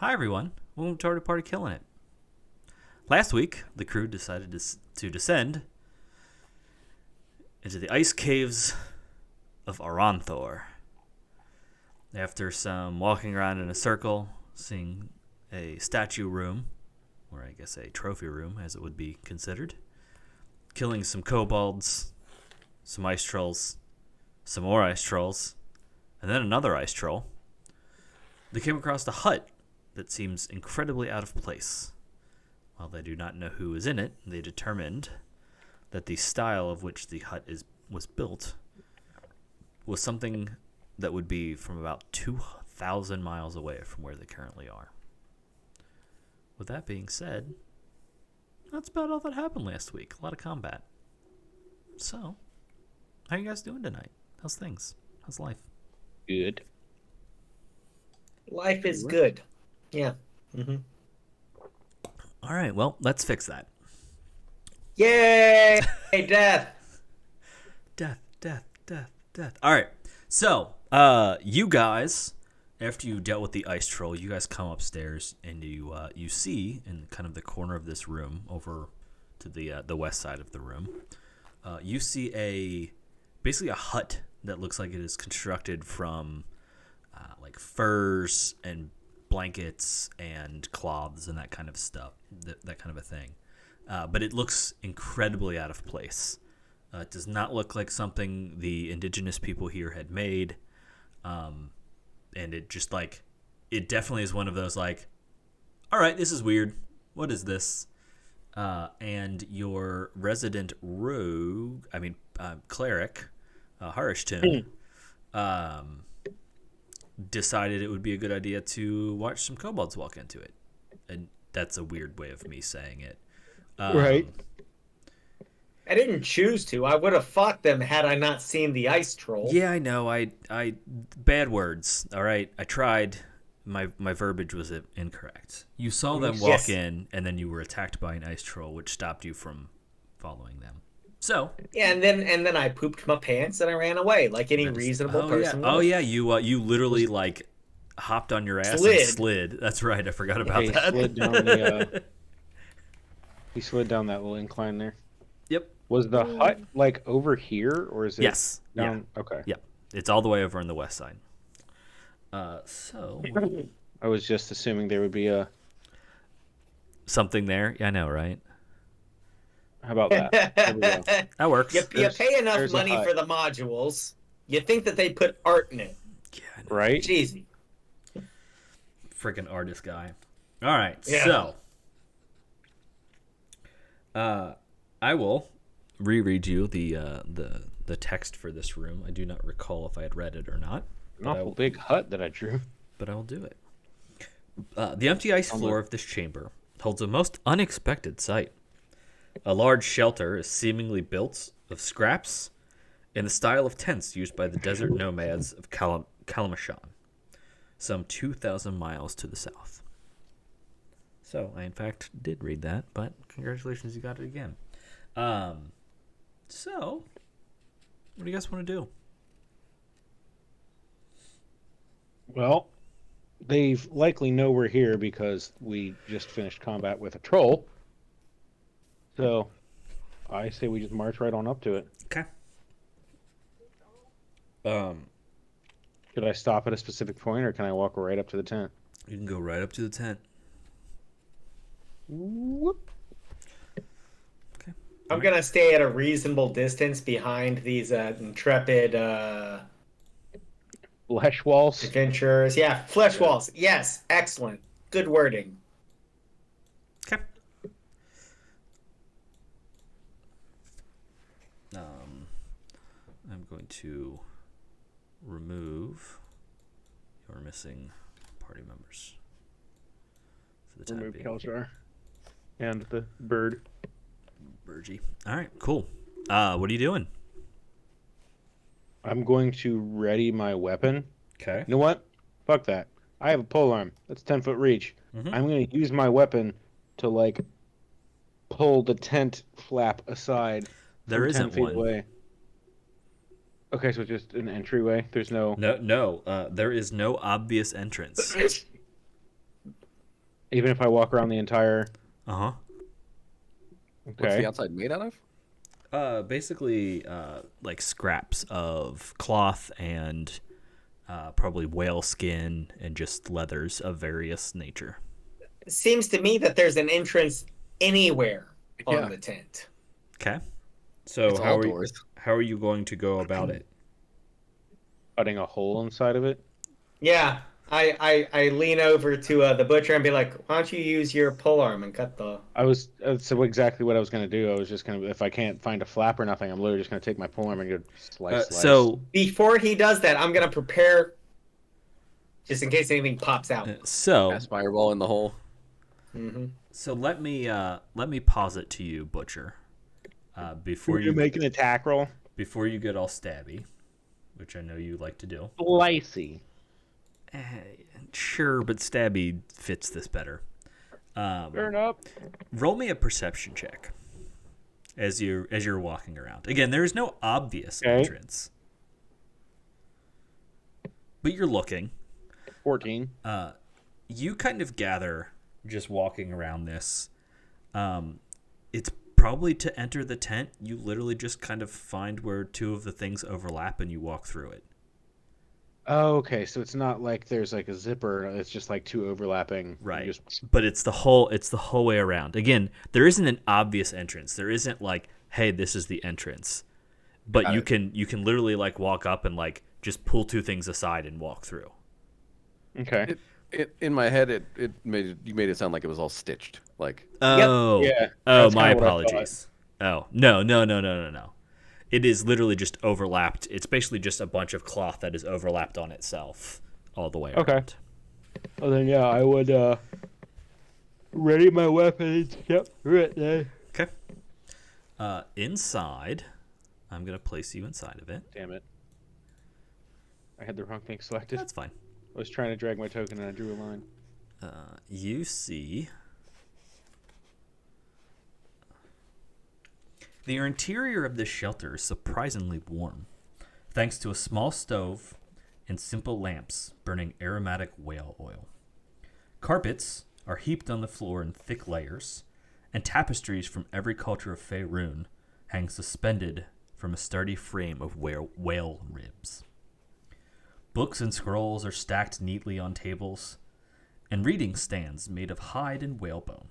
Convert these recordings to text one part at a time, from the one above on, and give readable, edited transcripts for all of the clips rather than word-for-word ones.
Hi everyone, welcome to Tardy Party Killing It. Last week, the crew decided to descend into the ice caves of Aranthor. After some walking around in a circle, seeing a statue room, or I guess a trophy room as it would be considered, killing some kobolds, some ice trolls, some more ice trolls, and then another ice troll, they came across a hut that seems incredibly out of place. While they do not know who is in it, they determined that the style of which the hut was built was something that would be from about 2,000 miles away from where they currently are. With that being said, that's about all that happened last week. A lot of combat. So, how you guys doing tonight? How's things? How's life? Good. Life is good. Yeah. All right, well, let's fix that. Yay! Death. Death. All right, so you guys, after you dealt with the ice troll, you guys come upstairs and you see in kind of the corner of this room, over to the west side of the room, you see basically a hut that looks like it is constructed from like furs and blankets and cloths and that kind of stuff, that kind of a thing. But it looks incredibly out of place. It does not look like something the indigenous people here had made. And it just it definitely is one of those all right, this is weird. What is this? And your resident cleric, Harishtun, decided it would be a good idea to watch some kobolds walk into it. And that's a weird way of me saying it. Right. I didn't choose to. I would have fought them had I not seen the ice troll. Yeah, I know. I bad words. All right. I tried. My verbiage was incorrect. You saw them walk in, and then you were attacked by an ice troll, which stopped you from following them. So Yeah, and then I pooped my pants and I ran away like any reasonable person. Oh yeah, you literally hopped on your ass and slid. That's right. I forgot about that. He slid down that little incline there. Yep. Was the hut over here, or is it? Yes. Down? Yeah. Okay. Yep. It's all the way over on the west side. So I was just assuming there would be something there. Yeah, I know, right? How about that? There we go. That works. You pay enough money for the modules. You think that they put art in it. Yeah, right? It's easy. Freaking artist guy. All right, yeah. So I will reread you the text for this room. I do not recall if I had read it or not. An awful big hut that I drew. But I will do it. The empty ice floor of this chamber holds a most unexpected sight. A large shelter is seemingly built of scraps in the style of tents used by the desert nomads of Kalamashan, some 2,000 miles to the south. So, I in fact did read that, but congratulations, you got it again. So, what do you guys want to do? Well, they likely know we're here because we just finished combat with a troll. So, I say we just march right on up to it. Okay. Should I stop at a specific point, or can I walk right up to the tent? You can go right up to the tent. Whoop. Okay. I'm going to stay at a reasonable distance behind these intrepid flesh walls. Adventurers. Yeah, flesh walls. Yes, excellent. Good wording. Okay. I'm going to remove your missing party members for the time Remove being. Keljar and the bird. Burgie. All right, cool. What are you doing? I'm going to ready my weapon. Okay. You know what? Fuck that. I have a polearm. That's 10-foot reach. Mm-hmm. I'm going to use my weapon to pull the tent flap aside. There isn't 10 feet one. Away. Okay, so just an entryway. There's no. No. There is no obvious entrance. Even if I walk around the entire. Uh What's Okay. the outside made out of? huh. Basically, like scraps of cloth and probably whale skin and just leathers of various nature. It seems to me that there's an entrance anywhere Yeah. on the tent. Okay. So It's all doors. how are you going to go about it? Cutting a hole inside of it. Yeah, I lean over to the butcher and be like, "Why don't you use your pole arm and cut the?" I was so exactly what I was gonna do. I was just gonna, if I can't find a flap or nothing, I'm literally just gonna take my polearm and go slice. So Before he does that, I'm gonna prepare just in case anything pops out. Cast fireball in the hole. Mm-hmm. So let me pause it to you, Butcher. Before you make an attack roll. before you get all stabby, which I know you like to do. Slicey. Sure, but stabby fits this better. Fair enough. Roll me a perception check as you're walking around. Again, there is no obvious Okay. entrance, but you're looking. 14. You kind of gather just walking around this. It's probably to enter the tent. You literally just kind of find where two of the things overlap and you walk through it. Oh, okay. So it's not like there's like a zipper. It's just like two overlapping. Right. You just- But it's the whole way around. Again, there isn't an obvious entrance. There isn't like, hey, this is the entrance. But Got you it. can literally like walk up and like just pull two things aside and walk through. Okay. In my head, you made it sound like it was all stitched. Like Oh. Yeah, Oh, that's my kinda what I thought. apologies. Oh, no. It is literally just overlapped. It's basically just a bunch of cloth that is overlapped on itself all the way Okay. around. Well, then, yeah, I would ready my weapon and step through it then. Okay. Inside, I'm going to place you inside of it. Damn it. I had the wrong thing selected. That's fine. I was trying to drag my token and I drew a line. You see the interior of this shelter is surprisingly warm, thanks to a small stove and simple lamps burning aromatic whale oil. Carpets are heaped on the floor in thick layers, and tapestries from every culture of Faerun hang suspended from a sturdy frame of whale ribs. Books and scrolls are stacked neatly on tables, and reading stands made of hide and whalebone.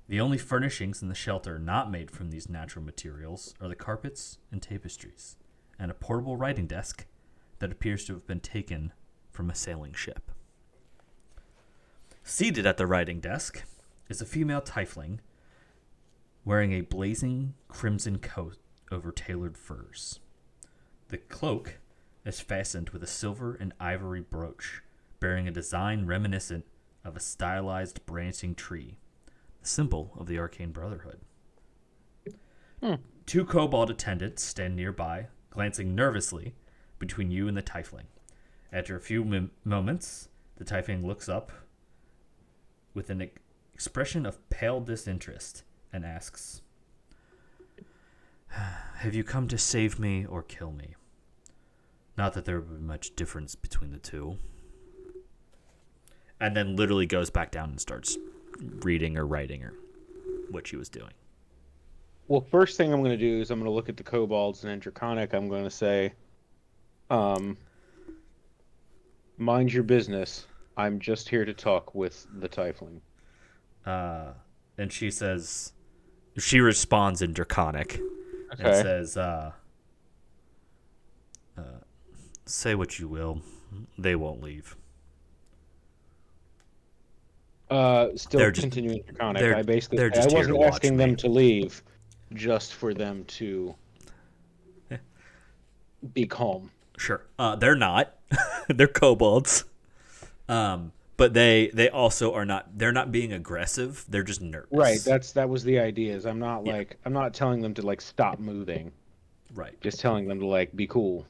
The only furnishings in the shelter not made from these natural materials are the carpets and tapestries, and a portable writing desk that appears to have been taken from a sailing ship. Seated at the writing desk is a female tiefling wearing a blazing crimson coat over tailored furs. The cloak is fastened with a silver and ivory brooch bearing a design reminiscent of a stylized branching tree, the symbol of the Arcane Brotherhood. Two kobold attendants stand nearby, glancing nervously between you and the tiefling. After a few moments, the tiefling looks up with an expression of pale disinterest and asks, "Have you come to save me or kill me? Not that there would be much difference between the two." And then literally goes back down and starts reading or writing or what she was doing. Well, first thing I'm going to do is I'm going to look at the kobolds, and in Draconic, I'm going to say, mind your business. I'm just here to talk with the tiefling. And she responds in Draconic and Okay. says, say what you will. They won't leave. Still They're just- continuing Draconic. they're- I basically, they're just I here wasn't to watch asking me. them to leave, just for them to be calm. Sure. They're not. They're kobolds. But they also are not. They're not being aggressive. They're just nervous. Right. That was the idea. Is I'm not I'm not telling them to like stop moving. right. Just telling them to like be cool.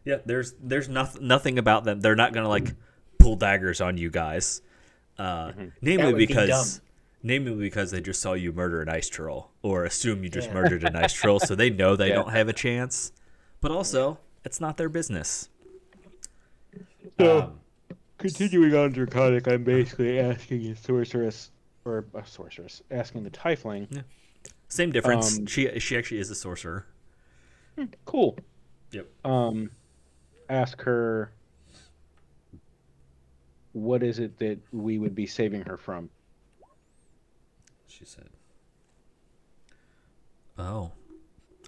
Yeah. There's nothing about them. They're not gonna like pull daggers on you guys. Namely That would be because dumb. namely because they just saw you murder an ice troll or assume you just murdered an ice troll, so they know they don't have a chance. But also, it's not their business. So, Continuing on Draconic, I'm basically asking a sorceress, asking the Tiefling. Same difference. She actually is a sorcerer. Cool. Yep. Ask her, what is it that we would be saving her from? She said, "Oh,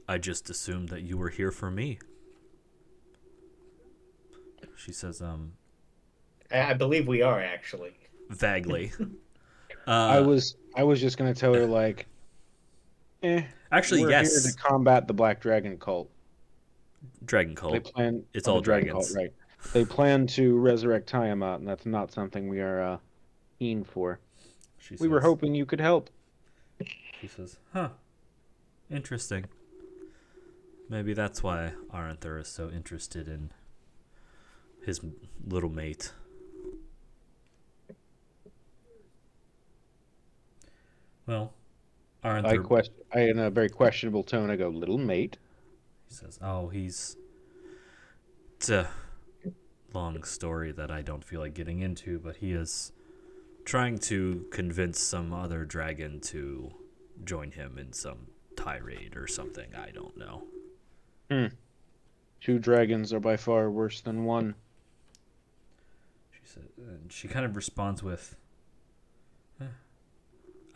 I just assumed that you were here for me." She says, I believe we are actually. vaguely. I was just gonna tell her like, Actually, we're here to yes. combat the Black Dragon cult. Dragon They cult. plan. It's oh, all the Dragon dragons. cult, right? They plan to resurrect Tiamat, and that's not something we are keen for. She We were says, hoping you could help. She says, "Huh. Interesting. Maybe that's why Arthur is so interested in his little mate." Well, Arthur, In a very questionable tone, I go, "Little mate." he says, "Oh, it's a long story that I don't feel like getting into, but he is trying to convince some other dragon to join him in some tirade or something. I don't know." Two dragons are by far worse than one. She said, and she kind of responds with,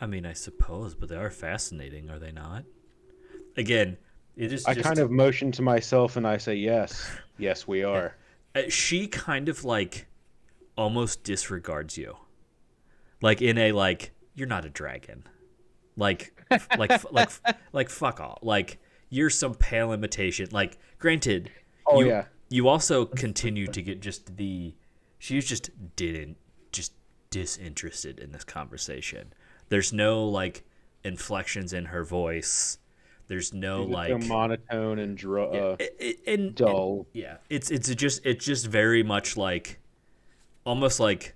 "I mean, I suppose, but they are fascinating, are they not?" Again, it is I just kind of motion to myself and I say, "Yes, yes, we are." she kind of like almost disregards you, like in a like you're not a dragon, like like fuck all, like you're some pale imitation. Like, granted, Oh you yeah, you also continue to get just she just didn't just disinterested in this conversation. There's no like inflections in her voice. There's no she's just like so monotone and and dull. yeah, it's just very much like almost like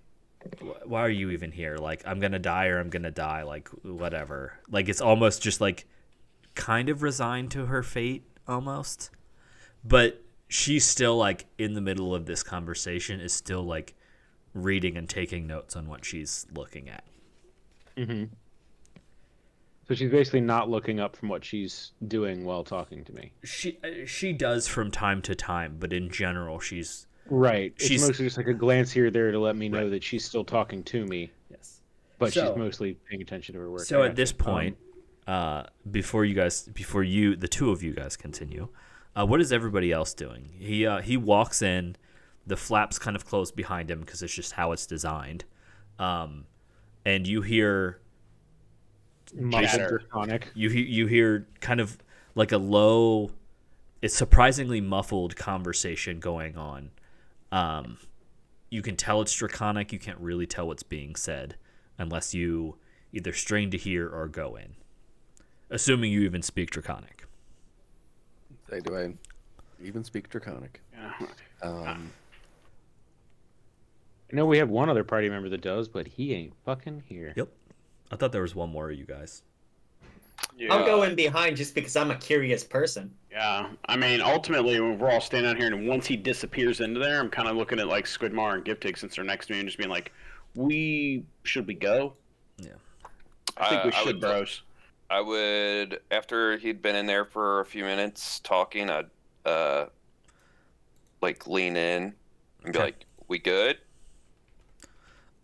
why are you even here? Like, I'm gonna die or I'm gonna die, like whatever. Like, it's almost just like kind of resigned to her fate almost. But she's still like in the middle of this conversation is still like reading and taking notes on what she's looking at. Mm-hmm. So she's basically not looking up from what she's doing while talking to me. She does from time to time, but in general she's Right. It's she's mostly just like a glance here or there to let me know right. that she's still talking to me, Yes. but she's So mostly paying attention to her work. so I at this gotcha. point, before the two of you guys continue, what is everybody else doing? He walks in, the flaps kind of close behind him because it's just how it's designed, and you hear Muffled draconic. you hear kind of like a low, it's surprisingly muffled conversation going on. You can tell it's draconic. You can't really tell what's being said unless you either strain to hear or go in. Assuming you even speak draconic. Do I even speak draconic? I know we have one other party member that does, but he ain't fucking here. Yep. I thought there was one more of you guys. Yeah. I'll go in behind just because I'm a curious person. Yeah. I mean, ultimately, we're all standing out here, and once he disappears into there, I'm kind of looking at like Squidmar and Giftig since they're next to me, and just being like, should we go? Yeah. I think we I should, would- bros. I would, after he'd been in there for a few minutes talking, I'd like lean in and be Okay. like, "We good?"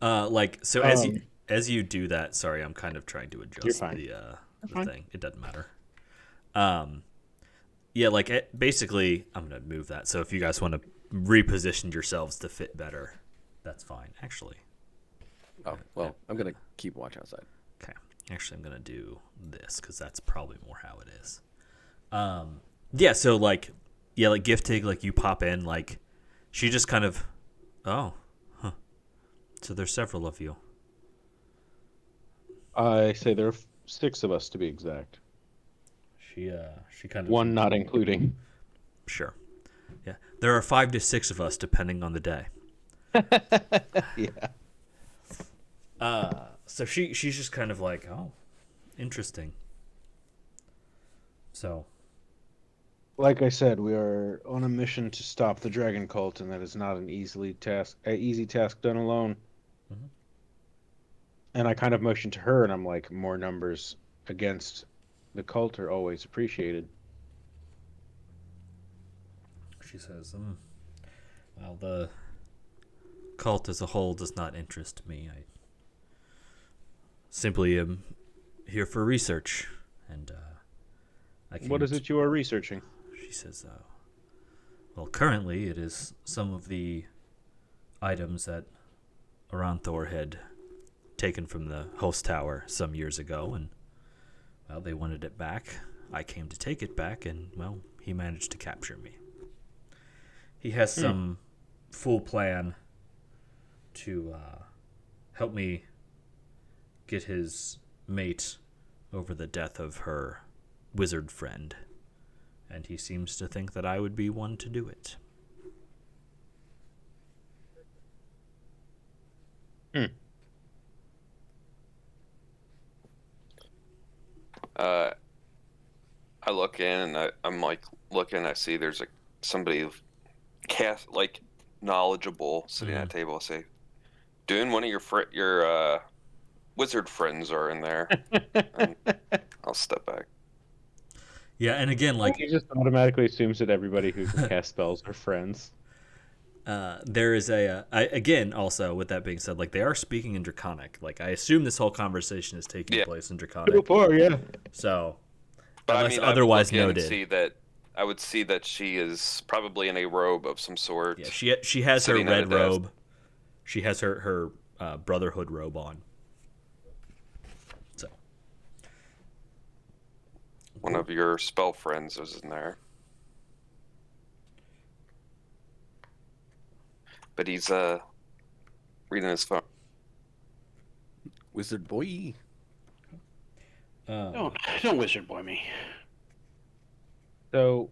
So as you do that, sorry, I'm kind of trying to You're adjust fine. the fine. thing. It doesn't matter. Yeah, like basically, I'm gonna move that. So if you guys want to reposition yourselves to fit better, that's fine. Actually, Oh, well, I'm going to keep watch outside. okay. Actually, I'm gonna do this because that's probably more how it is. Yeah. So like Giftig, like you pop in, like she just kind of, oh, huh. So there's several of you. I say there are 6 of us to be exact. She kind of One not including. Sure. Yeah. There are 5 to 6 of us depending on the day. Yeah. So she's just kind of like, oh, interesting. So like I said, we are on a mission to stop the dragon cult, and that is not an easy task done alone. Mhm. And I kind of motioned to her, and I'm like, more numbers against the cult are always appreciated. She says, well, the cult as a whole does not interest me. I simply am here for research, and I came What is it you are researching? She says, well, currently it is some of the items that Aranthor had taken from the host tower some years ago, and, well, they wanted it back. I came to take it back, and, well, he managed to capture me. He has some full plan to help me get his mate over the death of her wizard friend, and he seems to think that I would be one to do it. I look in and I'm like looking. I see there's somebody like knowledgeable sitting at a table. I say, "Doing one of your wizard friends are in there." And I'll step back. Yeah, and again, like, He just automatically assumes that everybody who can cast spells are friends. there is again, also, with that being said, like, they are speaking in Draconic. Like, I assume this whole conversation is taking place in Draconic. Yeah. So, But unless I mean, otherwise I would look in noted. and see that I would see that she is probably in a robe of some sort. Yeah, she has her sitting at a red desk. robe. She has her Brotherhood robe on. So, One of your spell friends is in there. But he's reading his phone. Wizard boy. Don't wizard boy me. So,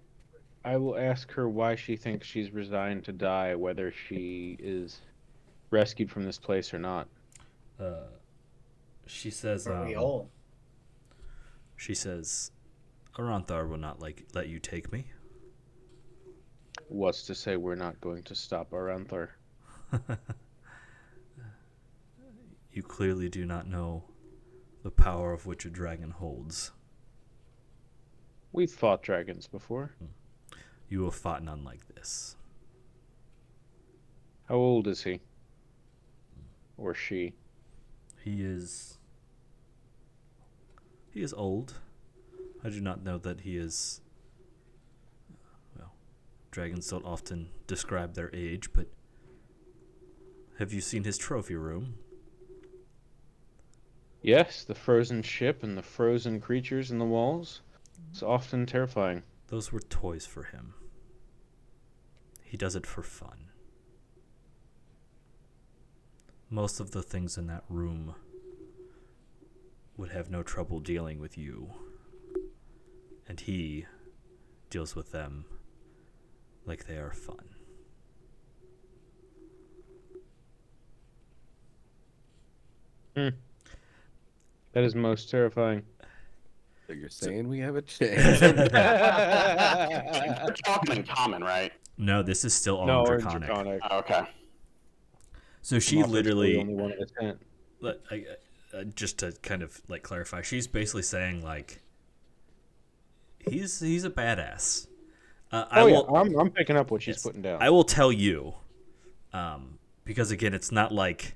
I will ask her why she thinks she's resigned to die, whether she is rescued from this place or not. she says, Are we all? she says, Aranthar will not let you take me. What's to say we're not going to stop Aranthar? You clearly do not know the power of which a dragon holds. We've fought dragons before. You have fought none like this. How old is he? Or she? He is old. I do not know that he is. Well, dragons don't often describe their age, but have you seen his trophy room? Yes, the frozen ship and the frozen creatures in the walls. It's often terrifying. Those were toys for him. He does it for fun. Most of the things in that room would have no trouble dealing with you. And he deals with them like they are fun. That is most terrifying. So you're saying we have a chance? We're talking in common, right? No, this is still all No, we're in Draconic. Draconic. Oh, okay. So she I'm also literally, the only one in the tent. just to kind of like clarify, she's basically saying like, he's a badass. I'm picking up what she's Yes. putting down. I will tell you, because again, it's not like,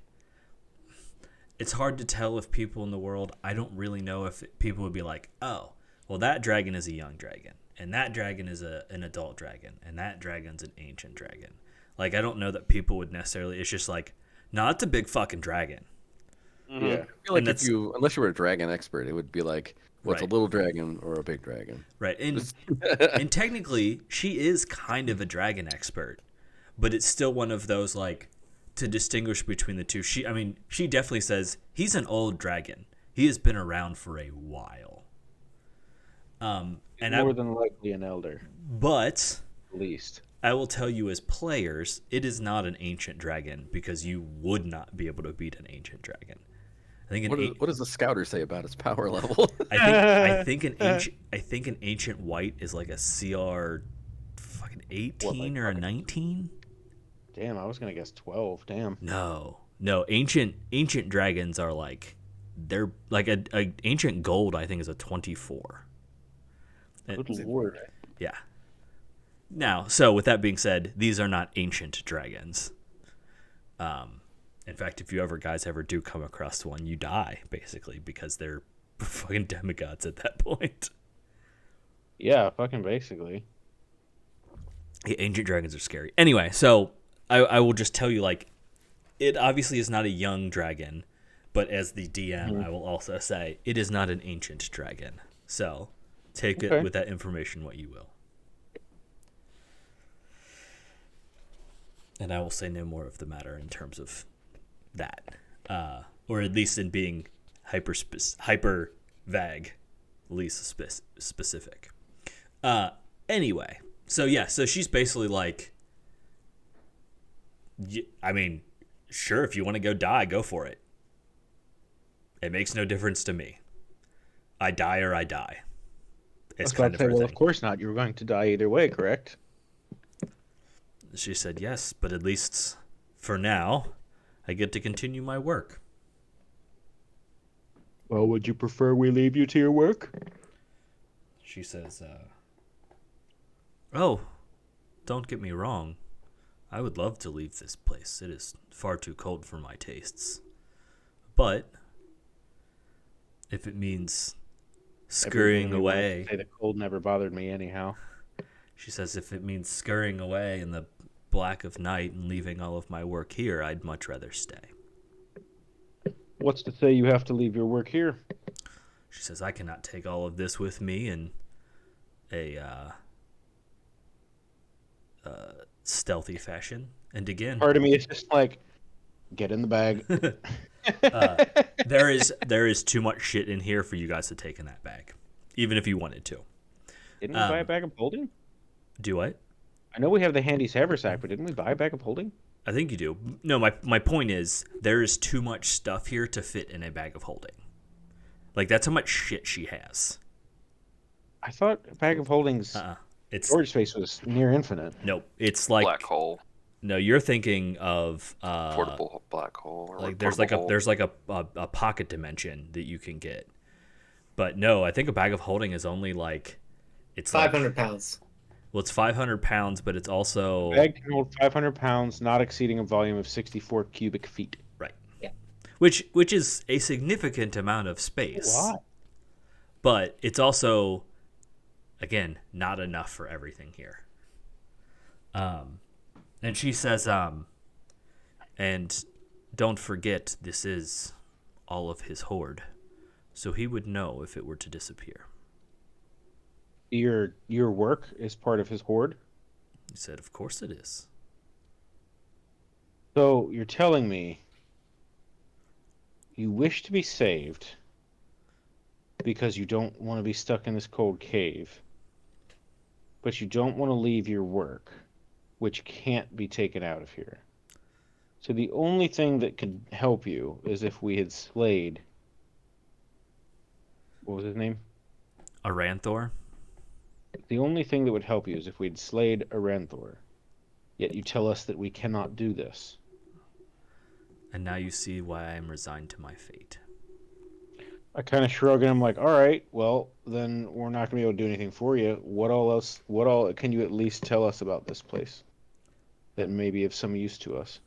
it's hard to tell if people in the world, I don't really know if people would be like, oh, well, that dragon is a young dragon, and that dragon is an adult dragon, and that dragon's an ancient dragon. Like, I don't know that people would necessarily, it's just like, no, it's a big fucking dragon. Mm-hmm. Yeah. I feel like And unless you were a dragon expert, it would be like, what's Right. a little dragon or a big dragon? Right. And technically, she is kind of a dragon expert, but it's still one of those, like, to distinguish between the two. She definitely says he's an old dragon. He has been around for a while. And More than likely an elder, but at least. I will tell you, as players, it is not an ancient dragon because you would not be able to beat an ancient dragon. think What does the scouter say about its power level? I think an ancient white is like a CR fucking 18 or a 19. Damn, I was gonna guess 12. Damn. No, ancient dragons are like, they're like a ancient gold. I think is a 24. Good lord. Yeah. Now, so with that being said, these are not ancient dragons. In fact, if you guys ever do come across one, you die basically because they're fucking demigods at that point. Yeah, fucking basically. Yeah, ancient dragons are scary. Anyway, so I will just tell you, like, it obviously is not a young dragon, but as the DM, I will also say it is not an ancient dragon. So take it with that information what you will. And I will say no more of the matter in terms of that, or at least in being hyper vague, least specific. Anyway, so she's basically like, I mean, sure, if you want to go die, go for it. It makes no difference to me. I die or I die. It's kind of her well, thing. of course not. You were going to die either way, correct? She said yes, but at least for now, I get to continue my work. Well, would you prefer we leave you to your work? She says, oh, don't get me wrong. I would love to leave this place. It is far too cold for my tastes. But if it means scurrying away... Say the cold never bothered me anyhow. She says, if it means scurrying away in the black of night and leaving all of my work here, I'd much rather stay. What's to say you have to leave your work here? She says, I cannot take all of this with me in a stealthy fashion. And again, Part of me is just like, get in the bag. there is too much shit in here for you guys to take in that bag, even if you wanted to. Didn't we buy a bag of holding? Do what? I know we have the handy haversack, but didn't we buy a bag of holding? I think you do. No, my point is there is too much stuff here to fit in a bag of holding. Like, that's how much shit she has. I thought a bag of holding's storage space was near infinite. Nope. It's like black hole. No, you're thinking of portable black hole. Or like there's like a pocket dimension that you can get. But no, I think a bag of holding is only like it's 500 pounds. Well, it's 500 pounds, but it's also... A bag can hold 500 pounds, not exceeding a volume of 64 cubic feet. Right. Yeah. Which is a significant amount of space. A lot. But it's also, again, not enough for everything here. And she says, and don't forget, this is all of his hoard. So he would know if it were to disappear. Your work is part of his hoard? He said, of course it is. So you're telling me you wish to be saved because you don't want to be stuck in this cold cave, but you don't want to leave your work, which can't be taken out of here. So the only thing that could help you is if we had slayed... What was his name? Aranthor? The only thing that would help you is if we'd slayed Aranthor. Yet you tell us that we cannot do this. And now you see why I am resigned to my fate. I kind of shrug and I'm like, all right, well, then we're not going to be able to do anything for you. What all can you at least tell us about this place that may be of some use to us?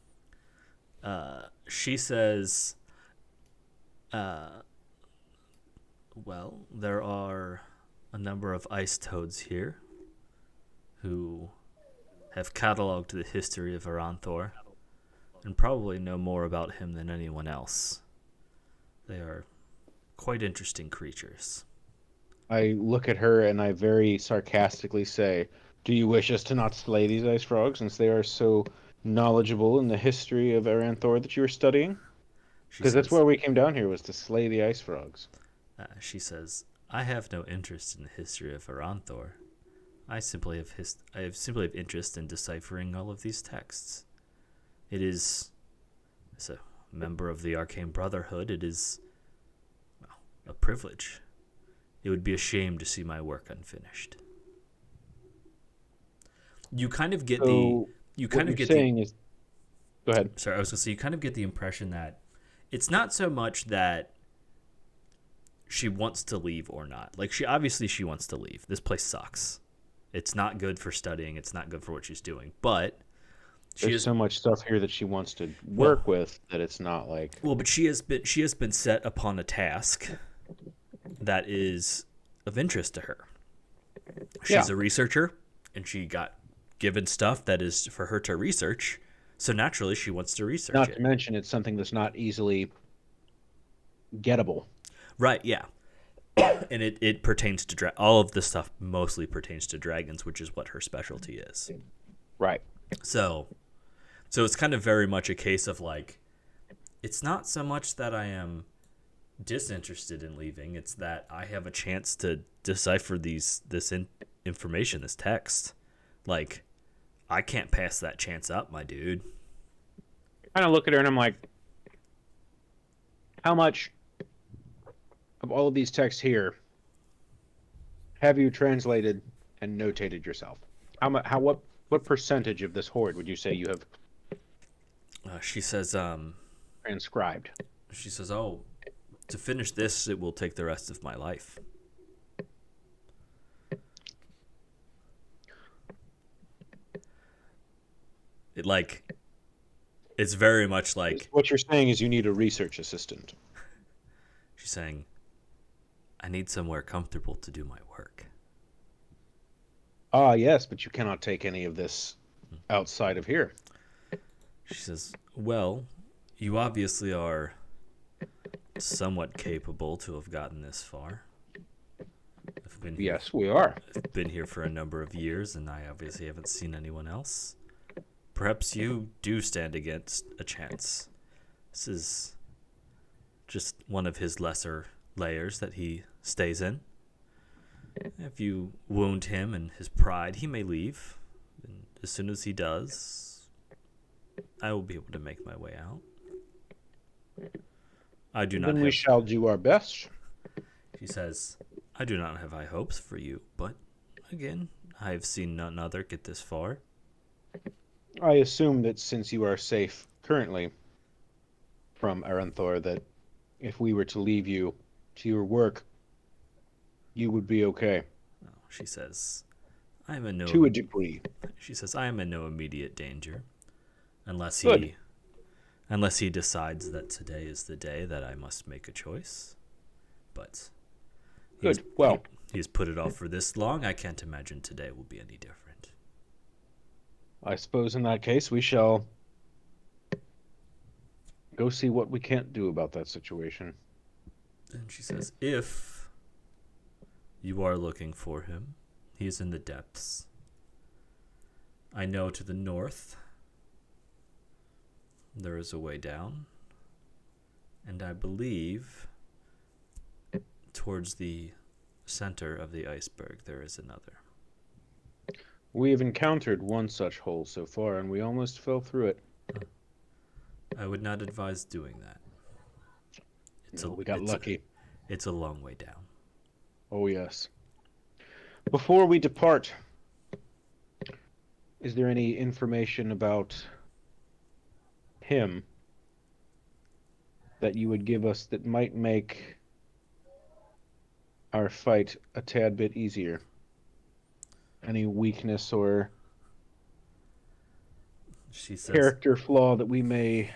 She says, well, there are a number of ice toads here who have cataloged the history of Aranthor and probably know more about him than anyone else. They are quite interesting creatures. I look at her and I very sarcastically say, do you wish us to not slay these ice frogs since they are so knowledgeable in the history of Aranthor that you are studying? Because that's why we came down here, was to slay the ice frogs. She says, I have no interest in the history of Aranthor. I simply have interest in deciphering all of these texts. It is, as a member of the Arcane Brotherhood, it is a privilege. It would be a shame to see my work unfinished. You kind of get So you what kind of you're get saying is, go ahead. sorry, I was going to say you kind of get the impression that it's not so much that she wants to leave or not. Like she wants to leave. This place sucks. It's not good for studying. It's not good for what she's doing. But There's so much stuff here that she wants to work with that it's not like. well, but she has been set upon a task that is of interest to her. She's a researcher, and she got given stuff that is for her to research. So naturally, she wants to research Not it. to mention, it's something that's not easily gettable. Right? Yeah. And it pertains to all of this stuff mostly pertains to dragons, which is what her specialty is. Right. So it's kind of very much a case of like, it's not so much that I am disinterested in leaving; it's that I have a chance to decipher this information, this text. Like, I can't pass that chance up, my dude. I kind of look at her and I'm like, how much of all of these texts here have you translated and notated yourself? What percentage of this hoard would you say you have She says, transcribed? "Oh, to finish this, it will take the rest of my life." It's very much like What you're saying is you need a research assistant. she's saying, "I need somewhere comfortable to do my work." Ah, yes, but you cannot take any of this outside of here. She says, "Well, you obviously are somewhat capable to have gotten this far. I've been here, Yes, we are. I've been here for a number of years, and I obviously haven't seen anyone else. Perhaps you do stand against a chance. This is just one of his lesser layers that he stays in. If you wound him and his pride, he may leave. And as soon as he does, I will be able to make my way out. I do not Then we have," shall do our best. she says, "I do not have high hopes for you, but again, I have seen none other get this far." I assume that since you are safe currently from Aranthor, that if we were to leave you to your work, you would be okay. She says, "I am in no To a degree. She says, "I am in no immediate danger, unless Good. he decides that today is the day that I must make a choice. But Good. Well, he's put it off for this long. I can't imagine today will be any different." I suppose in that case we shall go see what we can't do about that situation. And she says, "If you are looking for him, he is in the depths. I know to the north there is a way down, and I believe towards the center of the iceberg there is another." We have encountered one such hole so far, and we almost fell through it. I would not advise doing that. We got lucky. It's a long way down. Oh, yes. Before we depart, is there any information about him that you would give us that might make our fight a tad bit easier? Any weakness or She says, character flaw that we may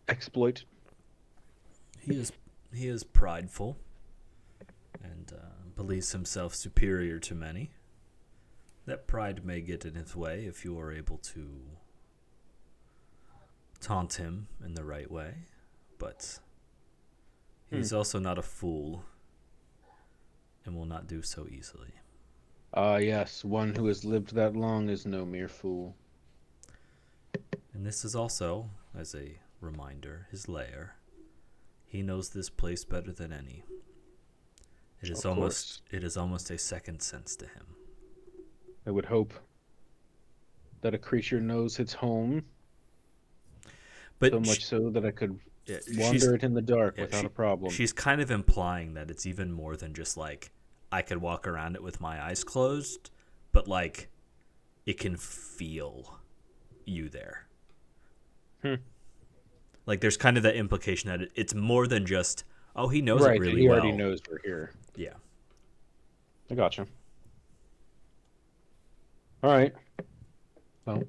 exploit? he is prideful and believes himself superior to many. That pride may get in his way if you are able to taunt him in the right way, but he's also not a fool and will not do so easily. Ah, yes, one who has lived that long is no mere fool. And this is also, as a reminder, his lair. He knows this place better than any. It is almost a second sense to him. I would hope that a creature knows its home. But So much so that I could she's wander it in the dark yeah, without a problem. she's kind of implying that it's even more than just like I could walk around it with my eyes closed, but like it can feel you there. Like there's kind of that implication that it's more than just he knows it Right, that really he well. already knows we're here. Yeah. I gotcha. All right. Well,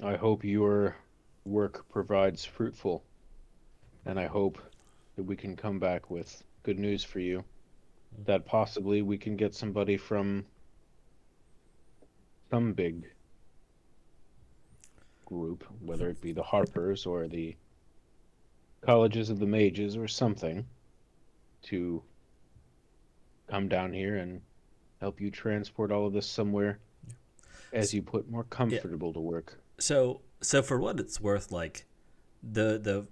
I hope your work provides fruitful, and I hope that we can come back with good news for you. That possibly we can get somebody from some big group, whether it be the Harpers or the Colleges of the Mages or something, to come down here and help you transport all of this somewhere as you put more comfortable to work. So for what it's worth, like the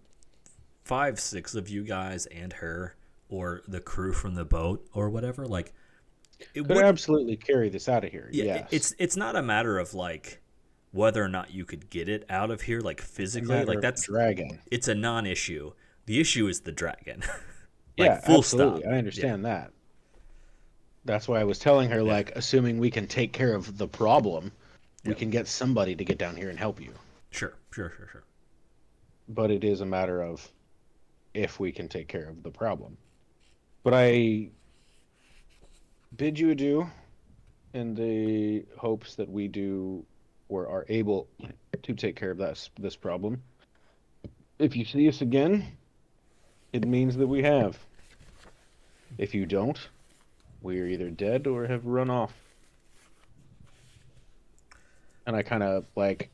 5-6 of you guys and her or the crew from the boat or whatever, like it Could would absolutely carry this out of here. yeah, Yes. it's not a matter of like whether or not you could get it out of here like It's a physically, matter like of that's dragon. it's a non-issue. The issue is the dragon. Yeah, full absolutely. stop. I understand that. That's why I was telling her, like, assuming we can take care of the problem, we can get somebody to get down here and help you. Sure. But it is a matter of if we can take care of the problem. But I bid you adieu in the hopes that we do or are able to take care of this problem. If you see us again, it means that we have. If you don't, we are either dead or have run off. And I kind of like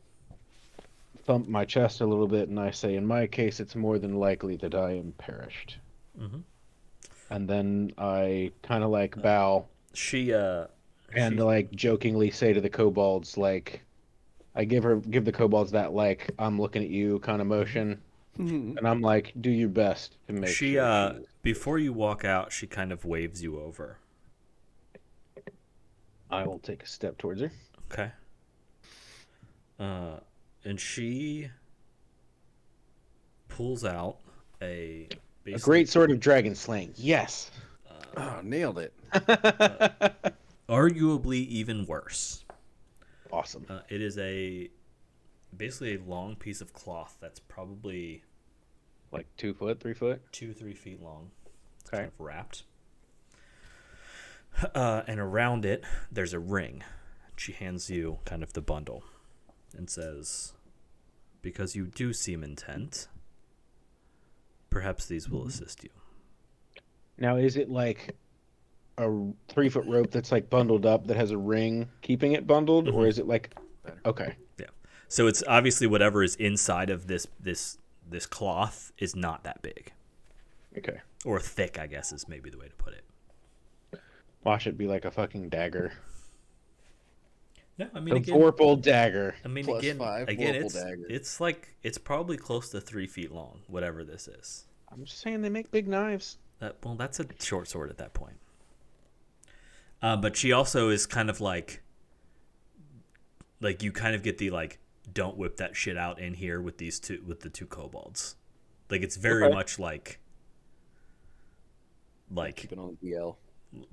thump my chest a little bit and I say, in my case, it's more than likely that I am perished. Mhm. And then I kind of like bow She and like jokingly say to the kobolds, like, I give the kobolds that like I'm looking at you kind of motion, and I'm like, do your best to make she sure before you walk out, she kind of waves you over. I will take a step towards her. Okay. And she pulls out a Great sword of dragon slaying. Yes. Oh, nailed it. arguably even worse. Awesome. It is basically a long piece of cloth that's probably Like 2 foot, 3 foot. 2-3 feet long. It's Okay. kind of wrapped. And around it, there's a ring. She hands you kind of the bundle and says, because you do seem intent, perhaps these will assist you. Now, is it like a 3 foot rope that's like bundled up that has a ring keeping it bundled, or is it like? Okay. Yeah. So it's obviously whatever is inside of this cloth is not that big. Okay. Or thick, I guess is maybe the way to put it. Watch it be like a fucking dagger. No, I mean A again, vorpal dagger. I mean Plus again, 5 again, Vorpal dagger. it's like it's probably close to 3 feet long, whatever this is. I'm just saying they make big knives. Well, that's a short sword at that point. But she also is kind of like you kind of get the like, don't whip that shit out in here with the two kobolds. Like it's very much like Keep it on the DL.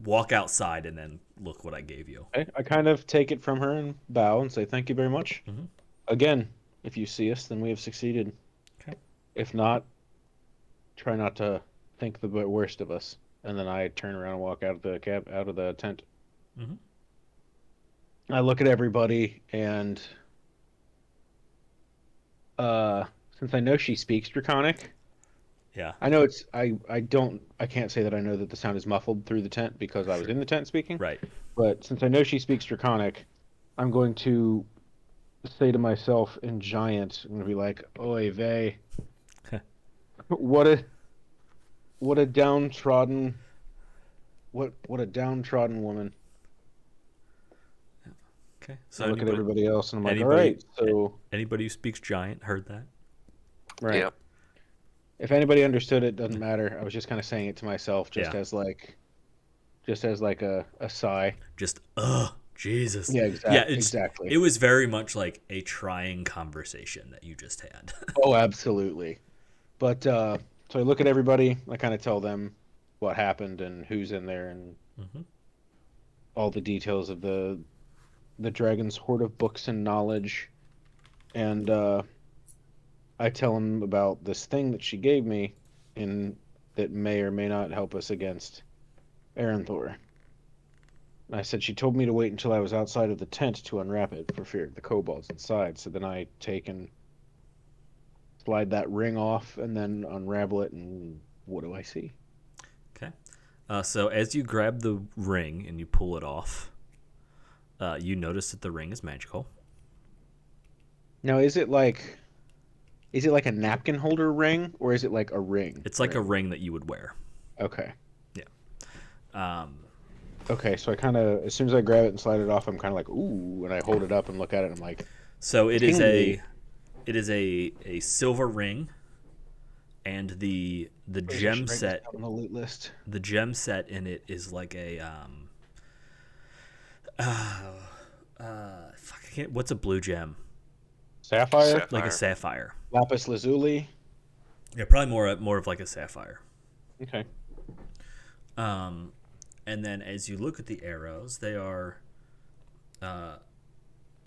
walk outside and then look what I gave you. I kind of take it from her and bow and say thank you very much. Mhm. Again, if you see us, then we have succeeded. Okay. If not, try not to think the worst of us. And then I turn around and walk out of the tent. Mhm. I look at everybody and since I know she speaks Draconic, Yeah. I know I can't say that I know that the sound is muffled through the tent because I was in the tent speaking. Right. But since I know she speaks Draconic, I'm going to say to myself in Giant, I'm going to be like, "Oy vey, what a downtrodden, what a downtrodden woman." Okay. So I look at everybody else and I'm like, "All anybody- right, so Anybody who speaks giant heard that? right." Yep. If anybody understood it, doesn't matter. I was just kind of saying it to myself, just Yeah. as like a sigh. Just Jesus. Yeah, Yeah, exactly. it was very much like a trying conversation that you just had. Oh, absolutely. But so I look at everybody. I kind of tell them what happened and who's in there and hmm all the details of the dragon's hoard of books and knowledge. And I tell them about this thing that she gave me, and that may or may not help us against Aranthor. And I said she told me to wait until I was outside of the tent to unwrap it for fear of the kobolds inside. So then I take and slide that ring off and then unravel it, and what do I see? Okay. So as you grab the ring and you pull it off, you notice that the ring is magical. Now, is it like a napkin holder ring, or is it like a ring? It's like a ring that you would wear. Okay. Yeah. Um, Okay, so I kind of, as soon as I grab it and slide it off, I'm kind of like, ooh, and I hold it up and look at it, and I'm like, so it tingly. is a silver ring, and the Wait, I should gem write this set down on the loot list. the gem set in it is like a fuck, I can't, what's a blue gem? Sapphire, Like a sapphire. lapis lazuli. Yeah, probably more of like a sapphire. Okay. And then as you look at the arrows, they are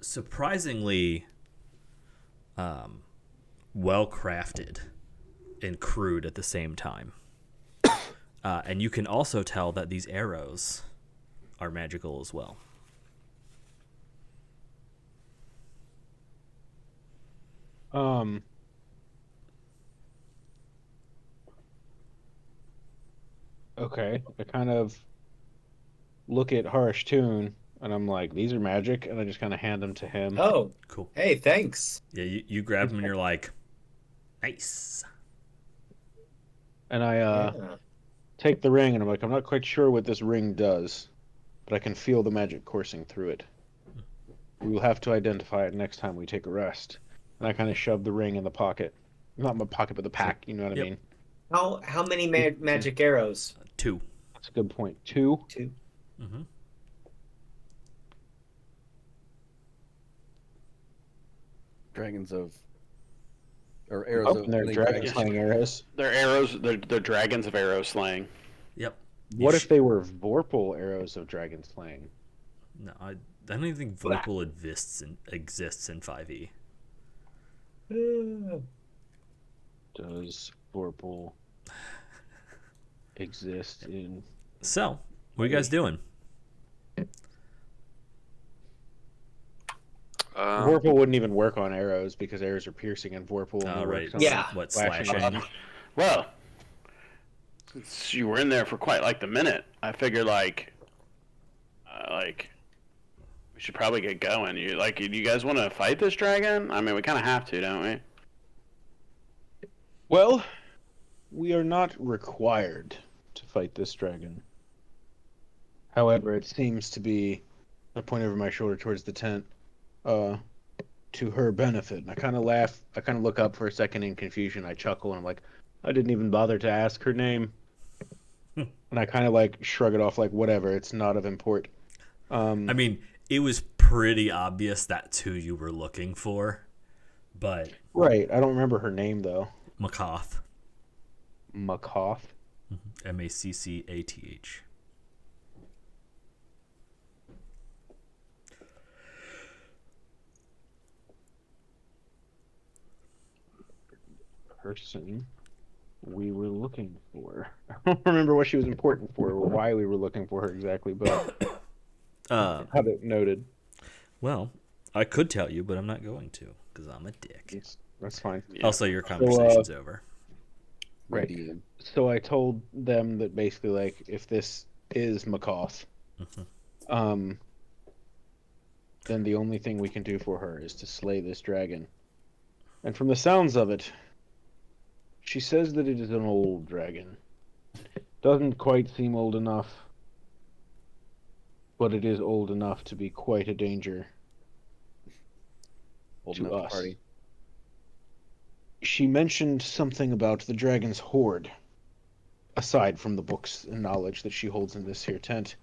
surprisingly well crafted and crude at the same time. And you can also tell that these arrows are magical as well. Okay. I kind of look at Harsh Tune, and I'm like, these are magic, and I just kind of hand them to him. Oh, Cool. hey, thanks. Yeah, you grab them and you're like, nice. And I Yeah. take the ring, and I'm like, I'm not quite sure what this ring does, but I can feel the magic coursing through it. We will have to identify it next time we take a rest. And I kind of shove the ring in the pocket. Not my pocket, but the pack, you know what I Yep. mean? How many magic arrows? 2. That's a good point. 2. 2. Mm-hmm. Dragons of, or arrows Oh, of and they're killing dragon dragons. slaying arrows. They're arrows. They're dragons of arrow slaying. Yep. What if they were Vorpal arrows of dragon slaying? No, I don't even think Vorpal exists in 5e. Does Vorpal exist in... So, what are you guys doing? Vorpal wouldn't even work on arrows because arrows are piercing, and Vorpal only Right. works on Yeah. What, slashing. slashing? Well, since you were in there for quite like the minute, I figured like we should probably get going. You guys want to fight this dragon? I mean, we kind of have to, don't we? Well, we are not required to fight this dragon. However, it seems to be, I point over my shoulder towards the tent, to her benefit. And I kind of laugh. I kind of look up for a second in confusion. I chuckle, and I'm like, I didn't even bother to ask her name. And I kind of like shrug it off like, whatever, it's not of import. I mean, it was pretty obvious that's who you were looking for, but Right. I don't remember her name, though. Macoth. Macoth. Maccath. Person we were looking for. I don't remember what she was important for or why we were looking for her exactly, but have it noted. Well, I could tell you, but I'm not going to because I'm a dick. That's fine. Also, your conversation's over. Right. Radiant. So I told them that basically, like, if this is Macoth, then the only thing we can do for her is to slay this dragon. And from the sounds of it, she says that it is an old dragon. Doesn't quite seem old enough, but it is old enough to be quite a danger Old to enough us. party. She mentioned something about the dragon's hoard, aside from the books and knowledge that she holds in this here tent.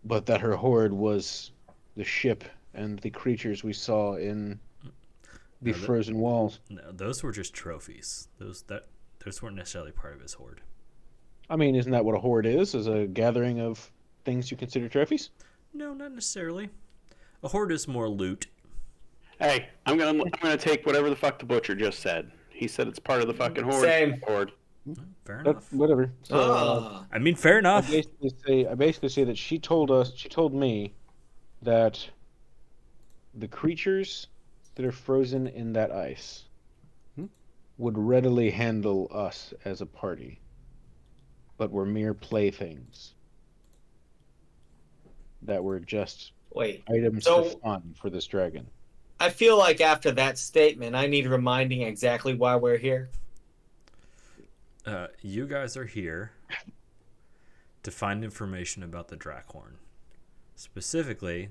but that her horde was the ship and the creatures we saw in the No, frozen walls. No, those were just trophies. Those weren't necessarily part of his horde. I mean, isn't that what a horde is? Is a gathering of things you consider trophies? No, not necessarily. A horde is more loot. Hey, I'm gonna take whatever the fuck the butcher just said. He said it's part of the fucking horde. Same. Horde. Fair enough. Whatever. So, Ah. I mean, fair enough. I basically say that she told me that the creatures that are frozen in that ice would readily handle us as a party, but were mere playthings that were just Wait. items So- for fun for this dragon. I feel like after that statement, I need reminding exactly why we're here. You guys are here to find information about the Drakhorn. Specifically,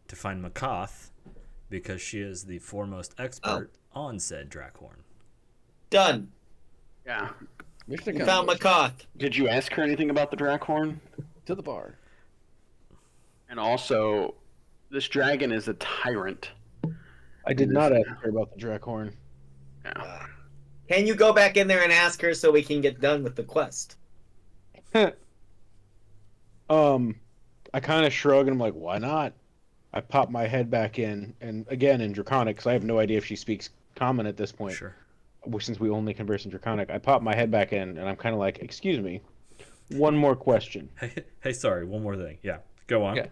to find Makath, because she is the foremost expert on said Drakhorn. Done. Yeah. Mr. We found Makath. Did you ask her anything about the Drakhorn? To the bar. And also, this dragon is a tyrant. I did not ask her about the Drakhorn. Yeah. Can you go back in there and ask her so we can get done with the quest? I kind of shrug and I'm like, why not? I pop my head back in, and again in Draconic, because I have no idea if she speaks Common at this point. Sure. Since we only converse in Draconic, I pop my head back in, and I'm kind of like, excuse me, one more question. Hey, sorry, one more thing. Yeah, go on. Yeah.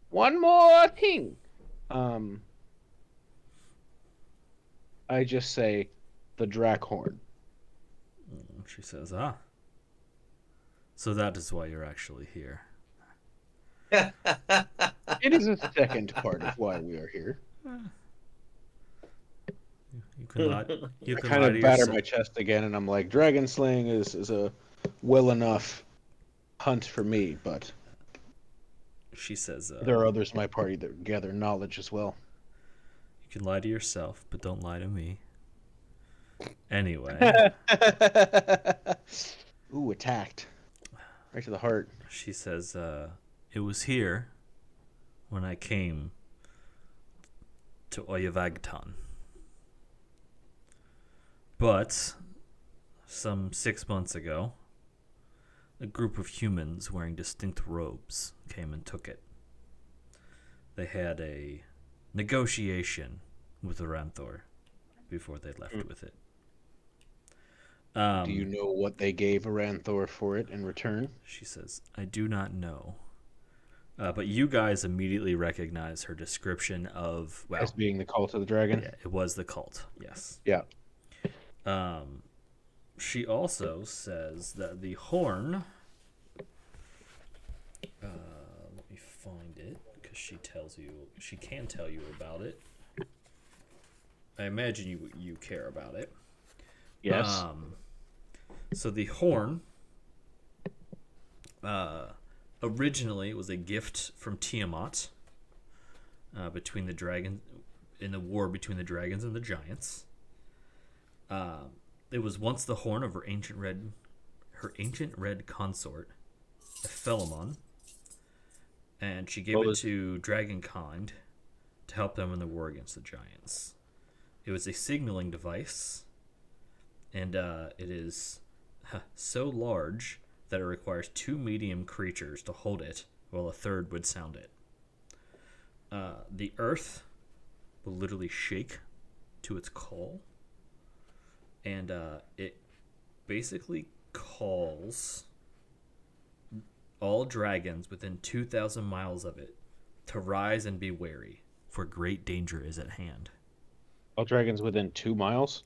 One more thing. I just say, the Drakhorn. She says, so that is why you're actually here. It is a second part of why we are here. You can lie. You I can kind lie of to batter yourself. my chest again, and I'm like, dragon slaying is a well enough hunt for me, but She says, there are others in my party that gather knowledge as well. you can lie to yourself, but don't lie to me. Anyway, Ooh, attacked. Right to the heart. she says, it was here when I came to Oyavagtan. But some 6 months ago, a group of humans wearing distinct robes came and took it. They had a negotiation with Aranthor before they left with it. Do you know what they gave Aranthor for it in return? She says, I do not know. But you guys immediately recognize her description of, well, As being the cult of the dragon? yeah, it was the cult, yes. Yeah. She also says that the horn, let me find it, because she can tell you about it. I imagine you care about it. Yes. So the horn, originally it was a gift from Tiamat, between the dragon, in the war between the dragons and the giants. It was once the horn of her ancient red consort, Ephelamon, and she gave it to dragonkind to help them in the war against the giants. It was a signaling device, and it is so large that it requires 2 medium creatures to hold it, while a third would sound it. The earth will literally shake to its call, and it basically calls all dragons within 2,000 miles of it to rise and be wary, for great danger is at hand. All dragons within 2 miles?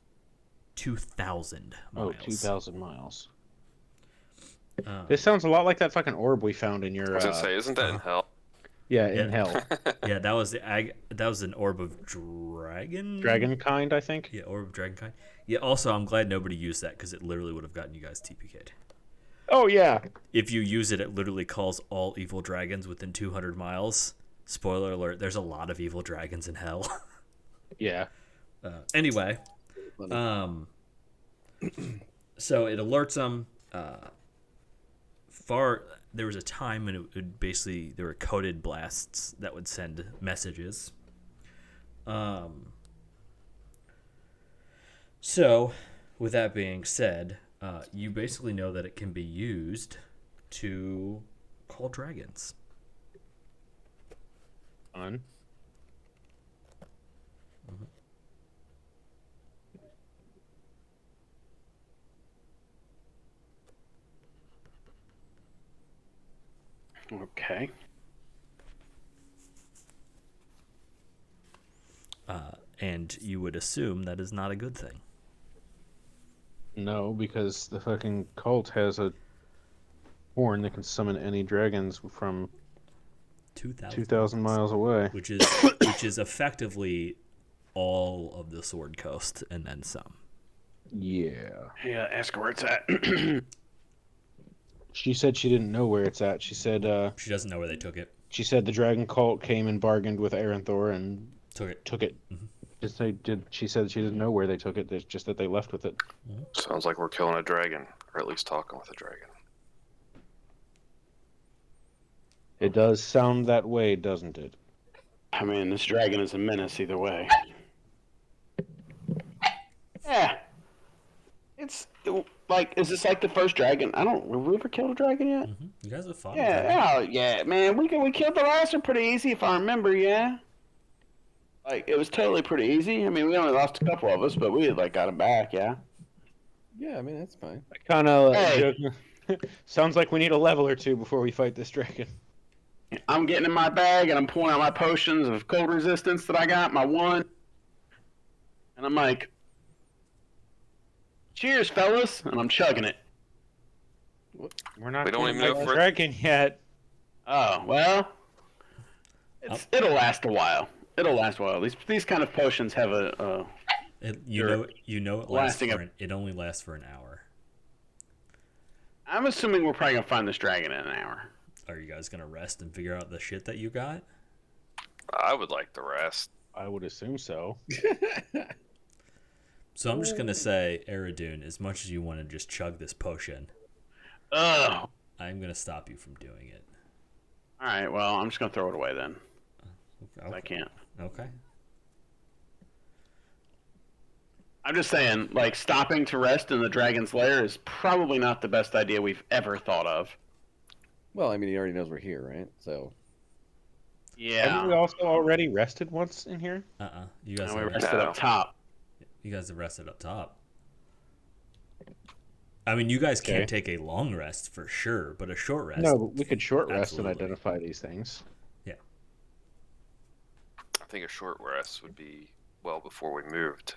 2,000 miles. Oh, 2,000 miles. This sounds a lot like that fucking orb we found in your. I was gonna say, isn't that in hell? Yeah, Yeah. in hell. Yeah, that was an orb of dragon. Dragon kind, I think. Yeah, orb of dragonkind. Yeah. Also, I'm glad nobody used that because it literally would have gotten you guys TPK'd. Oh yeah. If you use it, it literally calls all evil dragons within 200 miles. Spoiler alert: there's a lot of evil dragons in hell. Yeah. Anyway, so it alerts them. there was a time when it would basically there were coded blasts that would send messages. So, with that being said, you basically know that it can be used to call dragons. On. Okay. And you would assume that is not a good thing. No, because the fucking cult has a horn that can summon any dragons from 2,000 miles away. which is effectively all of the Sword Coast and then some. Yeah. Yeah, ask her where it's at. She said she didn't know where it's at. She said She doesn't know where they took it. she said the dragon cult came and bargained with Aranthor and Took it. took it. Mhm. Just they did. She said she didn't know where they took it. It's just that they left with it. Sounds like we're killing a dragon, or at least talking with a dragon. It does sound that way, doesn't it? I mean, this dragon is a menace either way. Yeah. It's like, is this like the first dragon? Have we ever killed a dragon yet? You guys have fought. Yeah, oh yeah, man. We killed the last one pretty easy, if I remember. Yeah. Like it was totally pretty easy. I mean, we only lost a couple of us, but we like got him back. Yeah. Yeah, I mean that's fine. I kind of Hey. sounds like we need a level or two before we fight this dragon. I'm getting in my bag and I'm pulling out my potions of cold resistance that I got, my one, and I'm like, "Cheers, fellas!" And I'm chugging it. We're not. We don't gonna even know fight if the we're- dragon yet. Oh well, it'll last a while. It'll last a while. These kind of potions have a. You know it lasts Lasting it only lasts for an hour. I'm assuming we're probably gonna find this dragon in an hour. Are you guys gonna rest and figure out the shit that you got? I would like the rest. I would assume so. So I'm just gonna say, Eridune, as much as you want to just chug this potion, Ugh. I'm gonna stop you from doing it. All right. Well, I'm just gonna throw it away then. Okay. I can't. Okay. I'm just saying, like, stopping to rest in the dragon's lair is probably not the best idea we've ever thought of. Well, I mean he already knows we're here, right? So Haven't we Yeah. also already rested once in here? You guys And we have rested up top. You guys have rested up top. I mean, you guys can't take a long rest for sure, but a short rest. No, but we could short rest Absolutely. and identify these things. Yeah. I think a short rest would be well before we moved.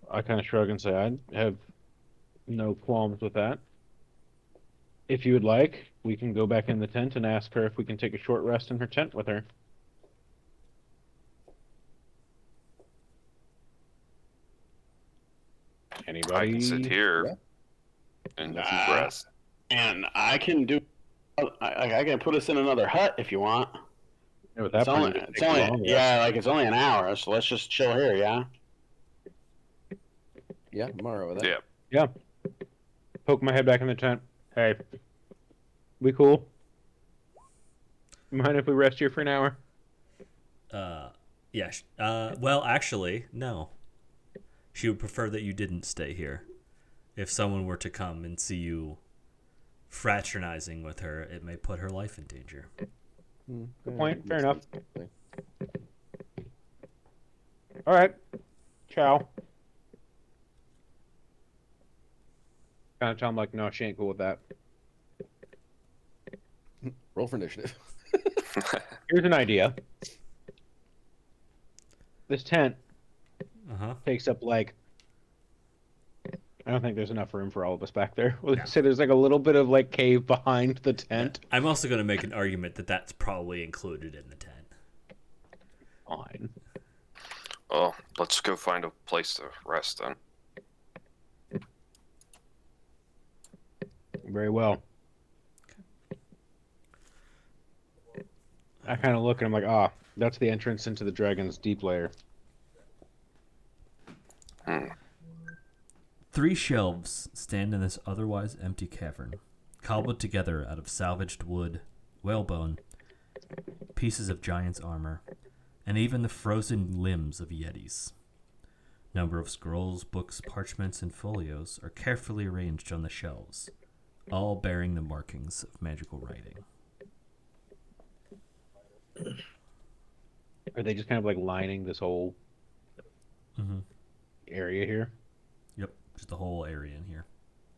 I kind of shrug and say I have no qualms with that. If you would like, we can go back in the tent and ask her if we can take a short rest in her tent with her. Anybody? I can sit here Yeah. and Nah. rest. And I can do. I can put us in another hut if you want. Yeah, with that It's only, point, it's only yeah, like it's only an hour, so let's just chill here, yeah. yeah, I'm alright with that. Yeah. Yeah. Poke my head back in the tent. Hey, we cool? Mind if we rest here for an hour? Yeah. Well, actually, no. She would prefer that you didn't stay here. If someone were to come and see you fraternizing with her, it may put her life in danger. Good point. Fair enough. Thing. All right. Ciao. Kind of tell him like, no, she ain't cool with that. Roll for initiative. Here's an idea. This tent takes up like, I don't think there's enough room for all of us back there. We'll say there's like a little bit of like cave behind the tent. I'm also going to make an argument that that's probably included in the tent. Fine. Well, let's go find a place to rest then. Very well. I kind of look and I'm like, ah, that's the entrance into the dragon's deep lair. 3 shelves stand in this otherwise empty cavern, cobbled together out of salvaged wood, whalebone, pieces of giant's armor, and even the frozen limbs of yetis. Number of scrolls, books, parchments, and folios are carefully arranged on the shelves, all bearing the markings of magical writing. Are they just kind of like lining this whole Mm-hmm. area here? Yep, just the whole area in here.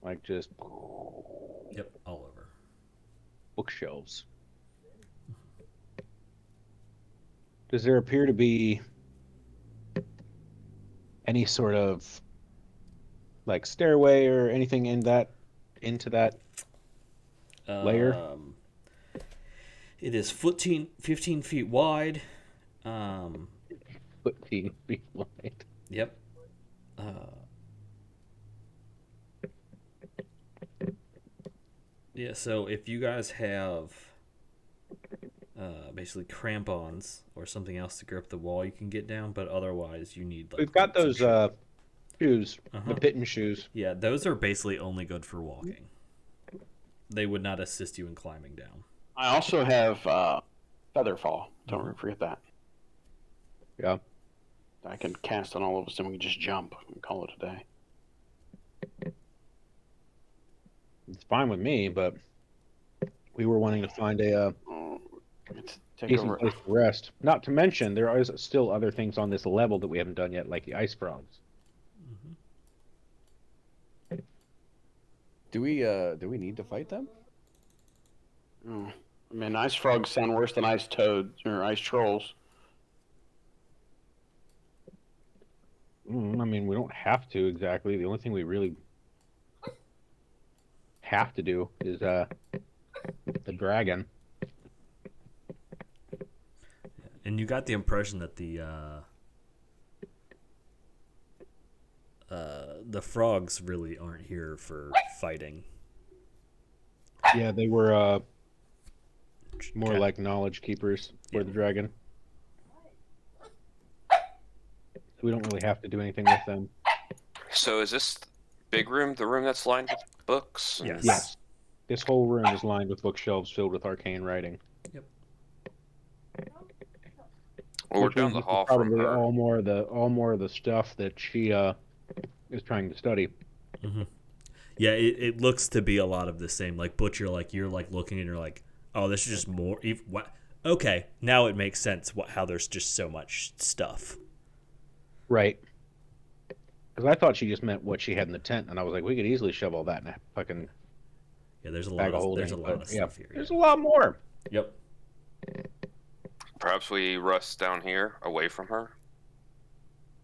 Like just Yep, all over. bookshelves. Does there appear to be any sort of like stairway or anything into that layer? It is 15 feet wide. 15 feet wide. Yep. Yeah, so if you guys have basically crampons or something else to grip the wall, you can get down, but otherwise you need like We've got boots and those shit. shoes, Uh-huh. the Pitten shoes. Yeah, those are basically only good for walking. They would not assist you in climbing down. I also have Featherfall. Don't forget that. Yeah. I can cast on all of us and we can just jump and call it a day. It's fine with me, but we were wanting to find a Let's take decent over. place to rest. Not to mention, there is still other things on this level that we haven't done yet, like the ice frogs. Do we need to fight them? Oh. I mean, ice frogs sound worse than ice toads or ice trolls. I mean, we don't have to exactly. The only thing we really have to do is the dragon. And you got the impression that the frogs really aren't here for fighting. Yeah, they were more Okay. like knowledge keepers for Yeah. the dragon. So we don't really have to do anything with them. So is this big room the room that's lined with books? Yes. Yes. This whole room is lined with bookshelves filled with arcane writing. Yep. Well, we're Which down means the this is hall from probably her. all more of the stuff that she is trying to study. Mm-hmm. Yeah, it looks to be a lot of the same. Like Butcher, like you're like looking and you're like, oh, this is just more. What? Okay, now it makes sense. How there's just so much stuff. Right. Because I thought she just meant what she had in the tent, and I was like, we could easily shove all that in a fucking Yeah, there's a bag lot of of holding. there's a lot of but, stuff here. There's Yeah. a lot more. Yep. Perhaps we rest down here, away from her.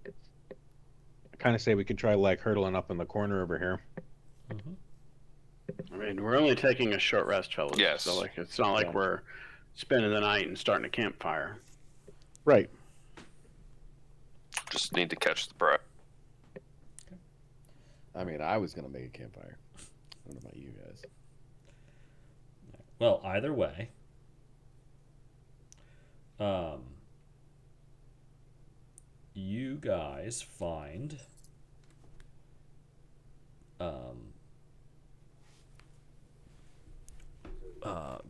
I kind of say we could try like hurtling up in the corner over here. Mm-hmm. I mean, we're only taking a short rest, fellas. Yes. So, like, it's not like Yeah. we're spending the night and starting a campfire. Right. Just need to catch the breath. I mean, I was gonna make a campfire. I don't know about you guys. Well, either way, you guys find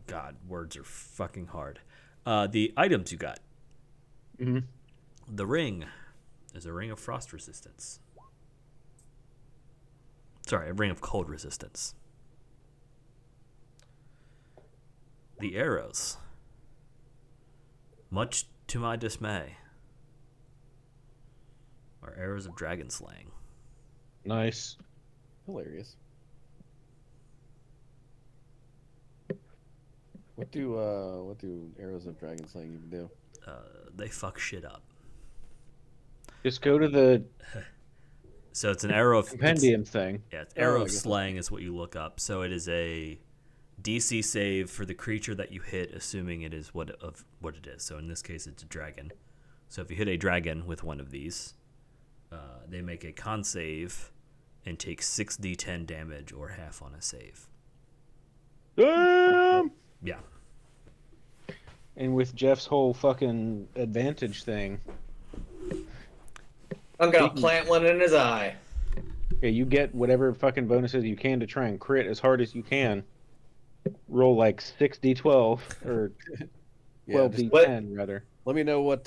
God, words are fucking hard. The items you got. Mm-hmm. The ring is a ring of frost resistance. Sorry, a ring of cold resistance. The arrows, much to my dismay, are arrows of dragon slaying. Nice. Hilarious. What do arrows of dragon slaying even do? They fuck shit up. Just go to the So it's an arrow of compendium thing. It's arrow I of guess slaying is what you look up. So it is a DC save for the creature that you hit, assuming it is what it is. So in this case, it's a dragon. So if you hit a dragon with one of these, they make a con save and take 6d10 damage or half on a save. Damn! Yeah. And with Jeff's whole fucking advantage thing, I'm gonna plant one in his eye. Yeah, you get whatever fucking bonuses you can to try and crit as hard as you can. Roll like 6d12 or Yeah, just 12d10 rather. let me know what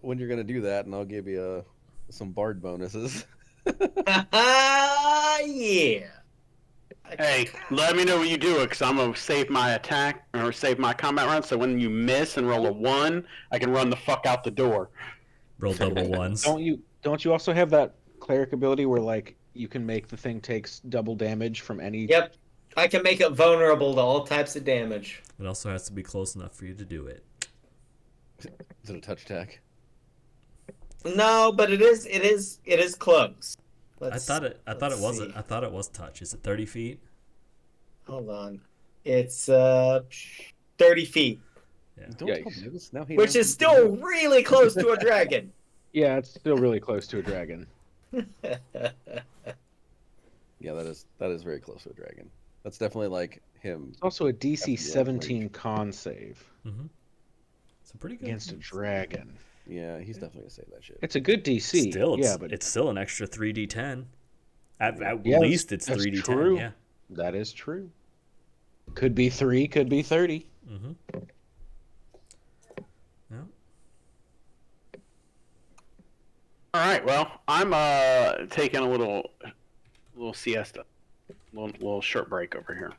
when you're gonna do that, and I'll give you some bard bonuses. Yeah. Hey, let me know what you do, because I'm gonna save my attack or save my combat round. So when you miss and roll a 1, I can run the fuck out the door. Roll double ones. Don't you also have that cleric ability where like you can make the thing takes double damage from any? Yep. I can make it vulnerable to all types of damage. It also has to be close enough for you to do it. Is it a touch attack? No, but it is close. I thought it wasn't. see. I thought it was touch. Is it 30 feet? Hold on. It's 30 feet, Yeah. Don't tell me this. Now he which knows is what still to really close to a dragon. Yeah, it's still really close to a dragon. do. Yeah, that is very close to a dragon. That's definitely like him. It's also a DC After the 17 range. con save Mm-hmm. It's a pretty good against a dragon. Yeah, he's definitely gonna say that shit. It's a good DC. Still, but it's still an extra 3d10. At Yes, least it's that's 3d10. true. Yeah. that is true. Could be 3, could be 30. Mm-hmm. Yeah. All right. Well, I'm taking a little siesta, little short break over here.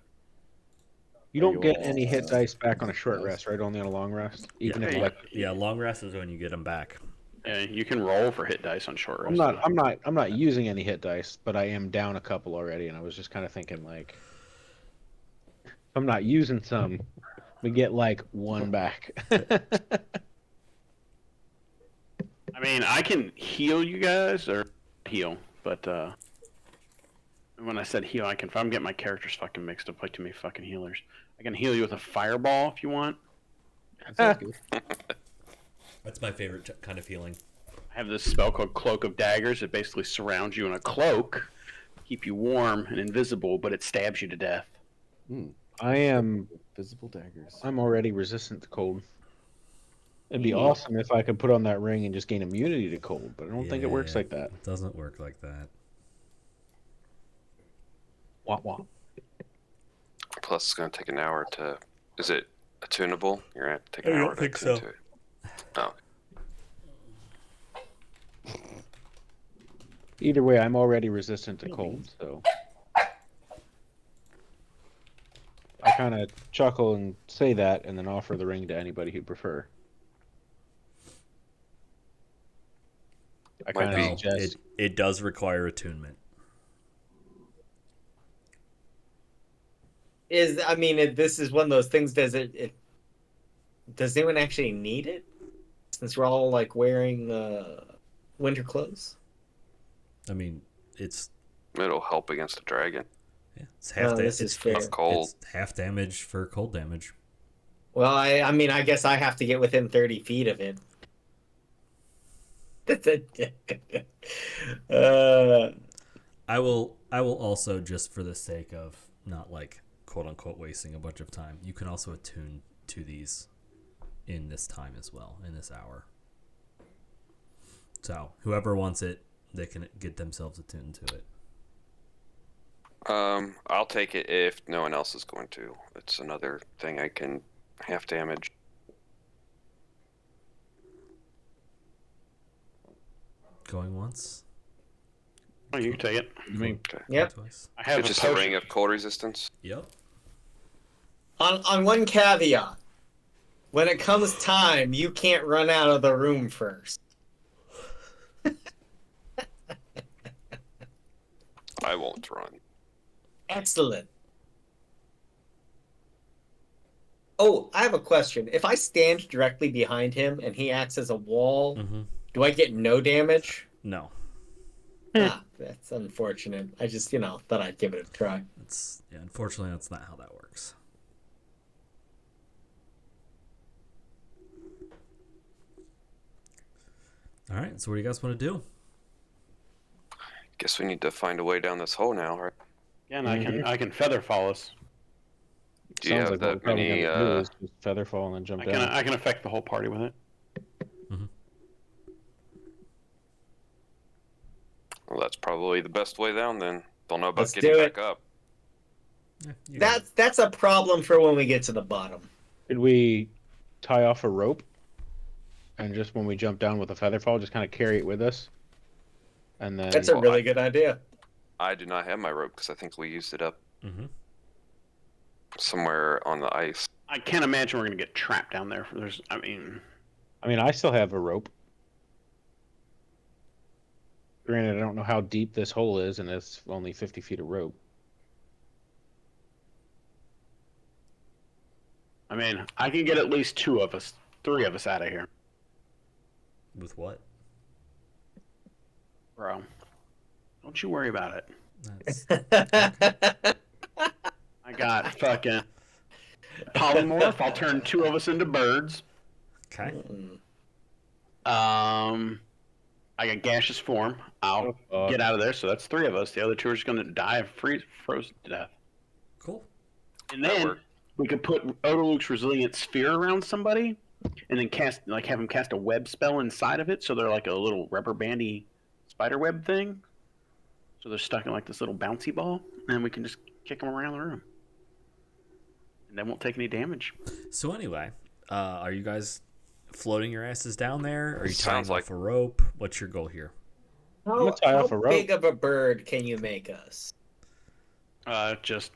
You Are don't you get all, any hit dice back on a short nice? rest, right? Only on a long rest. Even yeah, if yeah, like yeah, long rest is when you get them back. You can roll for hit dice on short rest. I'm not using any hit dice, but I am down a couple already, and I was just kind of thinking like, if I'm not using some, we get like 1 back. I mean, I can heal you guys or heal, but when I said heal, if I'm getting my characters fucking mixed up like too many fucking healers. I can heal you with a fireball if you want. That sounds good. That's my favorite kind of healing. I have this spell called Cloak of Daggers. It basically surrounds you in a cloak, keep you warm and invisible, but it stabs you to death. I'm Visible daggers. already resistant to cold. It'd be awesome if I could put on that ring and just gain immunity to cold, but I don't think it works like that. It doesn't work like that. Wah wah. Plus, it's going to take an hour to. Is it attunable? You're going to have to take an I don't hour to think attune so. to it. Oh, Either way, I'm already resistant to cold, so I kind of chuckle and say that, and then offer the ring to anybody who'd prefer. I kind Might of be. suggest. It does require attunement. This is one of those things. Does anyone actually need it? Since we're all like wearing winter clothes. I mean, it's it'll help against the dragon. it's half this is fair. Cold. It's half damage for cold damage. Well, I guess I have to get within 30 feet of it. I will also, just for the sake of not like quote unquote wasting a bunch of time, you can also attune to these in this time as well, in this hour. So whoever wants it, they can get themselves attuned to it. I'll take it if no one else is going to. It's another thing I can half damage. Going once, Oh, you can take it. Okay. Yep. twice. I have It's a just a potion. ring of cold resistance. Yep. On one caveat, when it comes time, you can't run out of the room first. I won't run. Excellent. Oh, I have a question. If I stand directly behind him and he acts as a wall, Mm-hmm. do I get no damage? No, That's unfortunate. I just, thought I'd give it a try. unfortunately, that's not how that works. All right. So what do you guys want to do? Guess we need to find a way down this hole now, right? Yeah, and I can feather fall us. Do you have what we're that probably many? gonna do is just featherfall and then jump down. I can affect the whole party with it. Well, that's probably the best way down. Then they'll know about Let's getting do it. back up. Yeah, you got it. That's a problem for when we get to the bottom. Did we tie off a rope? And just when we jump down with a feather fall, just kind of carry it with us? And then... That's a really good idea. I do not have my rope because I think we used it up Mm-hmm. somewhere on the ice. I can't imagine we're gonna get trapped down there. I mean, I still have a rope. Granted, I don't know how deep this hole is, and it's only 50 feet of rope. I can get at least 3 of us out of here, With what? bro. Don't you worry about it. That's... I got fucking polymorph. I'll turn 2 of us into birds. Okay. I got gaseous form. I'll get out of there. So that's 3 of us. The other 2 are just gonna die of frozen to death. Cool. And That then worked. we could put Odaluk's resilient sphere around somebody, and then have them cast a web spell inside of it, so they're like a little rubber bandy spider web thing. So they're stuck in like this little bouncy ball, and we can just kick them around the room, and they won't take any damage. So anyway, are you guys floating your asses down there? Are you tying Sounds off like- a rope? What's your goal here? gonna tie off a rope. big of a bird can you make us? It's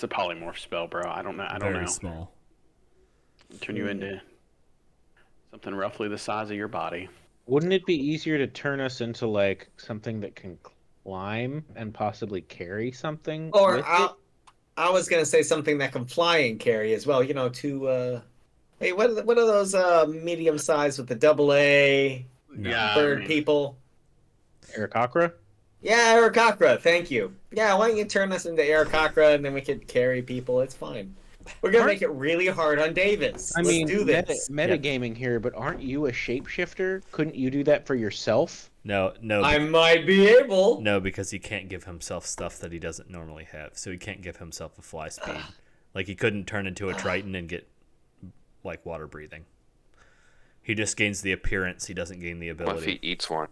a polymorph spell, bro. I don't know. Very small. Turn you into something roughly the size of your body. Wouldn't it be easier to turn us into, like, something that can climb and possibly carry something Or with it? I was gonna say something that can fly and carry as well. Hey, what are those medium sized with the AA No. Yeah, bird people? Aarakocra? Yeah, Aarakocra, thank you. Yeah, why don't you turn us into Aarakocra and then we could carry people? It's fine. We're gonna make it really hard on Davis. I Let's mean, do this. metagaming here, but aren't you a shapeshifter? Couldn't you do that for yourself? No, I might be able. no, because he can't give himself stuff that he doesn't normally have. So he can't give himself a fly speed. Like he couldn't turn into a Triton and get like water breathing. He just gains the appearance. He doesn't gain the What if ability. he eats one?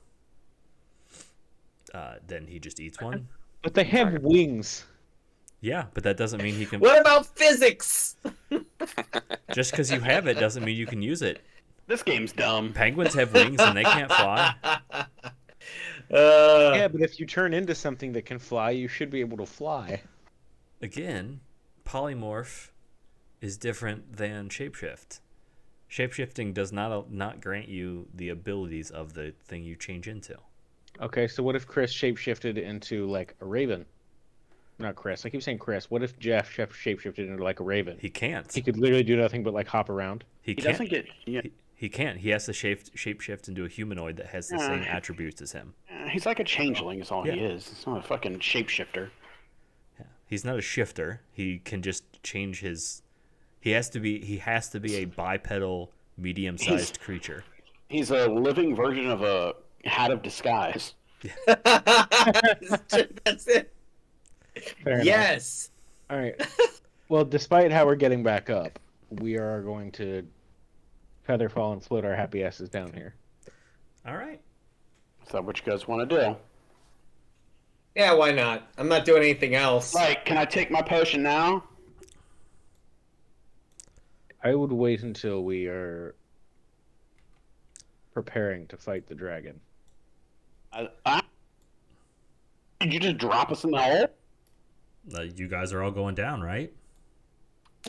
Then he just eats one. But they have wings. Yeah, but that doesn't mean he can. What about physics? Just because you have it doesn't mean you can use it. This game's dumb. Penguins have wings and they can't fly. Yeah, but if you turn into something that can fly, you should be able to fly. Again, polymorph is different than shapeshift. Shapeshifting does not grant you the abilities of the thing you change into. Okay, so what if Chris shapeshifted into, like, a raven? Not Chris. I keep saying Chris. What if Jeff shapeshifted into, like, a raven? He can't. He could literally do nothing but, like, hop around. He He can't. doesn't get. Yeah, He can't. He has to shapeshift into a humanoid that has the same attributes as him. he's like a changeling. Is all he Yeah. is. He's not a fucking shapeshifter. Yeah. He's not a shifter. He can just change his. He has to be a bipedal, medium-sized creature. He's a living version of a hat of disguise. That's it. Fair enough. Yes. All right. Well, despite how we're getting back up, we are going to feather fall and float our happy asses down here. All right. Is that what you guys want to do? Yeah, why not? I'm not doing anything else. Like, can I take my potion now? I would wait until we are preparing to fight the dragon. Did you just drop us in the hole? You guys are all going down, right?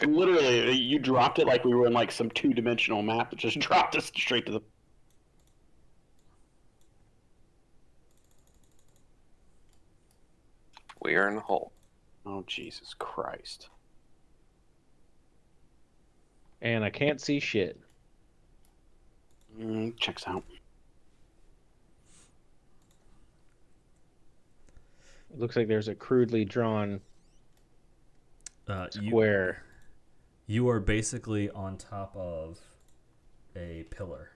Literally, you dropped it like we were in like some 2-dimensional map that just dropped us straight to the. We are in the hole. Oh, Jesus Christ. And I can't see shit. Checks out. It looks like there's a crudely drawn square. You are basically on top of a pillar.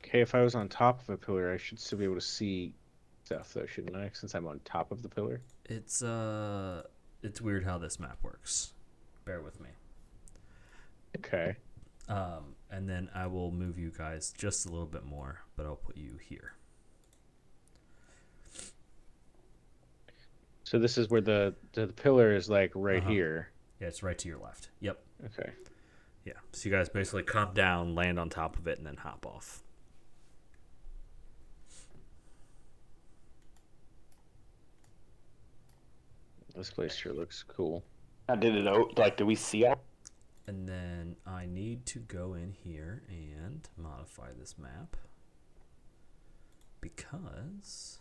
Okay, if I was on top of a pillar, I should still be able to see stuff, though, shouldn't I? Since I'm on top of the pillar. It's weird how this map works. Bear with me. Okay. And then I will move you guys just a little bit more, but I'll put you here. So this is where the pillar is like right Uh-huh. here. Yeah, it's right to your left. Yep. Okay. Yeah. So you guys basically come down, land on top of it, and then hop off. This place sure looks cool. How did it out? Like, do we see all? And then I need to go in here and modify this map because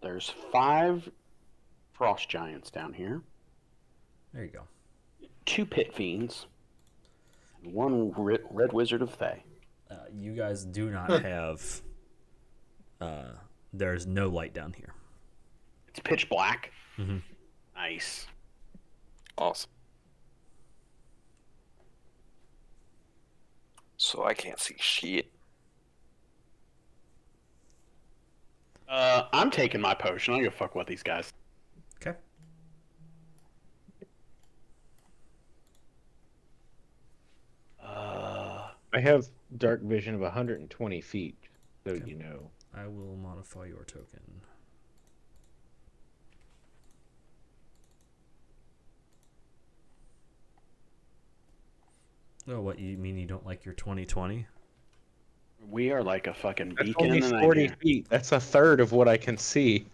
There's 5 frost giants down here, there you go. 2 pit fiends, and 1 red wizard of Thay. You guys do not have. There's no light down here. It's pitch black. Mhm. Nice. Awesome. So I can't see shit. I'm taking my potion. I don't give a fuck what these guys. Okay. I have dark vision of 120 feet, so Okay. you know. I will modify your token. Oh, what, you mean you don't like your 2020? We are like a fucking That's beacon only in the night 40 here. feet. That's a third of what I can see.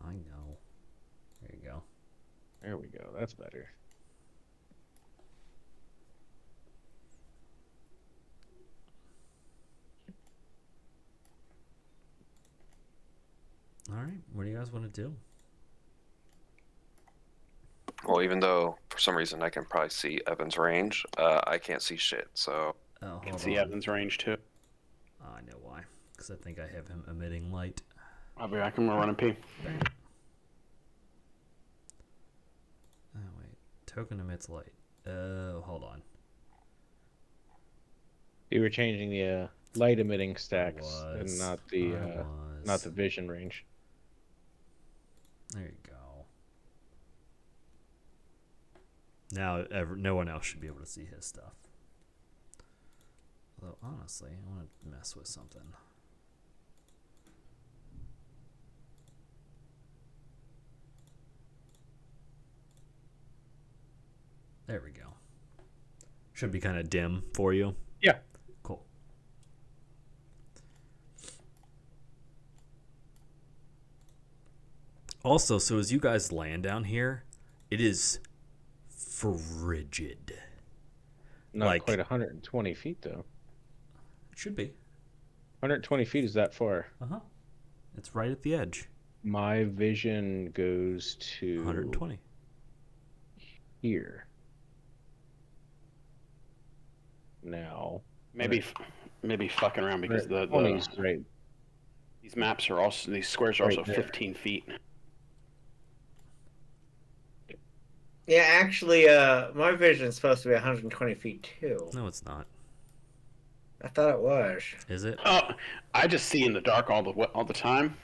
I know. There you go. There we go. That's better. All right. What do you guys want to do? Well, even though for some reason I can probably see Evan's range, I can't see shit. So Oh, I hold can see on. Evan's range too. Oh, I know why. Because I think I have him emitting light. I'll be back. I'm gonna run and pee. Bang. Oh, wait. Token emits light. Oh, hold on. You were changing the light emitting stacks and was. not I the was. vision range. There you go. Now, no one else should be able to see his stuff. Although, honestly, I want to mess with something. There we go. Should be kind of dim for you. Yeah. Cool. Also, so as you guys land down here, it is frigid. Not Like- quite 120 feet, though. It should be. 120 feet is that far. Uh-huh. It's right at the edge. My vision goes to 120. here. Now. Maybe fucking around because the 20 is right. these maps are also these squares are Right also there. 15 feet. Yeah, actually, my vision is supposed to be 120 feet too. No, it's not. I thought it was. Is it? Oh, I just see in the dark all the time.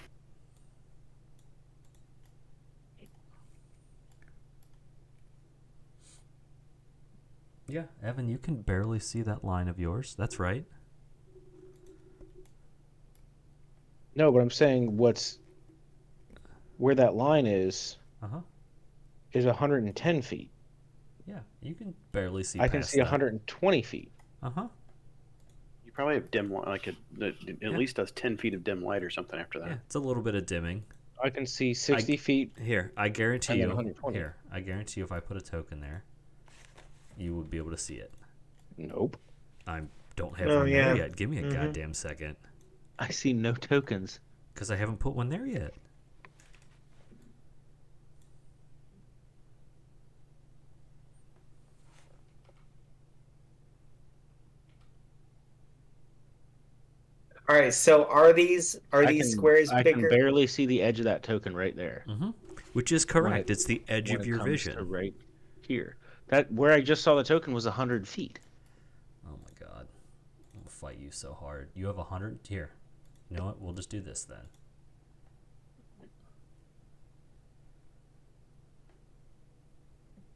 Yeah, Evan, you can barely see that line of yours. That's right. No, but I'm saying where that line is Uh-huh. 110 feet. Yeah, you can barely see I can past see that. 120 feet. Uh-huh. You probably have dim light, like at Yeah. least does 10 feet of dim light or something after that. Yeah, it's a little bit of dimming. I can see 60 feet. Here, I guarantee And then you. 120. Here, I guarantee you if I put a token there, you would be able to see it. Nope. I don't have Oh, one yeah. there yet. Give me a Mhm. goddamn second. I see no tokens. Because I haven't put one there yet. All right, so are these squares I bigger? can barely see the edge of that token right there. Mm-hmm. Which is correct. It's the edge When of it your comes vision. to right here. That where I just saw the token was 100 feet. Oh my god. I'll fight you so hard. You have 100? Here. You know what? We'll just do this then.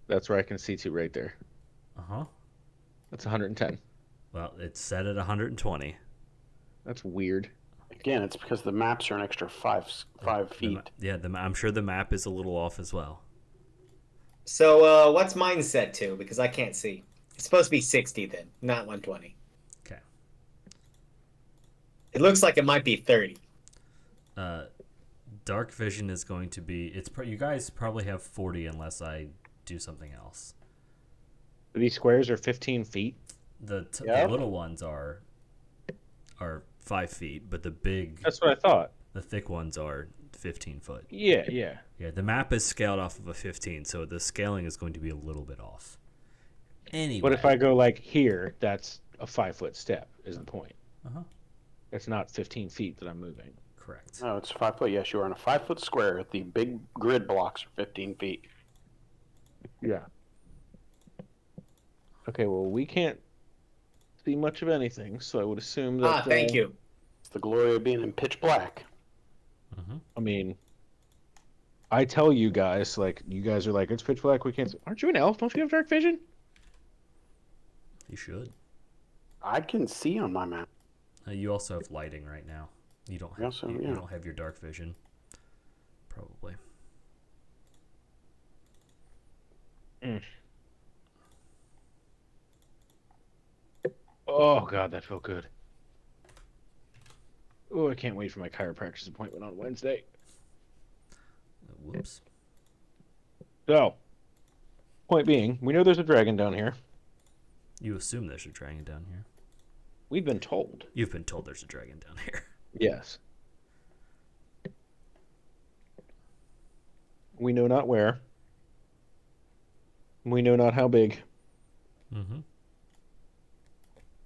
That's where I can see to right there. Uh-huh. That's 110. Well, it's set at 120. That's weird. Again, it's because the maps are an extra five feet. I'm sure the map is a little off as well. So, what's mine set to? Because I can't see. It's supposed to be 60 then, not 120. Okay. It looks like it might be 30. Dark vision is going to be... you guys probably have 40 unless I do something else. These squares are 15 feet. The Yep. little ones are 5 feet, but the big... That's what I thought. The thick ones are 15 foot. Yeah. Yeah, the map is scaled off of a 15, so the scaling is going to be a little bit off. Anyway. But if I go like here, that's a 5-foot step, is the point. Uh-huh. It's not 15 feet that I'm moving. Correct. No, it's 5 foot. Yes, you are in a 5 foot square. The big grid blocks are 15 feet. Yeah. Okay, well, we can't see much of anything, so I would assume that... Thank you. It's the glory of being in pitch black. Mm-hmm. I mean, I tell you guys, like, you guys are like, it's pitch black, we can't see. Aren't you an elf? Don't you have dark vision? You should. I can see on my map. You also have lighting right now. You don't have, Also, you yeah. don't have your dark vision. Probably. Oh, God, that felt good. Oh, I can't wait for my chiropractor's appointment on Wednesday. Whoops. So, point being, we know there's a dragon down here. You assume there's a dragon down here. We've been told. You've been told there's a dragon down here. Yes. We know not where. We know not how big. Mm-hmm.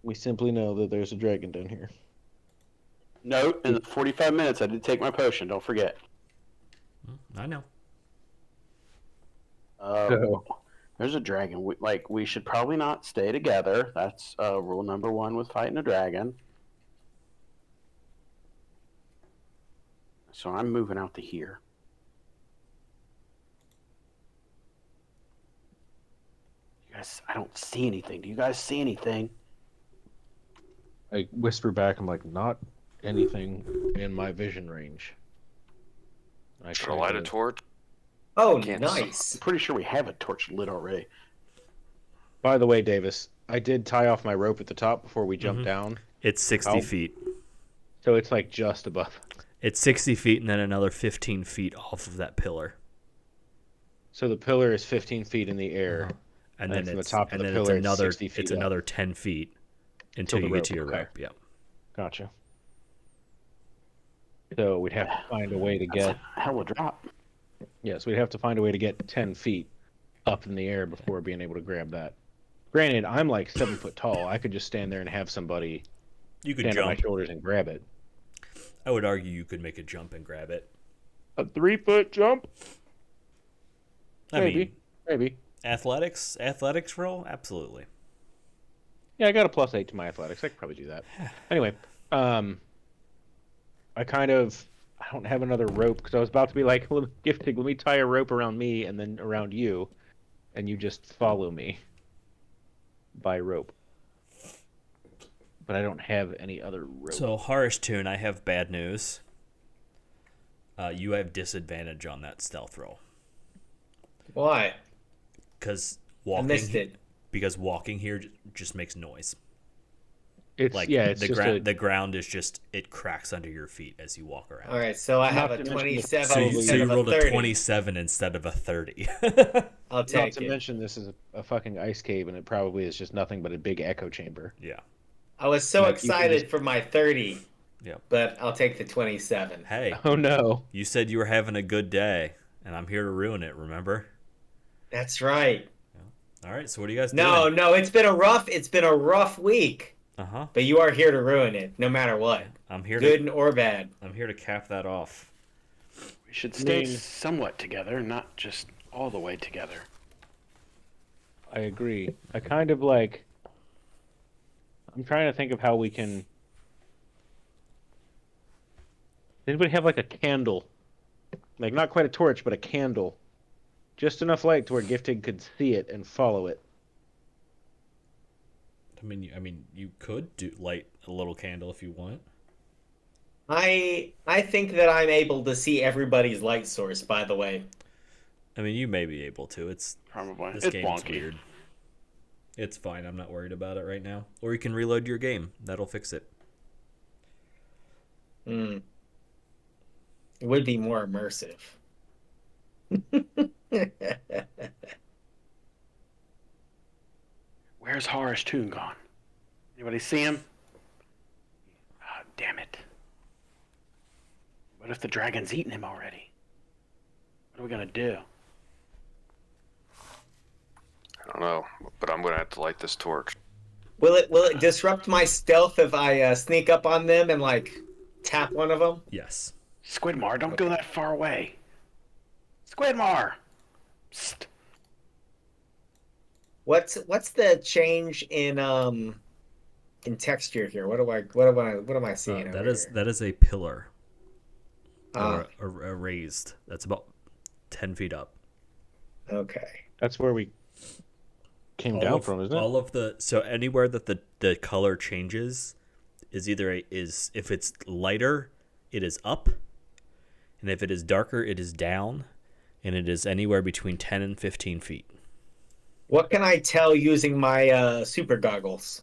We simply know that there's a dragon down here. Note, in the 45 minutes, I did take my potion. Don't forget. I know. There's a dragon. We should probably not stay together. That's rule number 1 with fighting a dragon. So I'm moving out to here. You guys, I don't see anything. Do you guys see anything? I whisper back, I'm like, not anything in my vision range. I Should I light a torch? Oh, Can't nice. I'm pretty sure we have a torch lit already. By the way, Davis, I did tie off my rope at the top before we jumped down. It's 60 Ow. feet. So it's like just above. It's 60 feet and then another 15 feet off of that pillar. So the pillar is 15 feet in the air. And And then from the it's, top of and the then pillar, it's it's another 60 feet it's up. another 10 feet until the you get to rope, your okay. rope. Yep. Gotcha. So we'd have to find a way to That's get... a hell of a drop. Yes, we'd have to find a way to get 10 feet up in the air before being able to grab that. Granted, I'm like 7 foot tall. I could just stand there and have somebody You could stand on my jump. shoulders and grab it. I would argue you could make a jump and grab it. A 3-foot jump? I mean, Maybe. athletics roll? Absolutely. Yeah, I got a +8 to my athletics. I could probably do that. Anyway, I don't have another rope because I was about to be like, Giftig, let me tie a rope around me and then around you, and you just follow me by rope. But I don't have any other rope. So, Harish Toon, I have bad news. You have disadvantage on that stealth roll. Why? Because I missed it. Because walking here just makes noise. It's Like it's the just ground. The ground is just it cracks under your feet as you walk around. All right, so I have Not a to mention the- 27 So you instead of rolled a a 30. 27 instead of a 30. I'll not take to it. mention this is a fucking ice cave, and it probably is just nothing but a big echo chamber. Yeah. I was so Like, you can excited just- for my 30. Yeah. But I'll take the 27. Hey, Oh no! you said you were having a good day, and I'm here to ruin it. Remember? That's right. All right. So what do you guys No, doing? no, it's been a rough week. Uh huh. But you are here to ruin it, no matter what. I'm here Good or bad. I'm here to cap that off. We should stay mean- somewhat together, not just all the way together. I agree. I kind of like. I'm trying to think of how we can. Does anybody have like a candle? Like not quite a torch, but a candle Just enough light to where Gifted could see it and follow it. I mean, you could light a little candle if you want. I think that I'm able to see everybody's light source, by the way. I mean, you may be able to. It's Probably. this It's game's wonky. weird. It's fine. I'm not worried about it right now. Or you can reload your game. That'll fix it. It would be more immersive. Where's Horace Toon gone? Anybody see him? Ah, damn it. What if the dragon's eaten him already? What are we gonna do? I don't know, but I'm gonna have to light this torch. Will it disrupt my stealth if I sneak up on them and like tap one of them? Yes. Squidmar, don't go that far away. Squidmar! Psst. What's the change in texture here? What am I seeing? That over is here? that is a pillar. Ah, Or a raised. That's about 10 feet up. okay. That's where we came down from, isn't it? All of so anywhere that the color changes is either if it's lighter, it is up, and if it is darker, it is down, and it is anywhere between 10 and 15 feet. What can I tell using my super goggles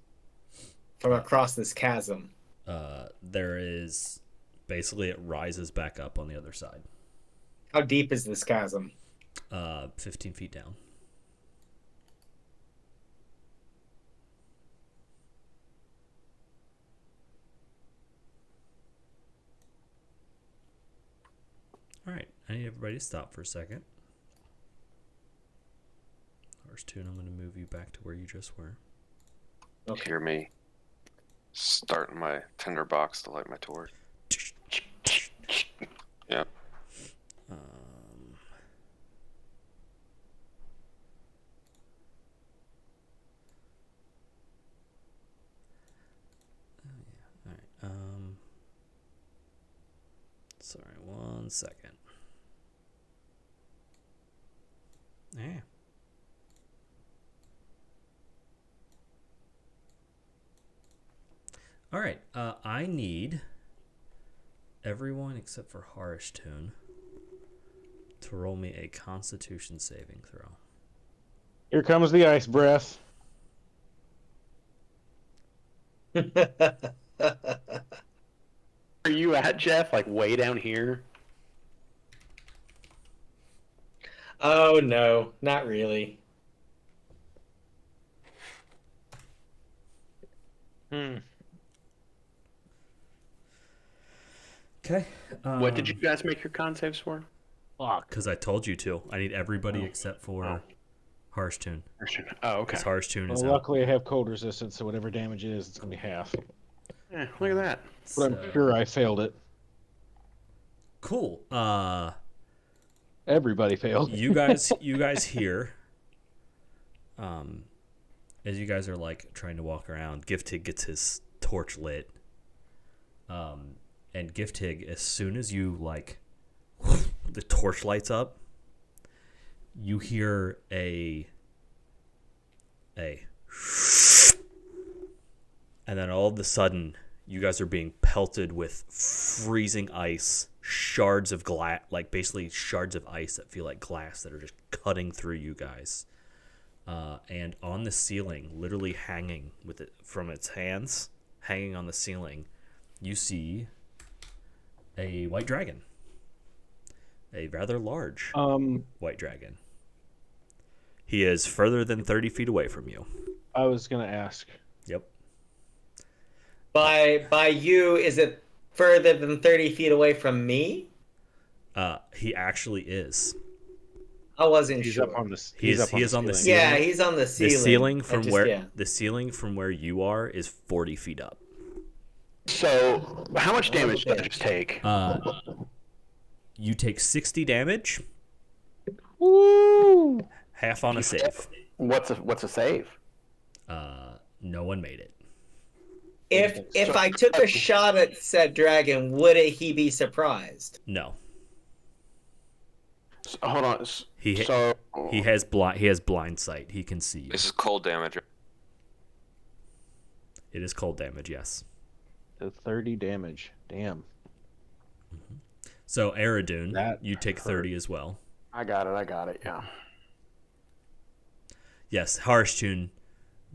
from across this chasm? There is basically it rises back up on the other side. How deep is this chasm? 15 feet down. All right, I need everybody to stop for a second. Horse Tune, I'm going to move you back to where you just were. Okay. Hear me starting my tinderbox to light my torch. Yeah. All right. Sorry, 1 second. Yeah. All right. I need everyone except for Harishtun to roll me a Constitution saving throw. Here comes the ice breath. Are you at, Jeff? Like way down here? Oh no, not really. Okay. What did you guys make your con saves for? Because I told you to. I need everybody except for Harishtun. Oh, okay. Because Harishtun is Well, out. luckily I have cold resistance, so whatever damage it is, it's going to be half. Yeah, look at that. But I'm sure I failed it. Cool. Everybody failed. you guys hear, as you guys are like trying to walk around, Giftig gets his torch lit. And Giftig, as soon as you like the torch lights up, you hear a and then all of a sudden you guys are being pelted with freezing ice, shards of glass, like basically shards of ice that feel like glass that are just cutting through you guys. And on the ceiling, literally hanging with it from its hands, hanging on the ceiling, you see a white dragon. A rather large white dragon. He is further than 30 feet away from you. I was going to ask. Yep. By you, is it further than 30 feet away from me? He actually is. I wasn't He's sure. up on the. He is on the ceiling. ceiling. Yeah, he's on the The ceiling. ceiling from yeah. the ceiling from where you are is 40 feet up. So, how much damage did I just take? You take 60 damage, Woo! half on a save. What's a save? No one made it. If I took a shot at said dragon, would he be surprised? No. Hold on. He So he has blind sight. He can see you. This is cold damage. It is cold damage, yes. So 30 damage. Damn. So Aradun, That you take hurt. 30 as well. I got it. Yeah. Yes, Harshtun.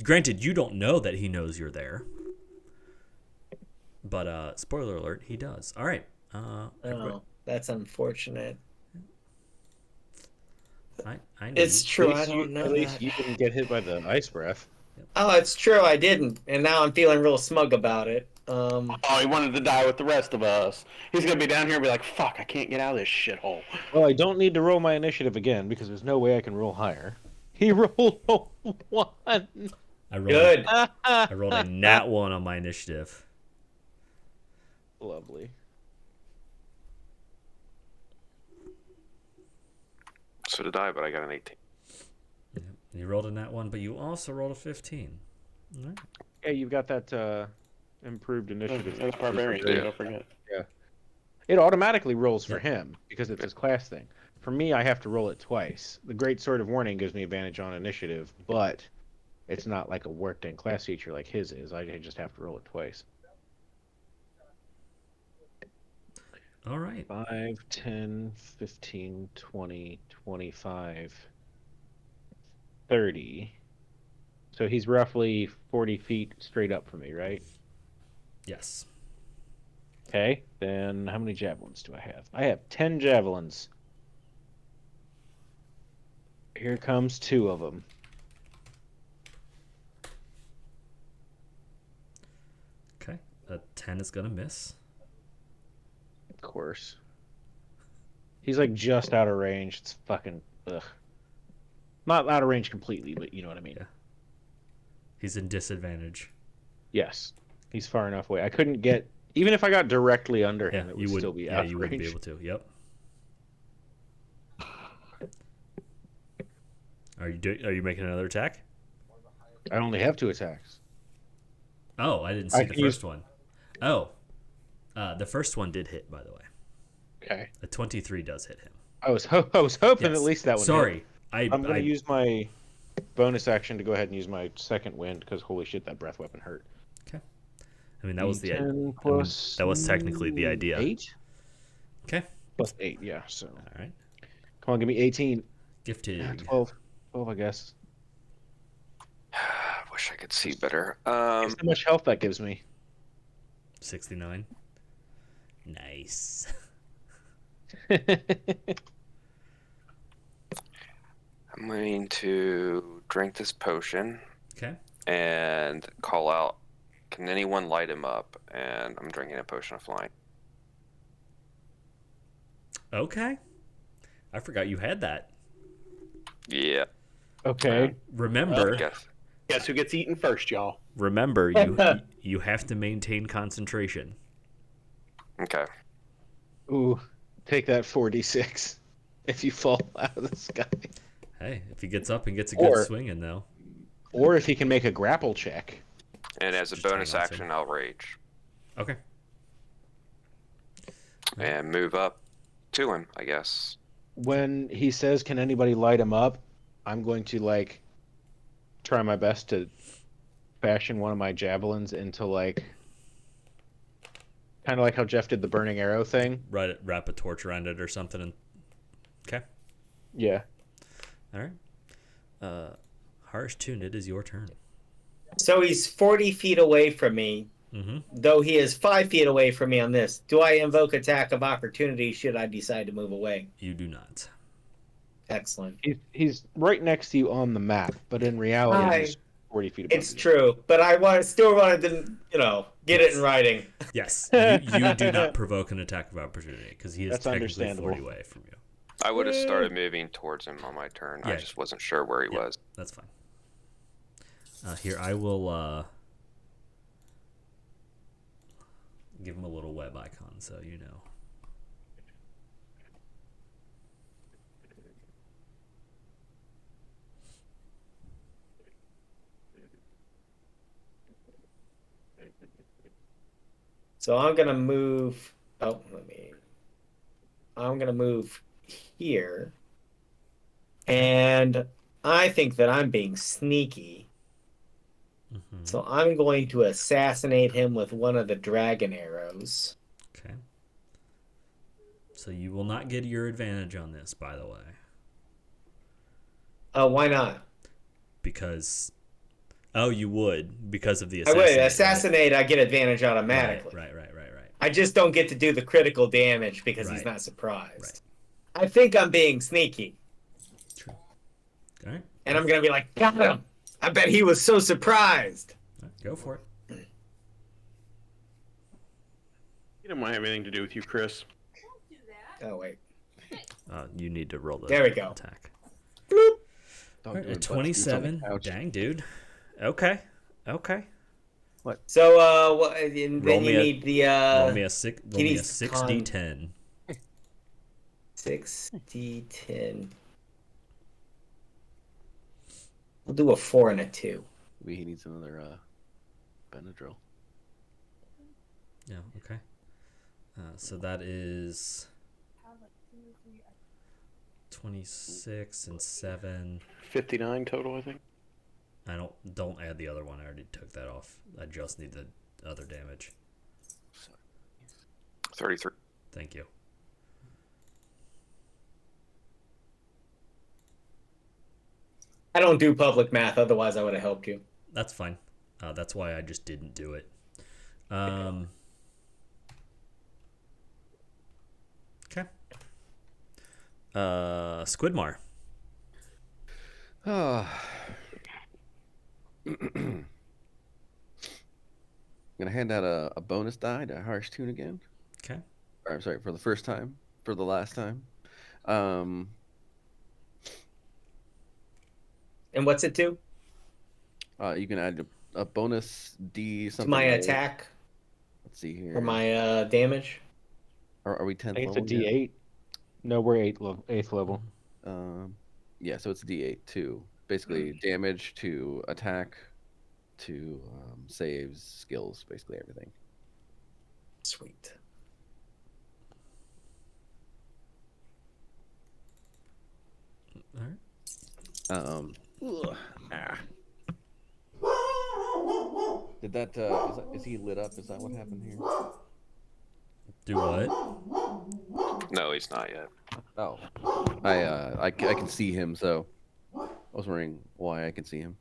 Granted, you don't know that he knows you're there. But spoiler alert, he does. All right. Everybody- Oh, that's unfortunate. I know It's you. true. I don't know At least that. you didn't get hit by the ice breath. Oh, it's true. I didn't, and now I'm feeling real smug about it. Oh, he wanted to die with the rest of us. He's gonna be down here and be like, "Fuck, I can't get out of this shithole." Well, I don't need to roll my initiative again because there's no way I can roll higher. He rolled a 1. I rolled Good. I rolled a nat 1 on my initiative. Lovely. So did I, but I got an 18. You rolled a nat 1, but you also rolled a 15. All right. Yeah, you've got that improved initiative. That's barbarian. Yeah. Don't forget. It automatically rolls for Yep. him because it's his class thing. For me, I have to roll it twice. The Great Sword of Warning gives me advantage on initiative, but it's not like a worked-in class feature like his is. I just have to roll it twice. All right. 5, 10, 15, 20, 25, 30. So he's roughly 40 feet straight up from me, right? Yes. Okay, then how many javelins do I have? I have 10 javelins. Here comes 2 of them. Okay. A 10 is going to miss. Of course. He's like just out of range. It's fucking ugh. Not out of range completely, but you know what I mean. Yeah. He's in disadvantage. Yes. He's far enough away. I couldn't get even if I got directly under him, Yeah, it you would would still be yeah, out of you range. wouldn't be able to. Yep. Are you making another attack? I only have 2 attacks. Oh, I didn't I see the can use- first one. Oh. The first one did hit, by the way. Okay. A 23 does hit him. I was hoping Yes. at least that one. Sorry. hit. I'm gonna use my bonus action to go ahead and use my second wind because holy shit, that breath weapon hurt. I mean, that was the D10 plus that was technically the idea. 8 Okay. plus 8. Yeah. So All right. come on, give me 18. Gifted. 12, I guess. I wish I could see better. Guess how much health that gives me? 69. Nice. I'm going to drink this potion Okay. and call out, can anyone light him up? And I'm drinking a potion of flying. Okay. I forgot you had that. Yeah. Okay. Remember, Guess who gets eaten first, y'all? you have to maintain concentration. Okay. Ooh, take that 4d6 if you fall out of the sky. Hey, if he gets up and gets a good Or- swing in, though. Or if he can make a grapple check. And as a Just hang bonus on to action, him. I'll rage Okay. and move up to him, I guess. When he says, "Can anybody light him up?" I'm going to like try my best to fashion one of my javelins into like kind of like how Jeff did the burning arrow thing. Wrap a torch around it or something. And... Okay. Yeah. All right. Harsh Tune, it is your turn. So he's 40 feet away from me, Mm-hmm. though he is 5 feet away from me on this. Do I invoke attack of opportunity should I decide to move away? You do not. Excellent. He's right next to you on the map, but in reality, Hi. he's 40 feet above It's you. true, but I still wanted to, get it in writing. Yes. You do not provoke an attack of opportunity because he is That's technically understandable. 40 away from you. I would have started moving towards him on my turn. I Yeah. just wasn't sure where he Yeah. was. That's fine. Here, I will give him a little web icon so you know. So I'm gonna move. I'm gonna move here. And I think that I'm being sneaky. Mm-hmm. So I'm going to assassinate him with one of the dragon arrows. Okay. So you will not get your advantage on this, by the way, Why not? because you would because of the I would assassinate. assassinate. I get advantage Right? automatically. Right. I just don't get to do the critical damage because he's Right. not surprised. Right. I think I'm being sneaky, True. All right. and I'm gonna be like, got him. I bet he was so surprised. All right, go for it. You don't want anything to do with you, Chris. Oh wait, You need to roll the There we go. attack. bloop. All Dog right, doing a butt 27. scoots on the couch. Dang, dude. Okay. So then Roll you me a- need the roll me a needs 6d10. 6d10. We'll do a 4 and a 2. Maybe he needs another Benadryl. Yeah. Okay. So that is 26 and 7. 59 total, I think. I don't add the other one. I already took that off. I just need the other damage. 33. Thank you. I don't do public math, otherwise I would have helped you. That's fine. That's why I just didn't do it. Okay. Squidmar. I'm gonna hand out a bonus die to Harsh Tune again. Okay. Or, I'm sorry, for the first time, for the last time. And what's it do? You can add a bonus D To something. my like- attack Let's see here. or my damage? Are we I 10th think it's a level? yet? D8. No, we're 8th level. Yeah, so it's D8 too. Basically, damage to attack, to saves, skills, basically everything. Sweet. All right. Did that, is he lit up? Is that what happened here? Do what? No, he's not yet. Oh, I can see him, so I was wondering why I can see him.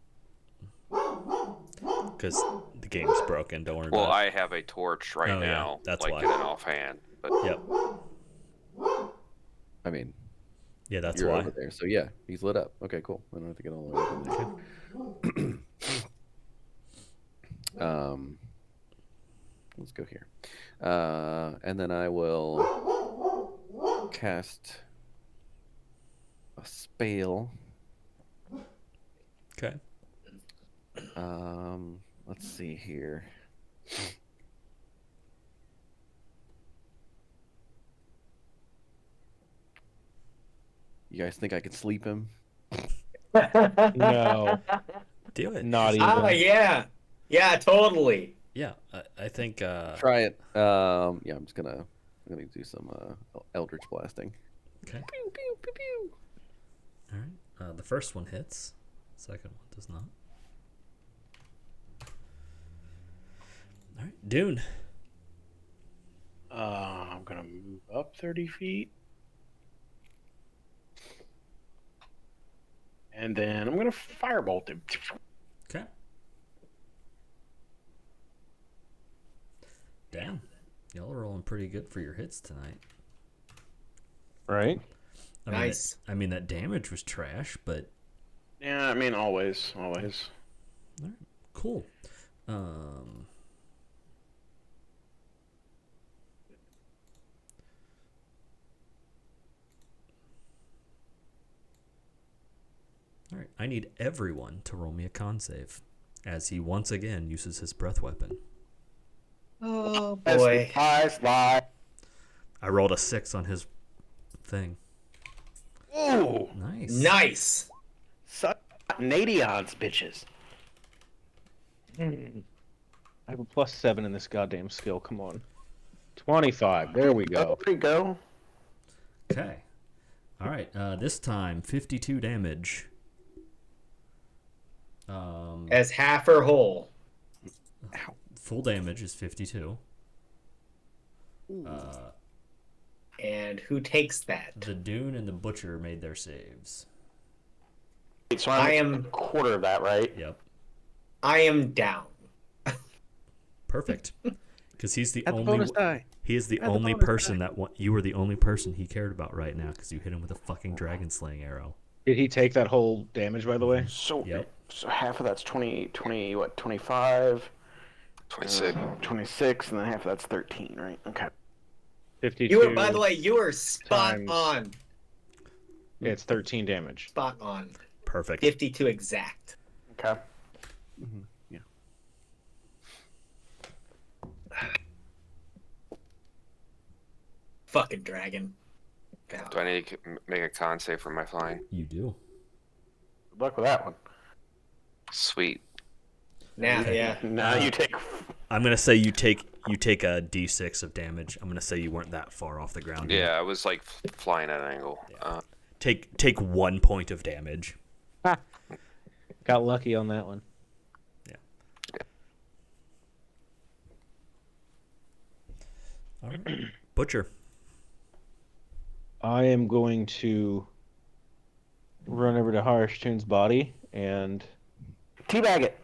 Because the game's broken. Don't worry Well, about it. I have a torch right Oh, yeah, now, that's like why. in an offhand. But Yep. I mean, Yeah, that's you're why. over there, so yeah, he's lit up. Okay, cool. I don't have to get all the way up in there. Let's go here, and then I will cast a spell. Okay. Let's see here. You guys think I could sleep him? No, Do it. not even. Ah, yeah. Yeah, totally. Yeah, I think. Try it. Yeah, I'm gonna do some Eldritch blasting. Okay. Pew, pew, pew, pew. All right. The first one hits. Second one does not. All right, Dune. I'm gonna move up 30 feet. And then I'm gonna firebolt him. Okay. Damn, y'all are rolling pretty good for your hits tonight. Right? I Nice. Mean, that damage was trash, but Yeah, I mean always. cool. All right, I need everyone to roll me a con save, as he once again uses his breath weapon. Oh, boy. Lie. I rolled a 6 on his thing. Ooh, Nice. Nice. suck Nadions, bitches. I have a +7 in this goddamn skill. Come on. 25. There we go. There we go. Okay. All right. This time, 52 damage. As half or whole. Full damage is 52. And who takes that? The Dune and the Butcher made their saves. So I I'm am- a quarter of that, right? Yep. I am down. Perfect. Because he's the At the only. bonus die. He is the At the only bonus person you were the only person he cared about right now because you hit him with a fucking dragon slaying arrow. Did he take that whole damage, by the way? So, Yep. so half of that's 25? 26. 26, and then half of that's 13, right? Okay. 52. You were, by the way, you were spot times- on. It's 13 damage. Spot on. Perfect. 52 exact. Okay. Yeah. Fucking dragon. Do I need to make a con save for my flying? You do. Good luck with that one. Sweet. Now, yeah. Now you take. I'm gonna say you take a d6 of damage. I'm gonna say you weren't that far off the ground. Yeah, yet. I was like flying at an angle. Take 1 point of damage. Got lucky on that one. All right. Butcher. I am going to run over to Harshtun's body, and Teabag it.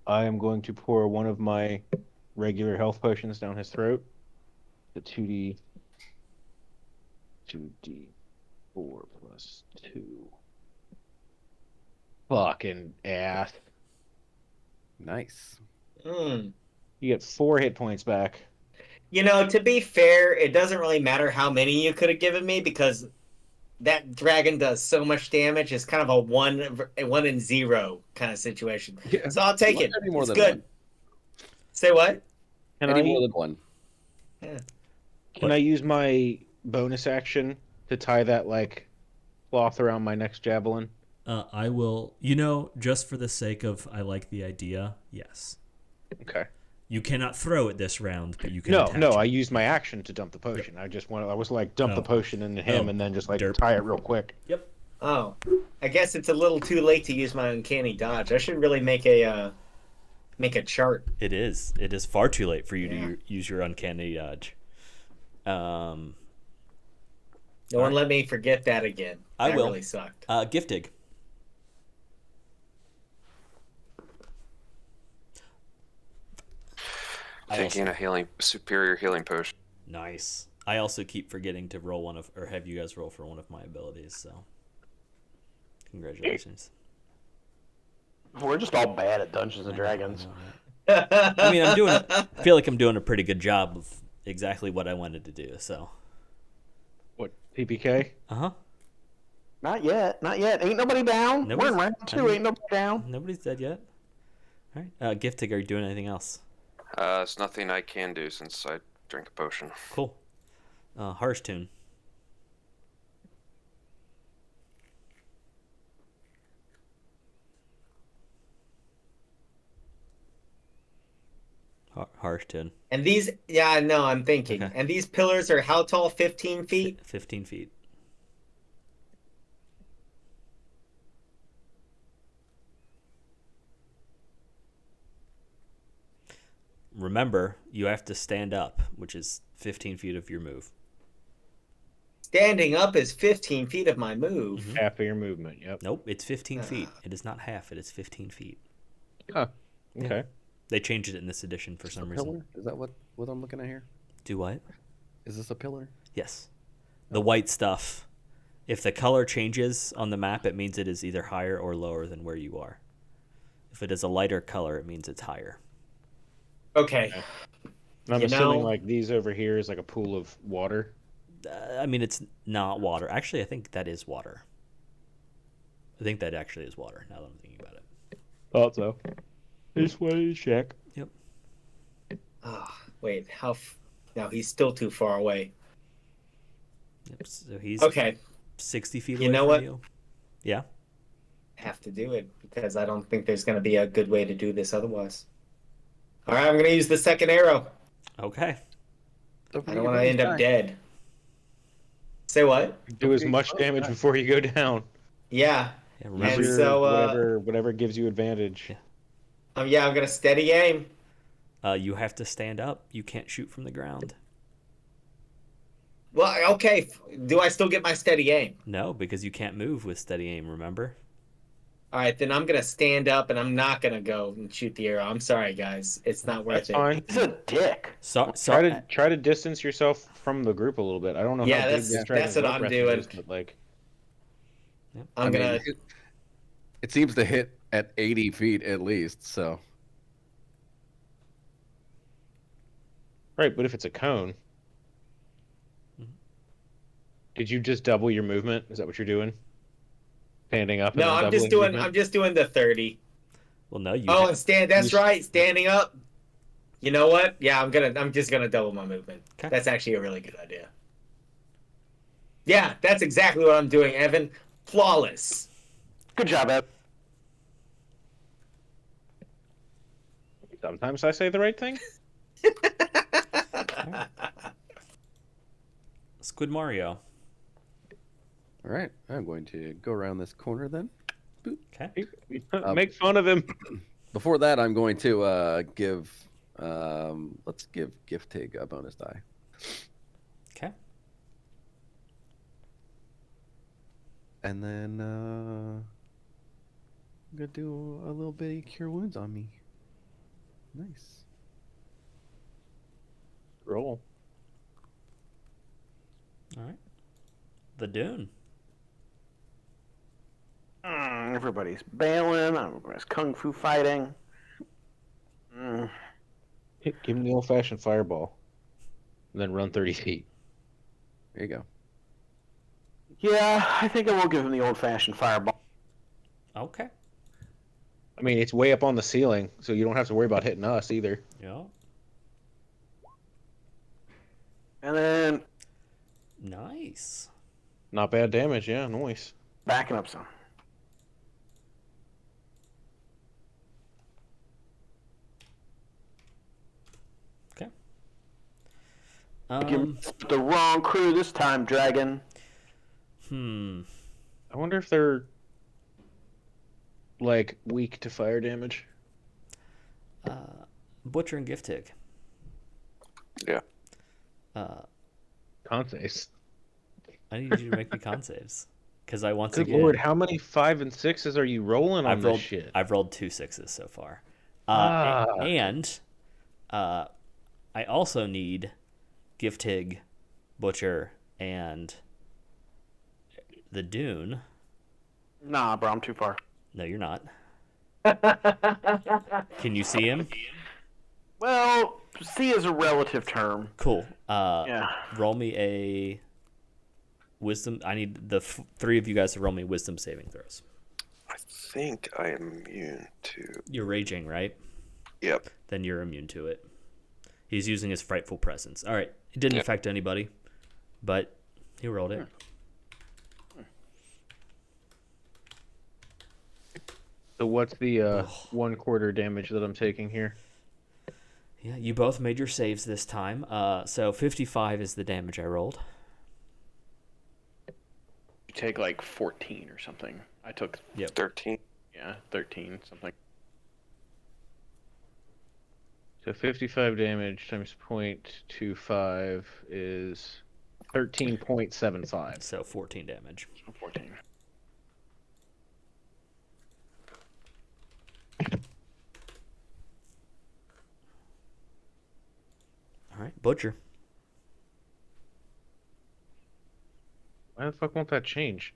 I am going to pour one of my regular health potions down his throat. The 2d4 plus 2. Fucking ass. Nice. Hmm. You get 4 hit points back. You know, to be fair, it doesn't really matter how many you could have given me because that dragon does so much damage. It's kind of a 1 and 0 kind of situation. Yeah. So I'll take it. Any more It's than good. one. Say what? Can Any I, more than one. can I use my bonus action to tie that, like, cloth around my next javelin? I will. Just for the sake of I like the idea. Yes. Okay. You cannot throw it this round, but you can. No, attach no, it. I used my action to dump the potion. I was like, dump the Oh. potion into him Oh. and then just, like, Derp. tie it real quick. Yep. Oh, I guess it's a little too late to use my uncanny dodge. I should really make a chart. It is. It is far too late for you Yeah. to use your uncanny dodge. No one let me forget that again. I That will. really sucked. Gift dig. Thinking a superior healing potion. Nice. I also keep forgetting to roll or have you guys roll for one of my abilities. So, congratulations. We're just all bad at Dungeons and Dragons. I mean, I feel like I'm doing a pretty good job of exactly what I wanted to do. So, What, PPK? Not yet. Not yet. Ain't nobody down. Nobody's- We're in round 2. Ain't nobody down. Nobody's dead yet. All right. Gift dig. Are you doing anything else? It's nothing I can do since I drank a potion. Cool. Harsh tune. Harsh tune. And these, yeah, no, I'm thinking. Okay. And these pillars are how tall? 15 feet? 15 feet. Remember, you have to stand up, which is 15 feet of your move. Standing up is 15 feet of my move. Half of your movement, yep. Nope, it's 15 feet. It is not half, it is 15 feet. Huh. Okay. They changed it in this edition for some reason. Pillar? Is that what I'm looking at here? Do what? Is this a pillar? Yes. The white stuff. If the color changes on the map, it means it is either higher or lower than where you are. If it is a lighter color, it means it's higher. Okay. And I'm You assuming, know- like, these over here is like a pool of water. I mean, it's not water. Actually, I think that is water. I think that actually is water, now that I'm thinking about it. Thought so. Just wanted to check. Yep. Oh, wait, no, he's still too far away. Yep. So he's Okay, 60 feet You away know from what? you. Yeah. have to do it because I don't think there's going to be a good way to do this otherwise. All right, I'm going to use the second arrow. Okay. I don't want to end up dead. Say what? Do as Okay, much oh, damage yeah. before you go down. Yeah. Yeah, Use remember, And your so, whatever gives you advantage. Yeah. I'm gonna steady aim. you have to stand up. You can't shoot from the ground. Well, okay. Do I still get my steady aim? No, because you can't move with steady aim, remember? All right, then I'm gonna stand up and I'm not gonna go and shoot the arrow. I'm sorry, guys. It's not worth That's it. fine. He's a dick. Try to distance yourself from the group a little bit. I don't know Yeah, how big this that's dragon's what rope I'm breath doing. is, but like, I'm gonna. It seems to hit at 80 feet at least. So right. But if it's a cone, did you just double your movement? Is that what you're doing? Standing up and No, then I'm just doubling doing. movement? I'm just doing the 30. Well, no, you. Oh, and stand. That's you- right. Standing up. You know what? Yeah, I'm just gonna double my movement. Okay. That's actually a really good idea. Yeah, that's exactly what I'm doing, Evan. Flawless. Good job, Ed. Sometimes I say the right thing. Squid Mario. all right, I'm going to go around this corner then. Okay. Make fun of him. Before that, I'm going to give. Let's give Giftig a bonus die. Okay. And then I'm gonna do a little bit of cure wounds on me. Nice. Roll. All right. The Dune. Everybody's bailing. Everybody's kung fu fighting. Give him the old-fashioned fireball, and then run 30 feet. There you go. Yeah, I think I will give him the old-fashioned fireball. Okay. I mean, it's way up on the ceiling, so you don't have to worry about hitting us either. Yeah. And then Nice. Not bad damage, yeah, nice. backing up some. Okay. Give the wrong crew this time, Dragon. I wonder if they're like weak to fire damage. Butcher and Giftig. Yeah. Con saves. I need you to make me con saves. Because I once Good again. lord, how many 5 and 6s are you rolling on I've this rolled. shit? I've rolled 2 6s so far. Ah. And I also need Giftig, Butcher, and the Dune. Nah, bro, I'm too far. No, you're not. Can you see him? Well, see is a relative term. Cool. Yeah. Roll me a wisdom. I need the three of you guys to roll me wisdom saving throws. I think I am immune to. You're raging, right? Yep. Then you're immune to it. He's using his frightful presence. All right. It didn't affect anybody, but he rolled it. So what's the 1/4 damage that I'm taking here? Yeah, you both made your saves this time. So 55 is the damage I rolled. You take like 14 or something. I took 13. 13 something. So 55 damage times 0.25 is 13.75. So 14 damage. 14. All right, Butcher. Why the fuck won't that change?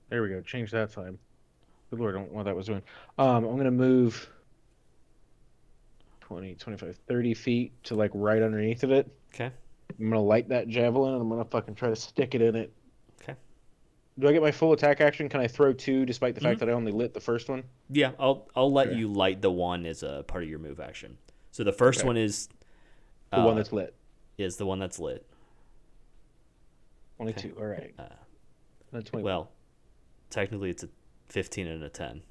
There we go. Change that time. Good lord, I don't know what that was doing. I'm going to move 20, 25, 30 feet to like right underneath of it. Okay. I'm going to light that javelin and I'm going to fucking try to stick it in it. Okay. Do I get my full attack action? Can I throw two despite the fact that I only lit the first one? Yeah, I'll let Okay. you light the one as a part of your move action. So the first Okay. one is The one that's lit. the one that's lit. 22. All right. Then 21. Well, technically it's a 15 and a 10.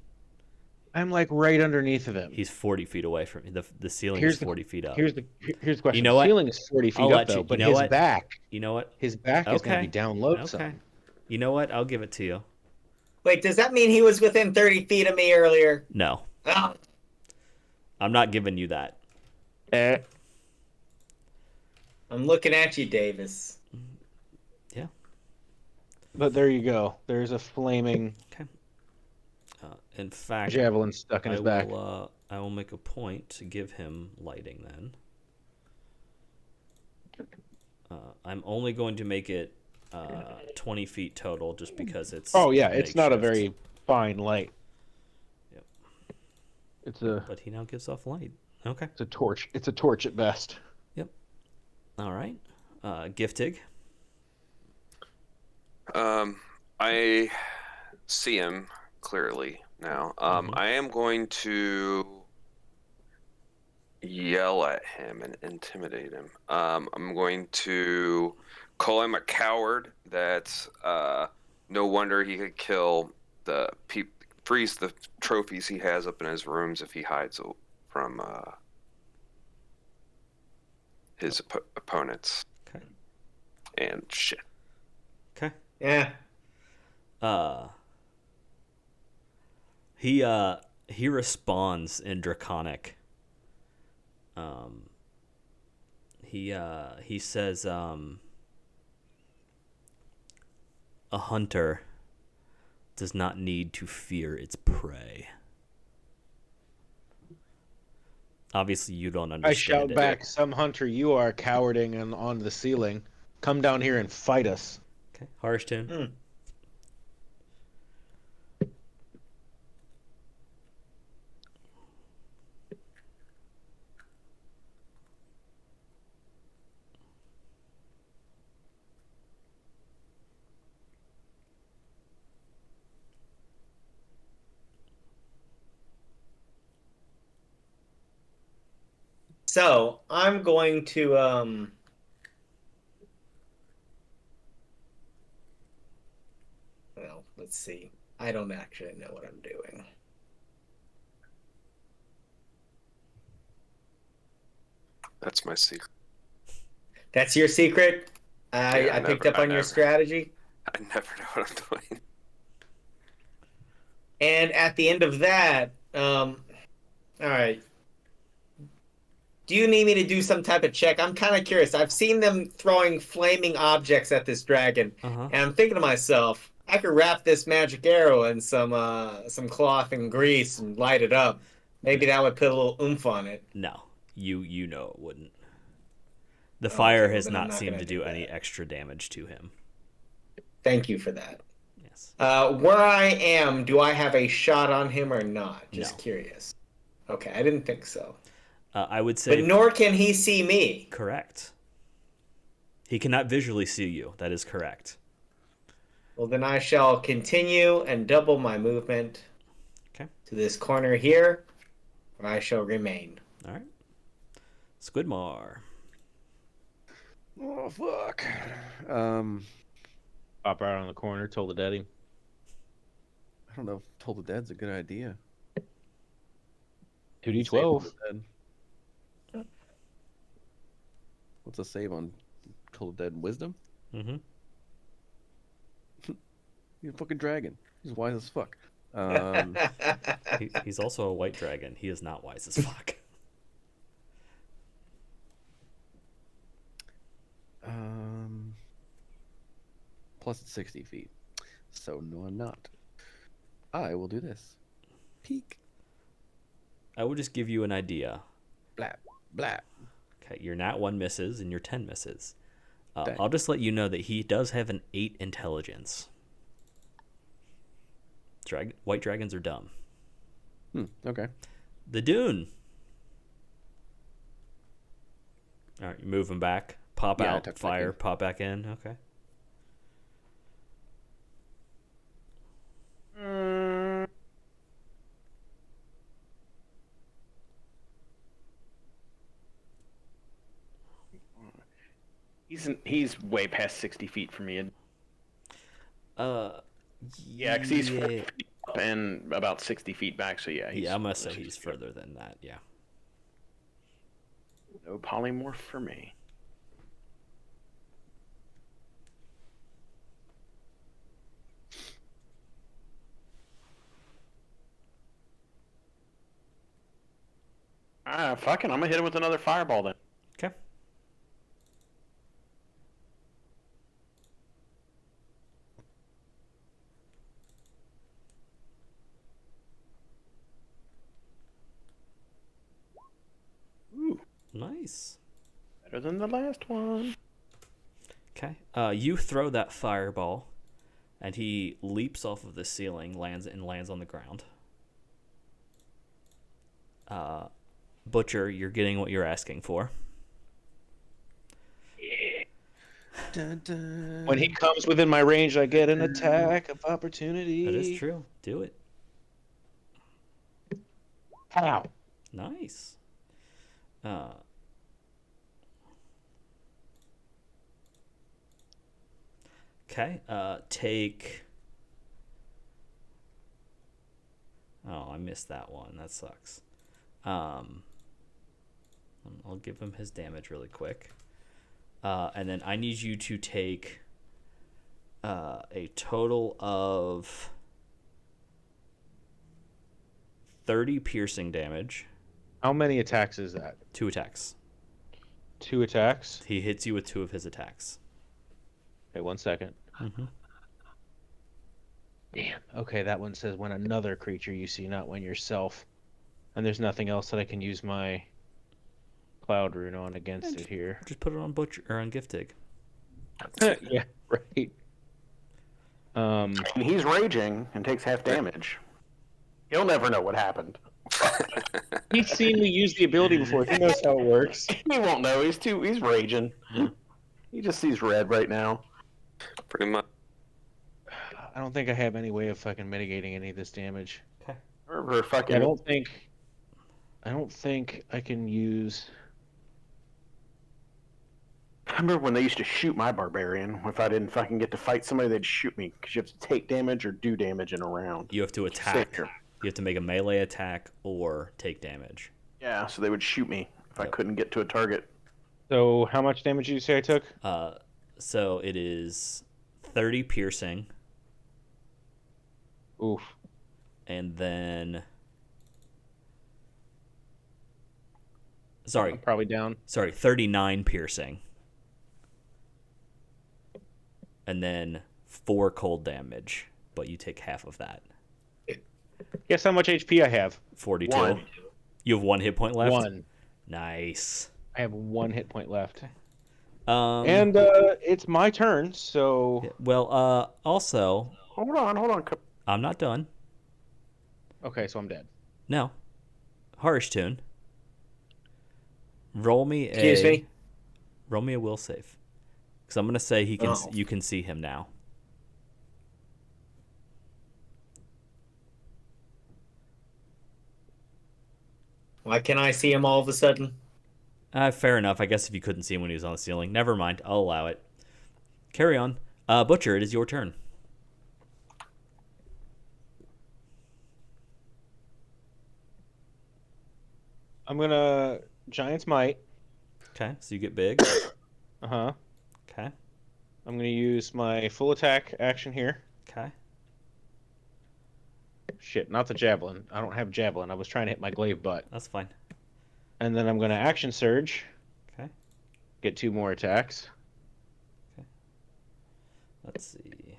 I'm like right underneath of him. He's 40 feet away from me. The ceiling Here's is the- 40 feet up. Here's the question. You know what? The ceiling is 40 feet I'll up let though, you. but You know his what? back You know what? is going to be Okay. down low Okay. some. You know what? I'll give it to you. Wait, does that mean he was within 30 feet of me earlier? No, Ah, I'm not giving you that. I'm looking at you, Davis. Yeah. But there you go. There's a flaming In fact, javelin stuck in his back. I will make a point to give him lighting then. I'm only going to make it 20 feet total just because it's. Oh yeah, it's not a makeshift. very fine light. Yep. It's But he now gives off light. Okay. a torch. It's a torch at best. All right. Giftig. I see him clearly now. I am going to yell at him and intimidate him. I'm going to call him a coward. That's no wonder he could kill freeze the trophies he has up in his rooms if he hides from his opponents. Okay. And shit. Okay. Yeah. He responds in Draconic. He says a hunter does not need to fear its prey. Obviously, you don't understand I shout it. back, "Some hunter you are, cowarding and on the ceiling. Come down here and fight us." Okay, harsh tune. Hmm. So I'm going to well, let's see. I don't actually know what I'm doing. That's my secret. That's your secret? Yeah, I picked up on your strategy. I never know what I'm doing. And at the end of that, all right. Do you need me to do some type of check? I'm kind of curious. I've seen them throwing flaming objects at this dragon, Uh-huh. and I'm thinking to myself, I could wrap this magic arrow in some cloth and grease and light it up. Maybe that would put a little oomph on it. No, you know it wouldn't. The Okay, fire well, has then I'm not not seemed gonna to do do any that. extra damage to him. Thank you for that. Yes. Where I am, do I have a shot on him or not? Just No. curious. Okay, I didn't think so. I would say But nor can he see me. correct. He cannot visually see you. That is correct. Well, then I shall continue and double my movement Okay. to this corner here, where I shall remain. All right. Squidmar. Oh fuck. Pop out on the corner, told the daddy. I don't know if Toll the Dead's a good idea. 2d12. Save the Dead. What's a save on Toll the Dead? Wisdom? Mm-hmm. He's a fucking dragon. He's wise as fuck. He's also a white dragon. He is not wise as fuck. Plus it's 60 feet. So no, I'm not. I will do this. Peek. I will just give you an idea. Blap. Blap. Okay, your nat 1 misses and your 10 misses. Dang. I'll just let you know that he does have an 8 intelligence. White dragons are dumb. Okay. The Dune. All right, you move him back. Pop Yeah, I out, tucked back fire, in. pop back in. Okay. He's way past 60 feet from me. Uh, Yeah, because he's yeah. 40 feet and about 60 feet back. So yeah, Yeah, I'm gonna say he's further than that. Yeah. No polymorph for me. Fucking, I'm gonna hit him with another fireball then. Okay. Ooh, Nice. better than the last one. Okay. You throw that fireball, and he leaps off of the ceiling, lands on the ground. Butcher, you're getting what you're asking for. Dun, dun. When he comes within my range, I get an attack of opportunity. That is true. Do it. Ow. Nice. Okay. Take. Oh, I missed that one. That sucks. I'll give him his damage really quick. And then I need you to take a total of 30 piercing damage. How many attacks is that? 2 attacks. 2 attacks? He hits you with 2 of his attacks. Okay, 1 second. Mm-hmm. Damn. Okay, that one says when another creature you see, not when yourself. And there's nothing else that I can use my cloud rune on against it here. Just put it on Butcher or on Giftig. Yeah, right. And he's raging and takes half damage. He'll never know what happened. He's seen me use the ability before. He knows how it works. He won't know. He's raging. He just sees red right now. Pretty much. I don't think I have any way of fucking mitigating any of this damage. Or fucking. I don't think I can use. I remember when they used to shoot my barbarian. If I didn't fucking get to fight somebody, they'd shoot me because you have to take damage or do damage in a round. You have to attack. Savior. You have to make a melee attack or take damage. Yeah, so they would shoot me if I couldn't get to a target. So how much damage did you say I took? So it is 30 piercing. Oof. And then... I'm Sorry, probably down. 39 piercing. And then 4 cold damage, but you take half of that. Guess how much HP I have? 42. 1. You have 1 hit point left? 1. Nice. I have 1 hit point left. And It's my turn, so... well, also, Hold on. I'm not done. Okay, so I'm dead. No. Harsh Tune. Roll me Excuse me? Roll me a will save. Because I'm gonna say Oh. you can see him now. Why can't I see him all of a sudden? Fair enough. I guess if you couldn't see him when he was on the ceiling. Never mind. I'll allow it. Carry on. Butcher, it is your turn. I'm gonna Giant's Might. Okay, so you get big. Uh-huh. Okay. I'm gonna use my full attack action here. Okay. Shit, not the javelin. I don't have javelin. I was trying to hit my glaive butt. That's fine. And then I'm gonna action surge. Okay. Get 2 more attacks. Let's see.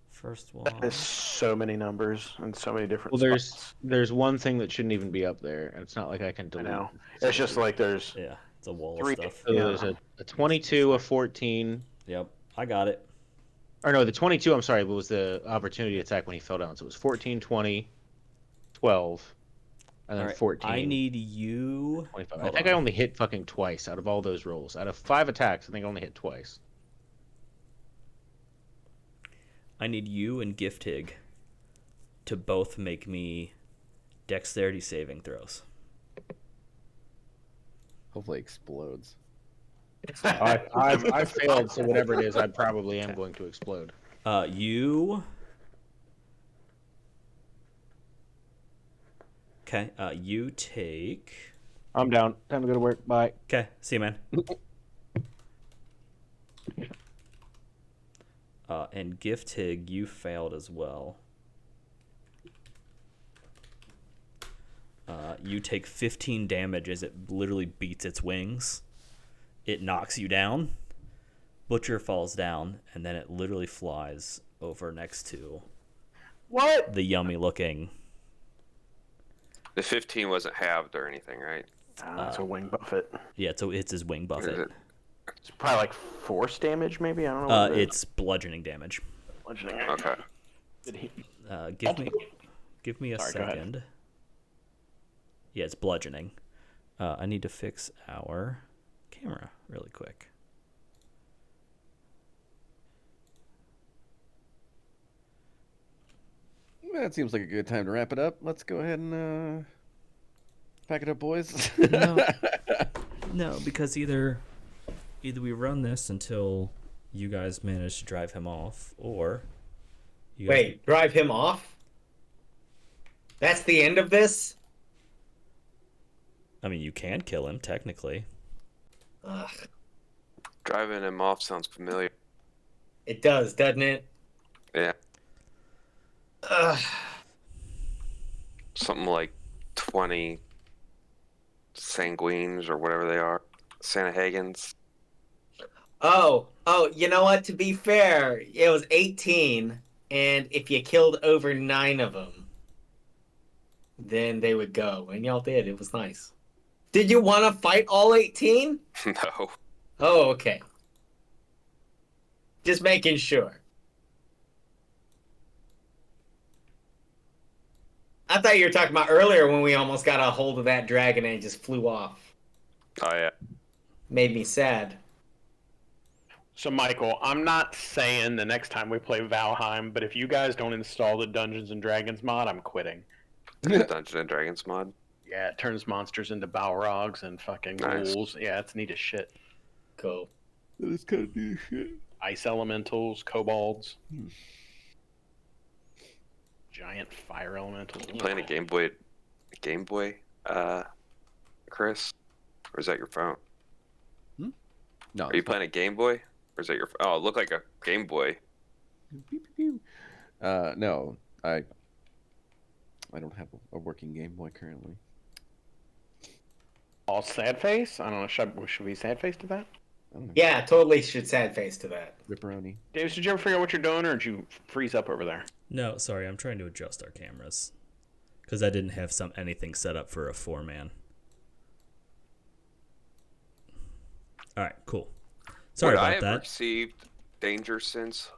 First one. There's so many numbers and so many different. Well, spots. there's one thing that shouldn't even be up there, and it's not like I can I delete. know. It's just like there's. Yeah, it's a wall 3 of stuff. So there's a 22, a 14. Yep, I got it. Or no, the 22, I'm sorry, was the opportunity attack when he fell down. So it was 14, 20, 12, and then All right, 14. I need you. 25. I Hold think on. I only hit fucking twice out of all those rolls. Out of 5 attacks, I think I only hit twice. I need you and Giftig to both make me dexterity saving throws. Hopefully explodes. I've failed, so whatever it is, I probably am going to explode. You Okay. You take. I'm down. Time to go to work. Bye. Okay. See you, man. And Giftig, you failed as well. You take 15 damage as it literally beats its wings. It knocks you down. Butcher falls down, and then it literally flies over next to What? the yummy looking. The 15 wasn't halved or anything, right? It's a wing buffet. Yeah, so it's his wing Is buffet. it? It's probably like force damage, maybe. I don't know. What it is. It's bludgeoning damage. Bludgeoning. Okay. Did he? Give me a Sorry, go ahead. second. Yeah, it's bludgeoning. I need to fix our camera really quick. That seems like a good time to wrap it up. Let's go ahead and pack it up, boys. No, because either we run this until you guys manage to drive him off, or you guys, Wait, drive him off? That's the end of this? I mean, you can kill him technically. Ugh, Driving him off sounds familiar. it does, doesn't it? Yeah. Ugh. Something like 20 sanguines or whatever they are. Sanahagans. Oh, you know what? To be fair, it was 18, and if you killed over 9 of them, then they would go. And y'all did. It was nice. Did you want to fight all 18? No. Oh, okay. Just making sure. I thought you were talking about earlier when we almost got a hold of that dragon and it just flew off. Oh, yeah. Made me sad. So, Michael, I'm not saying the next time we play Valheim, but if you guys don't install the Dungeons and Dragons mod, I'm quitting. The Dungeons and Dragons mod. Yeah, it turns monsters into Balrogs and fucking Nice. ghouls. Yeah, it's neat as shit. Cool. That's kind of new shit. Ice elementals, kobolds. Giant fire elementals. Playing a Game Boy, Chris? Or is that your phone? No. Are you playing a Game Boy? Or is that your phone? Oh, it looked like a Game Boy. No, I don't have a working Game Boy currently. All sad face? I don't know. Should we sad face to that? I don't know. Yeah, totally should sad face to that. Ripperoni. Davis, did you ever figure out what you're doing, or did you freeze up over there? No, sorry, I'm trying to adjust our cameras because I didn't have anything set up for a 4-man. All right, cool. Sorry Would I about have that. received danger sense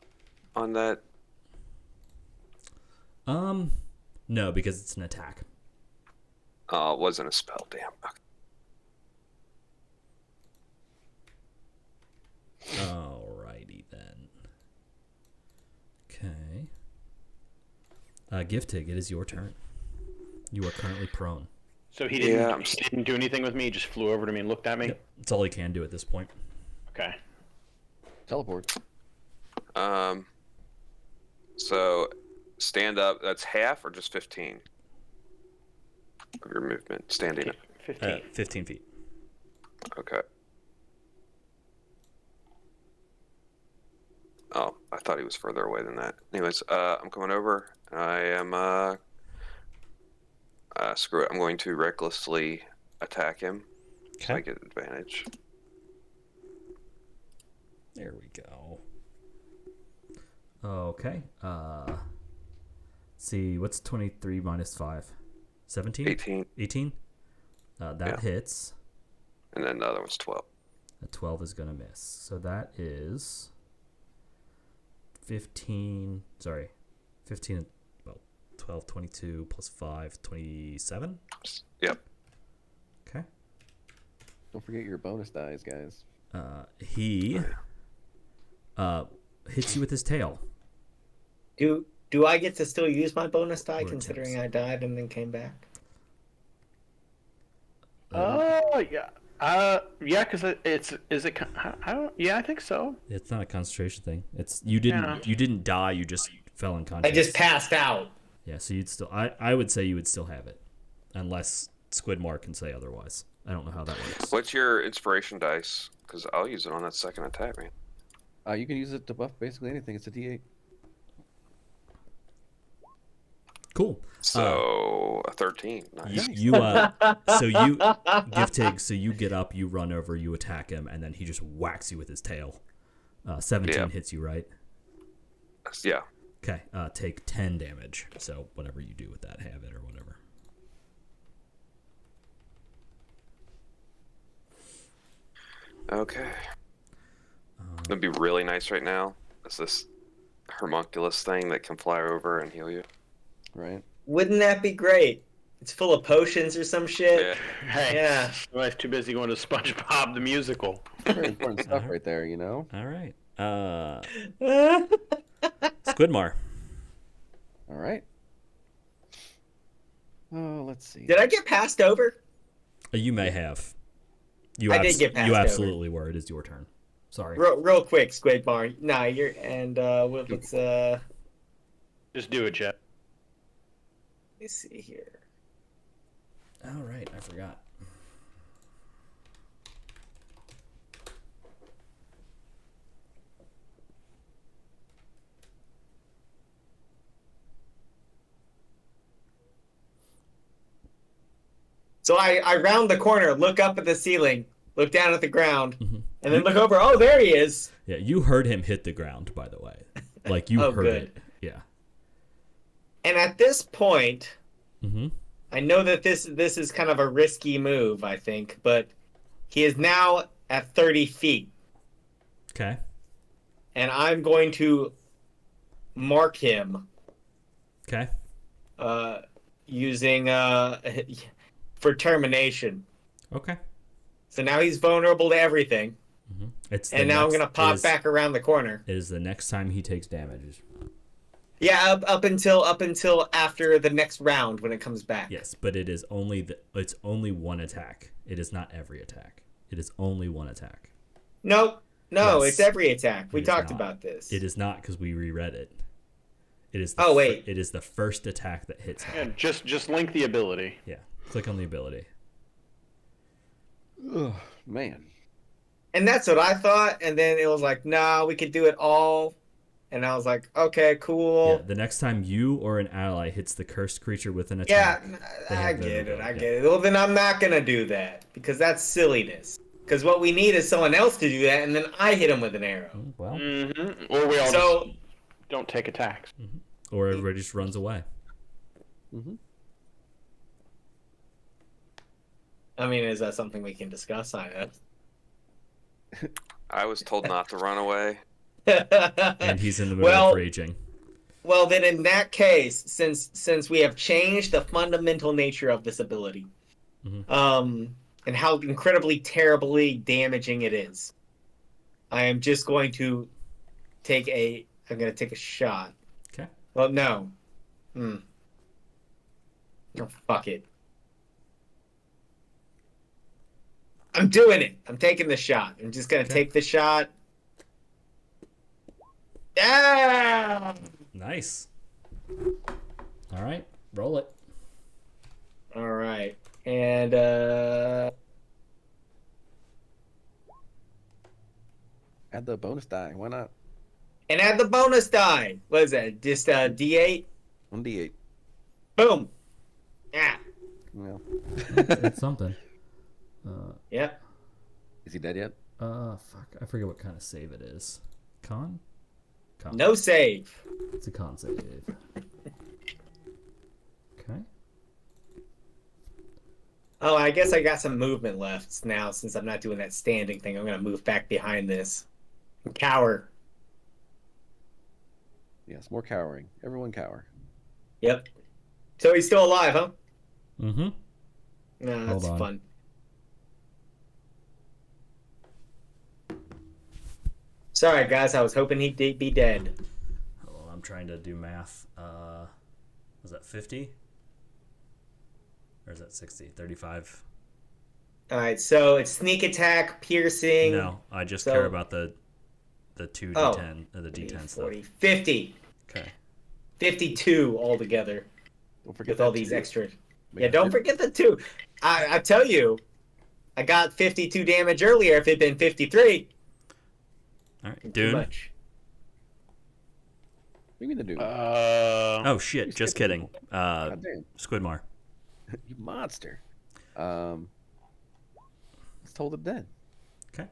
on that? No, because it's an attack. It wasn't a spell, damn. Alrighty then. Okay. Giftig, it is your turn. You are currently prone. So he didn't. Yeah, He didn't do anything with me. He just flew over to me and looked at me. Yep, that's all he can do at this point. Okay. Teleport. So stand up, that's half or just 15 of your movement standing up? 15. 15 feet. Okay. Oh, I thought he was further away than that. Anyways, I'm coming over. I am screw it. I'm going to recklessly attack him. So I Okay. get advantage. There we go. Okay. See, what's 23 minus 5? 17? 18, 18? That Yeah. hits. and then the other one's 12. A 12 is going to miss. So that is 15. Sorry. 15, well, 12, 22 plus 5, 27? Yep. Okay. Don't forget your bonus dice, guys. He hits you with his tail. Do I get to still use my bonus die Or considering attempts. I died and then came back? Oh yeah. Yeah, because is it? I don't. Yeah, I think so. It's not a concentration thing. It's you didn't die. You just fell unconscious. I just passed out. Yeah, so you'd still. I would say you would still have it. unless Squidmore can say otherwise. I don't know how that works. What's your inspiration dice? Because I'll use it on that second attack, man. You can use it to buff basically anything. It's a D8. Cool. So a 13. Nice. So you give Tig. So you get up, you run over, you attack him, and then he just whacks you with his tail. 17 hits you, right? Yeah. Okay. Take 10 damage. So whatever you do with that, have it or whatever. Okay. It'd be really nice right now. Is this homunculus thing that can fly over and heal you? Right. Wouldn't that be great? It's full of potions or some shit. Yeah. Hey, Yeah. I was too busy going to SpongeBob the musical. Very important stuff right there, you know? All right. Squidmar. All right. Oh, let's see. Did I get passed over? You may have. I did get passed You over. absolutely were. It is your turn. Sorry. Real quick, Squidmar. Nah, you're and let's Just do it, Jeff. let me see here. All right. I forgot. So I round the corner, look up at the ceiling, look down at the ground, Mhm. and then look over. Oh, there he is. Yeah, you heard him hit the ground, by the way. Like, you Oh, heard good. it. Yeah. And at this point, Mm-hmm. I know that this is kind of a risky move, I think, but he is now at 30 feet, Okay. and I'm going to mark him Okay. using for termination. Okay. So now he's vulnerable to everything, Mm-hmm. It's the and now I'm next- gonna pop back around the corner. It is the next time he takes damage. Yeah, up until after the next round when it comes back. Yes, but it is it's only one attack. It is not every attack. It is only one attack. Nope. No, Yes. it's every attack. We It is talked not. about this. It is not because we reread it. It is. Oh, wait. It is the first attack that hits Yeah, him. just link the ability. Yeah. Click on the ability. Ugh, man. And that's what I thought. And then it was like, nah, we could do it all. And I was like, okay, cool. Yeah. The next time you or an ally hits the cursed creature with an Yeah, attack. they I have their get it. ability. I Yeah. get it. Well, then I'm not going to do that because that's silliness. Because what we need is someone else to do that, and then I hit him with an arrow. Well, Mm-hmm. Or we all So, just don't take attacks. or everybody just runs away. Mm-hmm. I mean, is that something we can discuss? I I was told not to run away. And he's in the middle Well- of raging. Well, then in that case, since we have changed the fundamental nature of this ability, Mhm. And how incredibly terribly damaging it is, I am just going to take a shot. Okay. Well, no. Oh, fuck it. I'm doing it. I'm taking the shot. I'm just gonna Okay. take the shot. Yeah. Nice. All right. Roll it. All right. And Add the bonus die. Why not? add the bonus die. What is that? Just D8. 1d8. Boom. Yeah. Well, It's something. Yep. is he dead yet? Fuck. I forget what kind of save it is. Con? Con. No save. It's a con save. Okay. Oh, I guess I got some movement left now since I'm not doing that standing thing. I'm gonna move back behind this. And cower. Yes, more cowering. Everyone cower. Yep. So he's still alive, huh? Mm-hmm. No, that's Hold on. fun. Sorry, guys. I was hoping he'd be dead. Hold on, I'm trying to do math. Was that 50? Or is that 60? 35? All right. So it's sneak attack, piercing. No, I just So- care about the 2d10, the d10 stuff. 40, 50. Okay. 52 altogether Don't forget with all that these too. extra. Yeah, don't forget the 2. I tell you, I got 52 damage earlier. If it'd been 53, All right, too Dune. much. Give me the dude. Oh shit! You Just skipped kidding. people. God damn. Squidmar. You monster. Let's hold it then. Okay.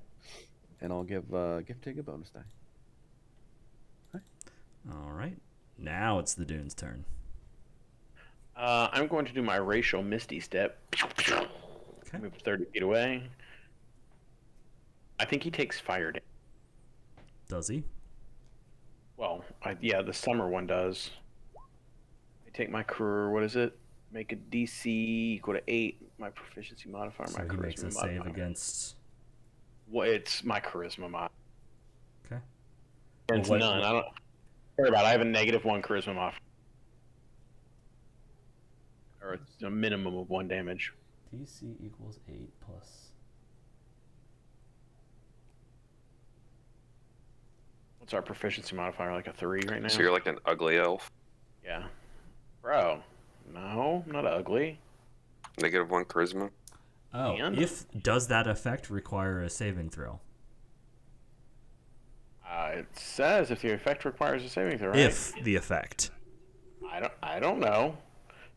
And I'll give Giftig a bonus die. All right. Now it's the Dune's turn. I'm going to do my racial Misty Step. Okay. Move 30 feet away. I think he takes fire damage. Does he? Well, yeah, the summer one does. I take my career. What is it? Make a DC equal to 8. My proficiency modifier. So my he charisma makes a modifier. save against. Well, it's my charisma mod. Okay. It's Well, what- none. I don't worry about it. I have a -1 charisma modifier. Or it's a minimum of 1 damage. DC equals 8 plus. What's our proficiency modifier? Like a 3 right now? So you're like an ugly elf. Yeah. Bro. No, I'm not ugly. -1 charisma. Oh, And? does that effect require a saving throw? It says if the effect requires a saving throw, right? If the effect. I don't know.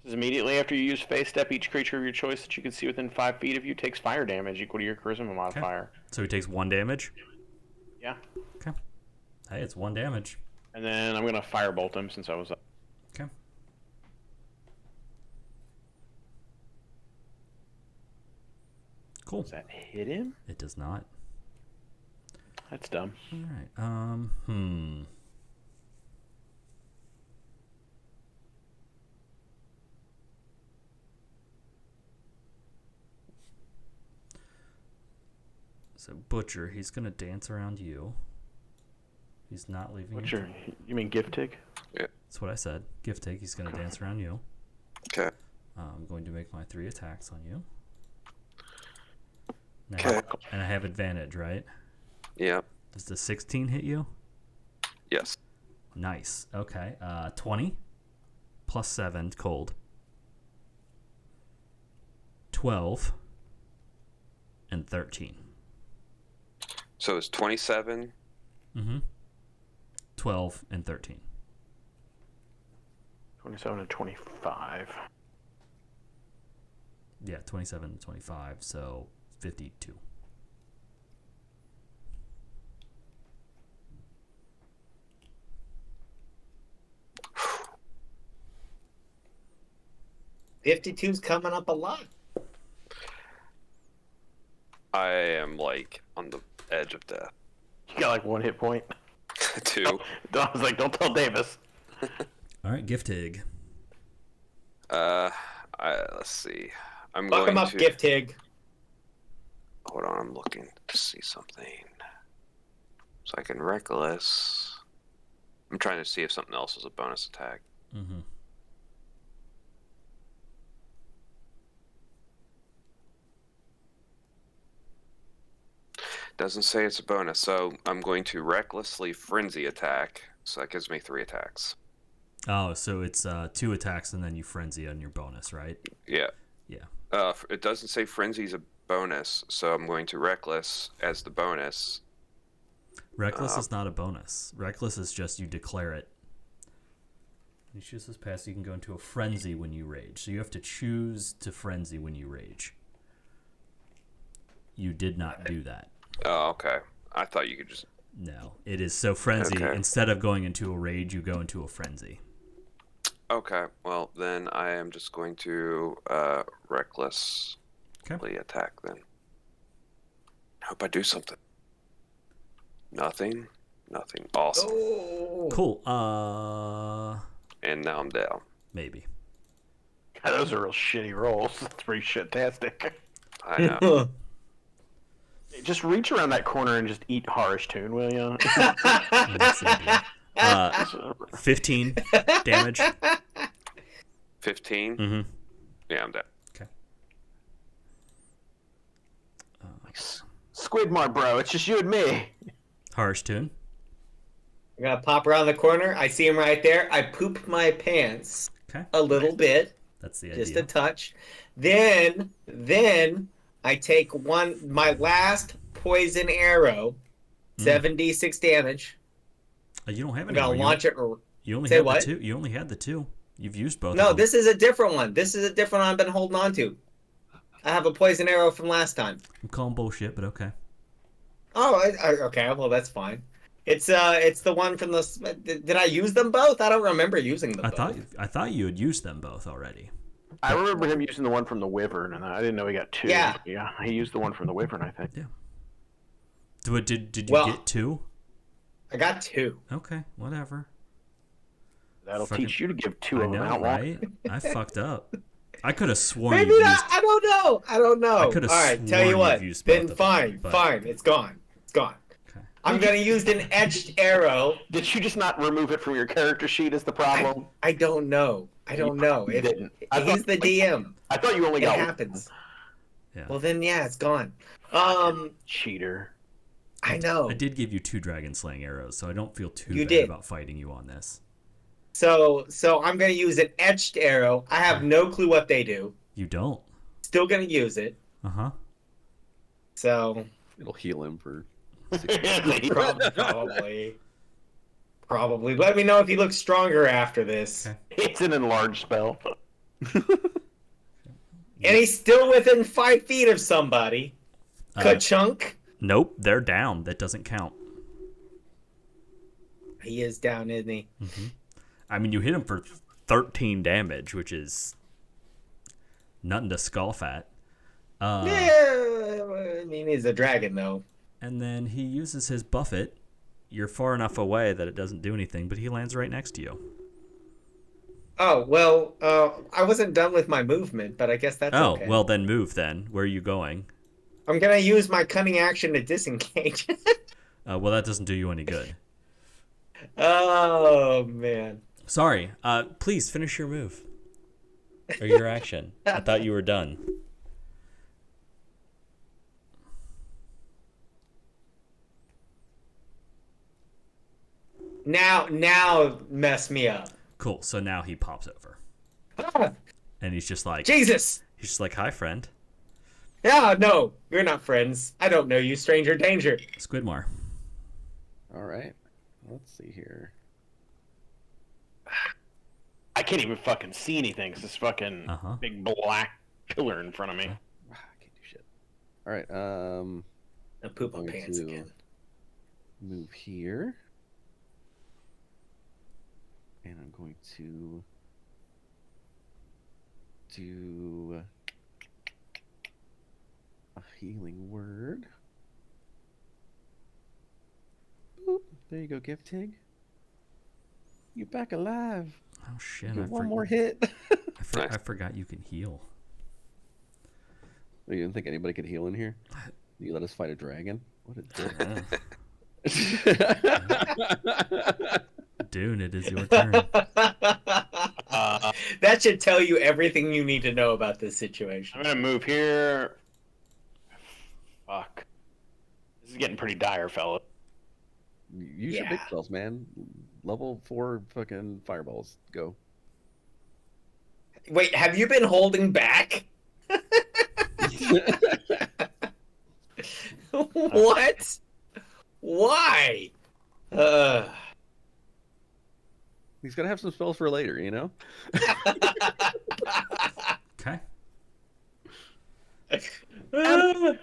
This is immediately after you use Phase Step, each creature of your choice that you can see within 5 feet of you takes fire damage equal to your charisma modifier. So he takes 1 damage. Yeah. Okay. Hey, it's 1 damage. And then I'm gonna firebolt him since I was up. Okay. Cool. Does that hit him? It does not. That's dumb. All right. So Butcher, he's gonna dance around you. He's not leaving. What's you. your? You mean Giftig? That's what I said. Gift take. He's gonna dance around you. Okay. I'm going to make my 3 attacks on you. Okay. And I have advantage, right? Yeah. Does the 16 hit you? Yes. Nice. Okay. 20 plus 7 cold. 12 and 13. So it's 27. Mm-hmm. 12 and 13. 27 and 25. Yeah, 27 and 25, so 52. $52's coming up a lot. I am like on the edge of death. You got like 1 hit point. 2. I was like, don't tell Davis. All right, Giftig. Let's see. I'm Fuck going him up, to. Giftig. Hold on, I'm looking to see something. So I can reckless. I'm trying to see if something else is a bonus attack. Mm-hmm. Doesn't say it's a bonus, so I'm going to recklessly frenzy attack. So that gives me 3 attacks. Oh, so it's 2 attacks and then you frenzy on your bonus, right? Yeah. Yeah. It doesn't say frenzy's a bonus, so I'm going to reckless as the bonus. Reckless is not a bonus. Reckless is just you declare it. You choose this pass, you can go into a frenzy when you rage. So you have to choose to frenzy when you rage. You did not do that. Oh, okay. I thought you could just. No. It is so frenzy. Okay. Instead of going into a rage, you go into a frenzy. Okay, well, then I am just going to recklessly attack then. Hope I do something. Nothing. Awesome. Oh. Cool. And now I'm down. Maybe. God, those are real shitty rolls. That's pretty shitastic. I know. Just reach around that corner and just eat Harsh Tune, will you? Let's see here. 15 damage. 15? Mm-hmm. Yeah, I'm down. Okay. Squidmar, bro. It's just you and me. Harsh tune. I'm gonna pop around the corner. I see him right there. I poop my pants Okay. a little bit. That's the Just idea. a touch. Then I take my last poison arrow, 7d6 damage. You don't have I'm any gonna more. launch it. You only Say had what? the two. You only had the two. You've used both. No, of them. this is a different one. This is a different one I've been holding on to. I have a poison arrow from last time. I'm calling bullshit, but okay. Oh, okay. Well, that's fine. It's the one from the. Did I use them both? I don't remember using them. I thought you had used them both already. I remember him using the one from the Wyvern, and I didn't know he got two. Yeah. Yeah, he used the one from the Wyvern, I think. Yeah. Did you get two? I got two. Okay, whatever. That'll Fucking- teach you to give two I of them know, out. right? I fucked up. I could have sworn Maybe you not. used. I don't know. I could've All right, tell sworn you what. you've used both Then of them, fine, but- fine. It's gone. It's gone. Okay. I'm gonna use an etched arrow. Did you just not remove it from your character sheet? Is the problem? I don't know. I don't know. You didn't. I He's thought- the DM. I thought you only It got happens. Yeah. Well, then yeah, it's gone. cheater. I know. I did give you 2 dragon slaying arrows, so I don't feel too You bad did. about fighting you on this. So I'm gonna use an etched arrow. I have no clue what they do. You don't. Still gonna use it. Uh-huh. So It'll heal him for. probably. Let me know if he looks stronger after this. Okay. It's an enlarged spell. And he's still within 5 feet of somebody. Ka-chunk. Nope, they're down. That doesn't count. He is down, isn't he? I mean, you hit him for 13 damage, which is nothing to scoff at. Yeah, I mean, he's a dragon, though. And then he uses his buffet. You're far enough away that it doesn't do anything, but he lands right next to you. Oh, well, I wasn't done with my movement, but I guess that's okay. Well, then move then. Where are you going? I'm going to use my cunning action to disengage. Well, that doesn't do you any good. Oh, man. Sorry. Please finish your move. Or your action. I thought you were done. Now mess me up. Cool. So now he pops over. Ah, And he's just like, Jesus! hi, friend. Yeah, no, you're not friends. I don't know you, stranger danger. Squidmar. All right. Let's see here. I can't even fucking see anything. It's this fucking Uh-huh. big black pillar in front of me. I can't do shit. All right. I poop my Going pants to- again. Move here. And I'm going to do a healing word. Boop. There you go, Gift Tig. You're back alive. Oh, shit. Get one more hit. I forgot you can heal. You didn't think anybody could heal in here? You let us fight a dragon? What a dick. Dune, it is your turn. That should tell you everything you need to know about this situation. I'm gonna move here. Fuck. This is getting pretty dire, fella. Use your big spells, man. Level 4 fucking fireballs. Go. Wait, have you been holding back? What? Why? He's gotta have some spells for later, you know? Okay. Okay.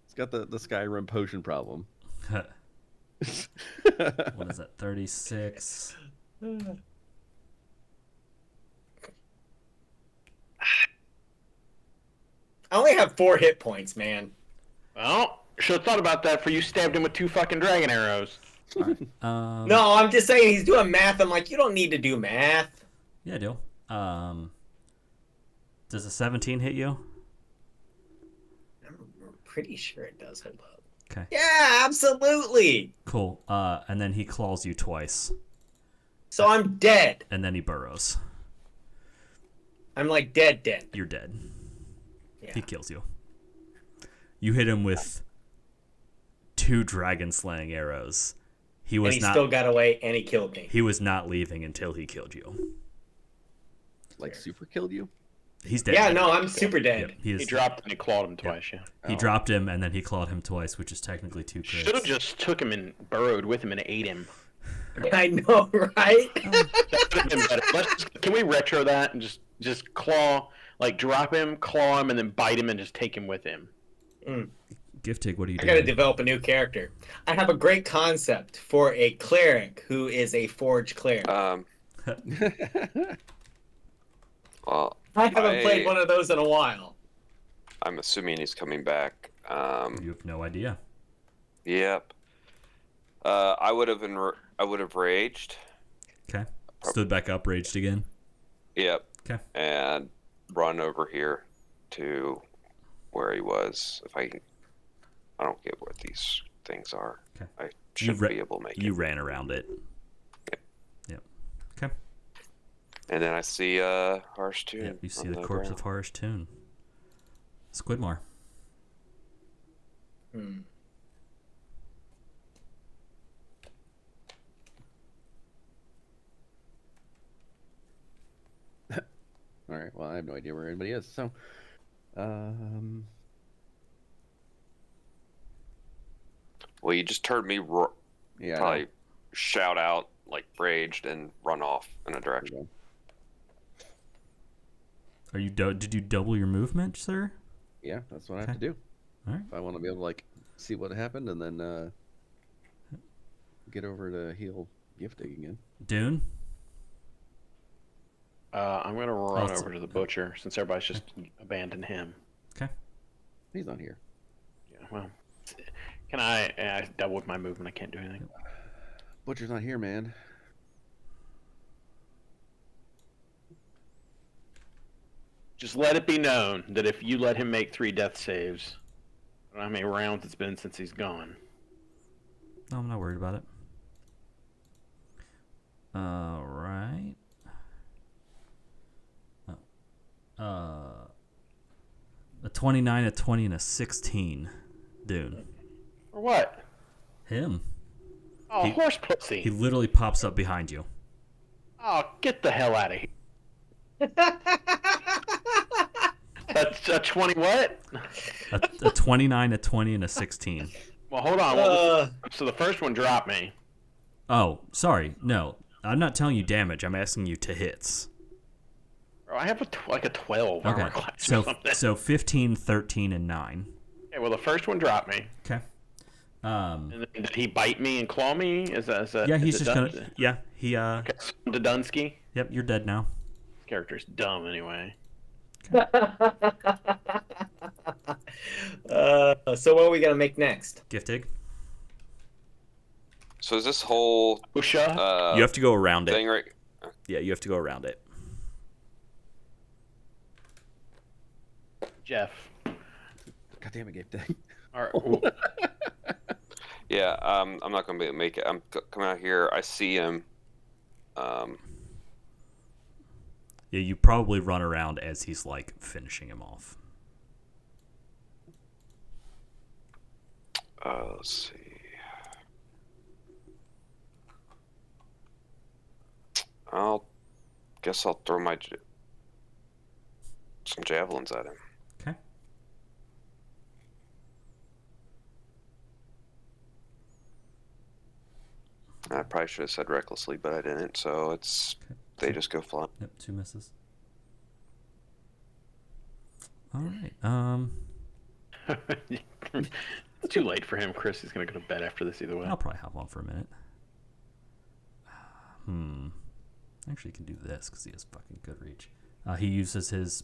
He's got the Skyrim potion problem. What is that? 36. I only have 4 hit points, man. Well, should have thought about that for you stabbed him with 2 fucking dragon arrows. No, I'm just saying he's doing math. I'm like, you don't need to do math. Yeah, I do. Does a 17 hit you? I'm pretty sure it does hold up. Okay. Yeah, absolutely. Cool. And then he claws you twice. So I'm dead. And then he burrows. I'm like dead. You're dead. Yeah. He kills you. You hit him with 2 dragon slaying arrows. He and was he not. still got away, and he killed me. He was not leaving until he killed you. Like super killed you? He's dead. Yeah, no, I'm super dead. Yep, he is. He dropped and he clawed him twice. Yeah. He Oh. dropped him, and then he clawed him twice, which is technically 2 Should have crits. just took him and burrowed with him and ate him. I know, right? That would have been better. Can we retro that and just claw, like drop him, claw him, and then bite him and just take him with him? Giftig, what are you I doing? gotta develop a new character. I have a great concept for a cleric who is a forge cleric. Well, I haven't played one of those in a while. I'm assuming he's coming back. You have no idea. Yep. I would have raged. Okay. Stood back up, raged again. Yep. Okay. And run over here to where he was. I don't get what these things are. Okay. I should be able to make You it. ran around it. Yep. Okay. And then I see Harsh Toon. Yep. You see on the corpse ground. of Harsh Toon. Squidmar. All right. Well, I have no idea where anybody is. So, Well, you just heard me yeah. I probably know. shout out, like, raged and run off in a direction. Are you? Did you double your movement, sir? Yeah, that's what I have to do. All right. If I want to be able to like see what happened and then get over to heal Giftig again. Dune. I'm gonna run Oh, over to the butcher since everybody's just abandoned him. Okay. He's not here. Yeah. Well, can I doubled my movement? I can't do anything. Butcher's not here, man. Just let it be known that if you let him make 3 death saves, I don't know how many rounds it's been since he's gone. No, I'm not worried about it. All right. A 29, a 20, and a 16. Dune. Or what? Him. Oh, horse pussy. He literally pops up behind you. Oh, get the hell out of here. That's a 20 what? A 29, a 20, and a 16. Well, hold on. So the first one dropped me. Oh, sorry. No, I'm not telling you damage. I'm asking you to hits. Bro, I have like a 12 Okay. armor class or something. So 15, 13, and 9. Okay, well, the first one dropped me. Okay. And then did he bite me and claw me? Is that Yeah, is he's it just done? gonna. Yeah, he. Okay, so Dunsky. Yep, you're dead now. This character's dumb anyway. So what are we gonna make next? Giftig. So is this whole Usha? You have to go around it. thing right? Yeah, you have to go around it. Jeff. God damn it, Giftig. All right. Yeah, I'm not gonna be able to make it. I'm coming out here. I see him. Yeah, you probably run around as he's like finishing him off. Let's see. Guess I'll throw some javelins at him. Okay. I probably should have said recklessly, but I didn't. So they just go flying. Yep, 2 misses. All right. It's too late for him. Chris is gonna go to bed after this either way. I'll probably have one for a minute. Actually, you can do this because he has fucking good reach. He uses his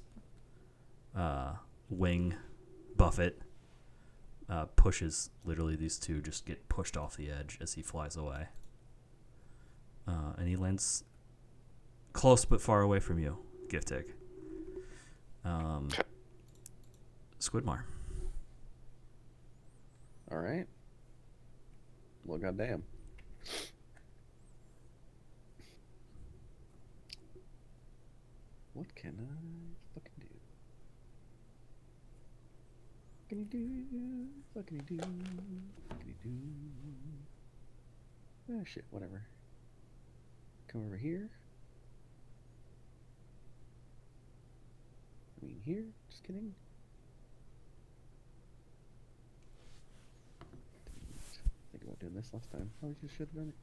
wing buffet. Pushes literally these two just get pushed off the edge as he flies away. And he lands close but far away from you, Giftig. Squidmar. All right. Well, goddamn. What can I fucking do? Fucking do? Fucking do? Fucking do? Oh shit, whatever. Come over here. I mean here, just kidding. Think about doing this last time. Oh, we just should have done it.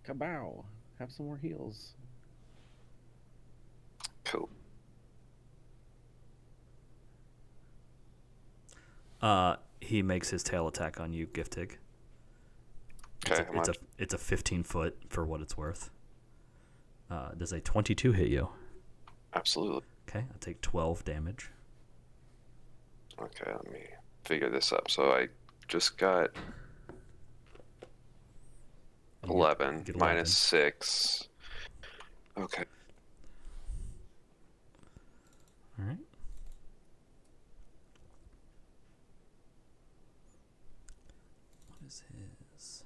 Kabow! Have some more heals. Cool. He makes his tail attack on you, Giftig. Okay, how much? It's a 15 foot for what it's worth. Does a 22 hit you? Absolutely. Okay, I take 12 damage. Okay, let me figure this up. So I just got You 11 get minus 6. Okay. All right. What is his?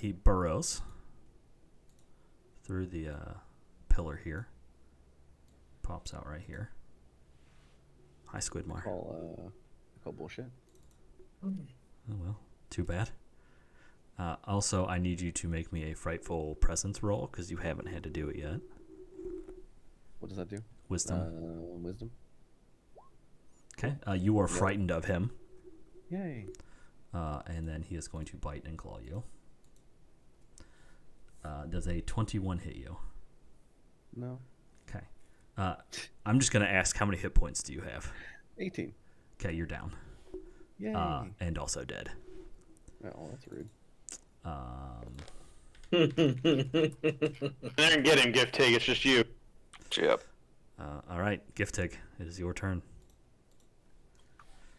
He burrows through the pillar here. Pops out right here. Hi, Squidmar. Call bullshit. Oh well, too bad. Also, I need you to make me a frightful presence roll because you haven't had to do it yet. What does that do? Wisdom. Wisdom. Okay. You are frightened of him, Yay. and then he is going to bite and claw you. Does a 21 hit you? No. Okay. I'm just going to ask, how many hit points do you have? 18. Okay, you're down. Yay. And also dead. Oh, that's rude. There and get him, Gift Take. It's just you. Yep. All right, Giftig, it is your turn.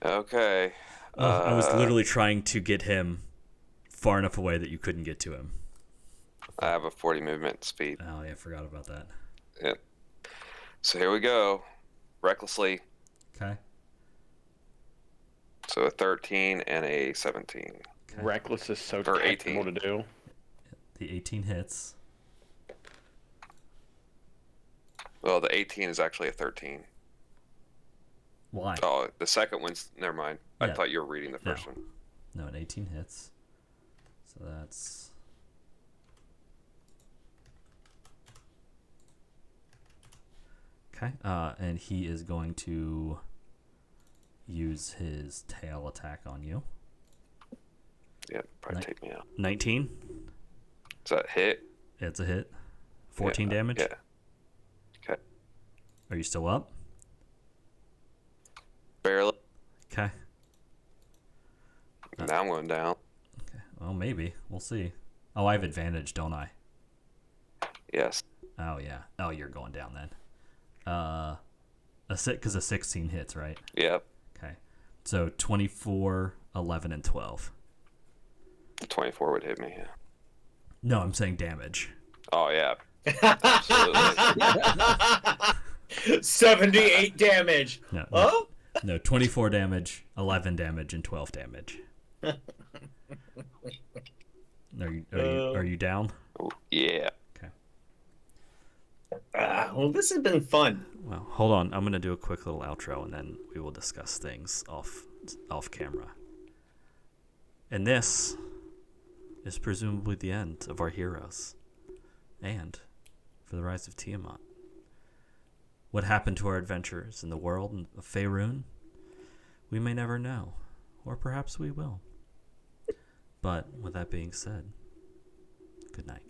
Okay. I was literally trying to get him far enough away that you couldn't get to him. I have a 40 movement speed. Oh, yeah, I forgot about that. Yep. So here we go. Recklessly. Okay. So a 13 and a 17. Okay. Reckless is so Or technical 18. to do. The 18 hits. Well, the 18 is actually a 13. Why? Oh, the second one's... Never mind. I Yeah. thought you were reading the first one. No, an 18 hits. So that's... Okay. And he is going to use his tail attack on you. Yeah, probably Ni- take me out. 19. Is that hit? It's a hit. 14 Yeah, damage. Yeah. Okay. Are you still up? Barely. Okay. Now I'm going down. Okay. Well, maybe. We'll see. Oh, I have advantage, don't I? Yes. Oh, yeah. Oh, you're going down then. Because a 16 hits, right? Yep. Okay. So 24, 11, and 12. 24 would hit me. Yeah. No, I'm saying damage. Oh, yeah. Absolutely. 78 damage. No, Oh? no, 24 damage, 11 damage, and 12 damage. Are you down? Ooh, yeah. Okay. Well, this has been fun. Well, hold on. I'm going to do a quick little outro, and then we will discuss things off camera. And this is presumably the end of our heroes. And for the rise of Tiamat. What happened to our adventures in the world of Faerun, we may never know. Or perhaps we will. But with that being said, good night.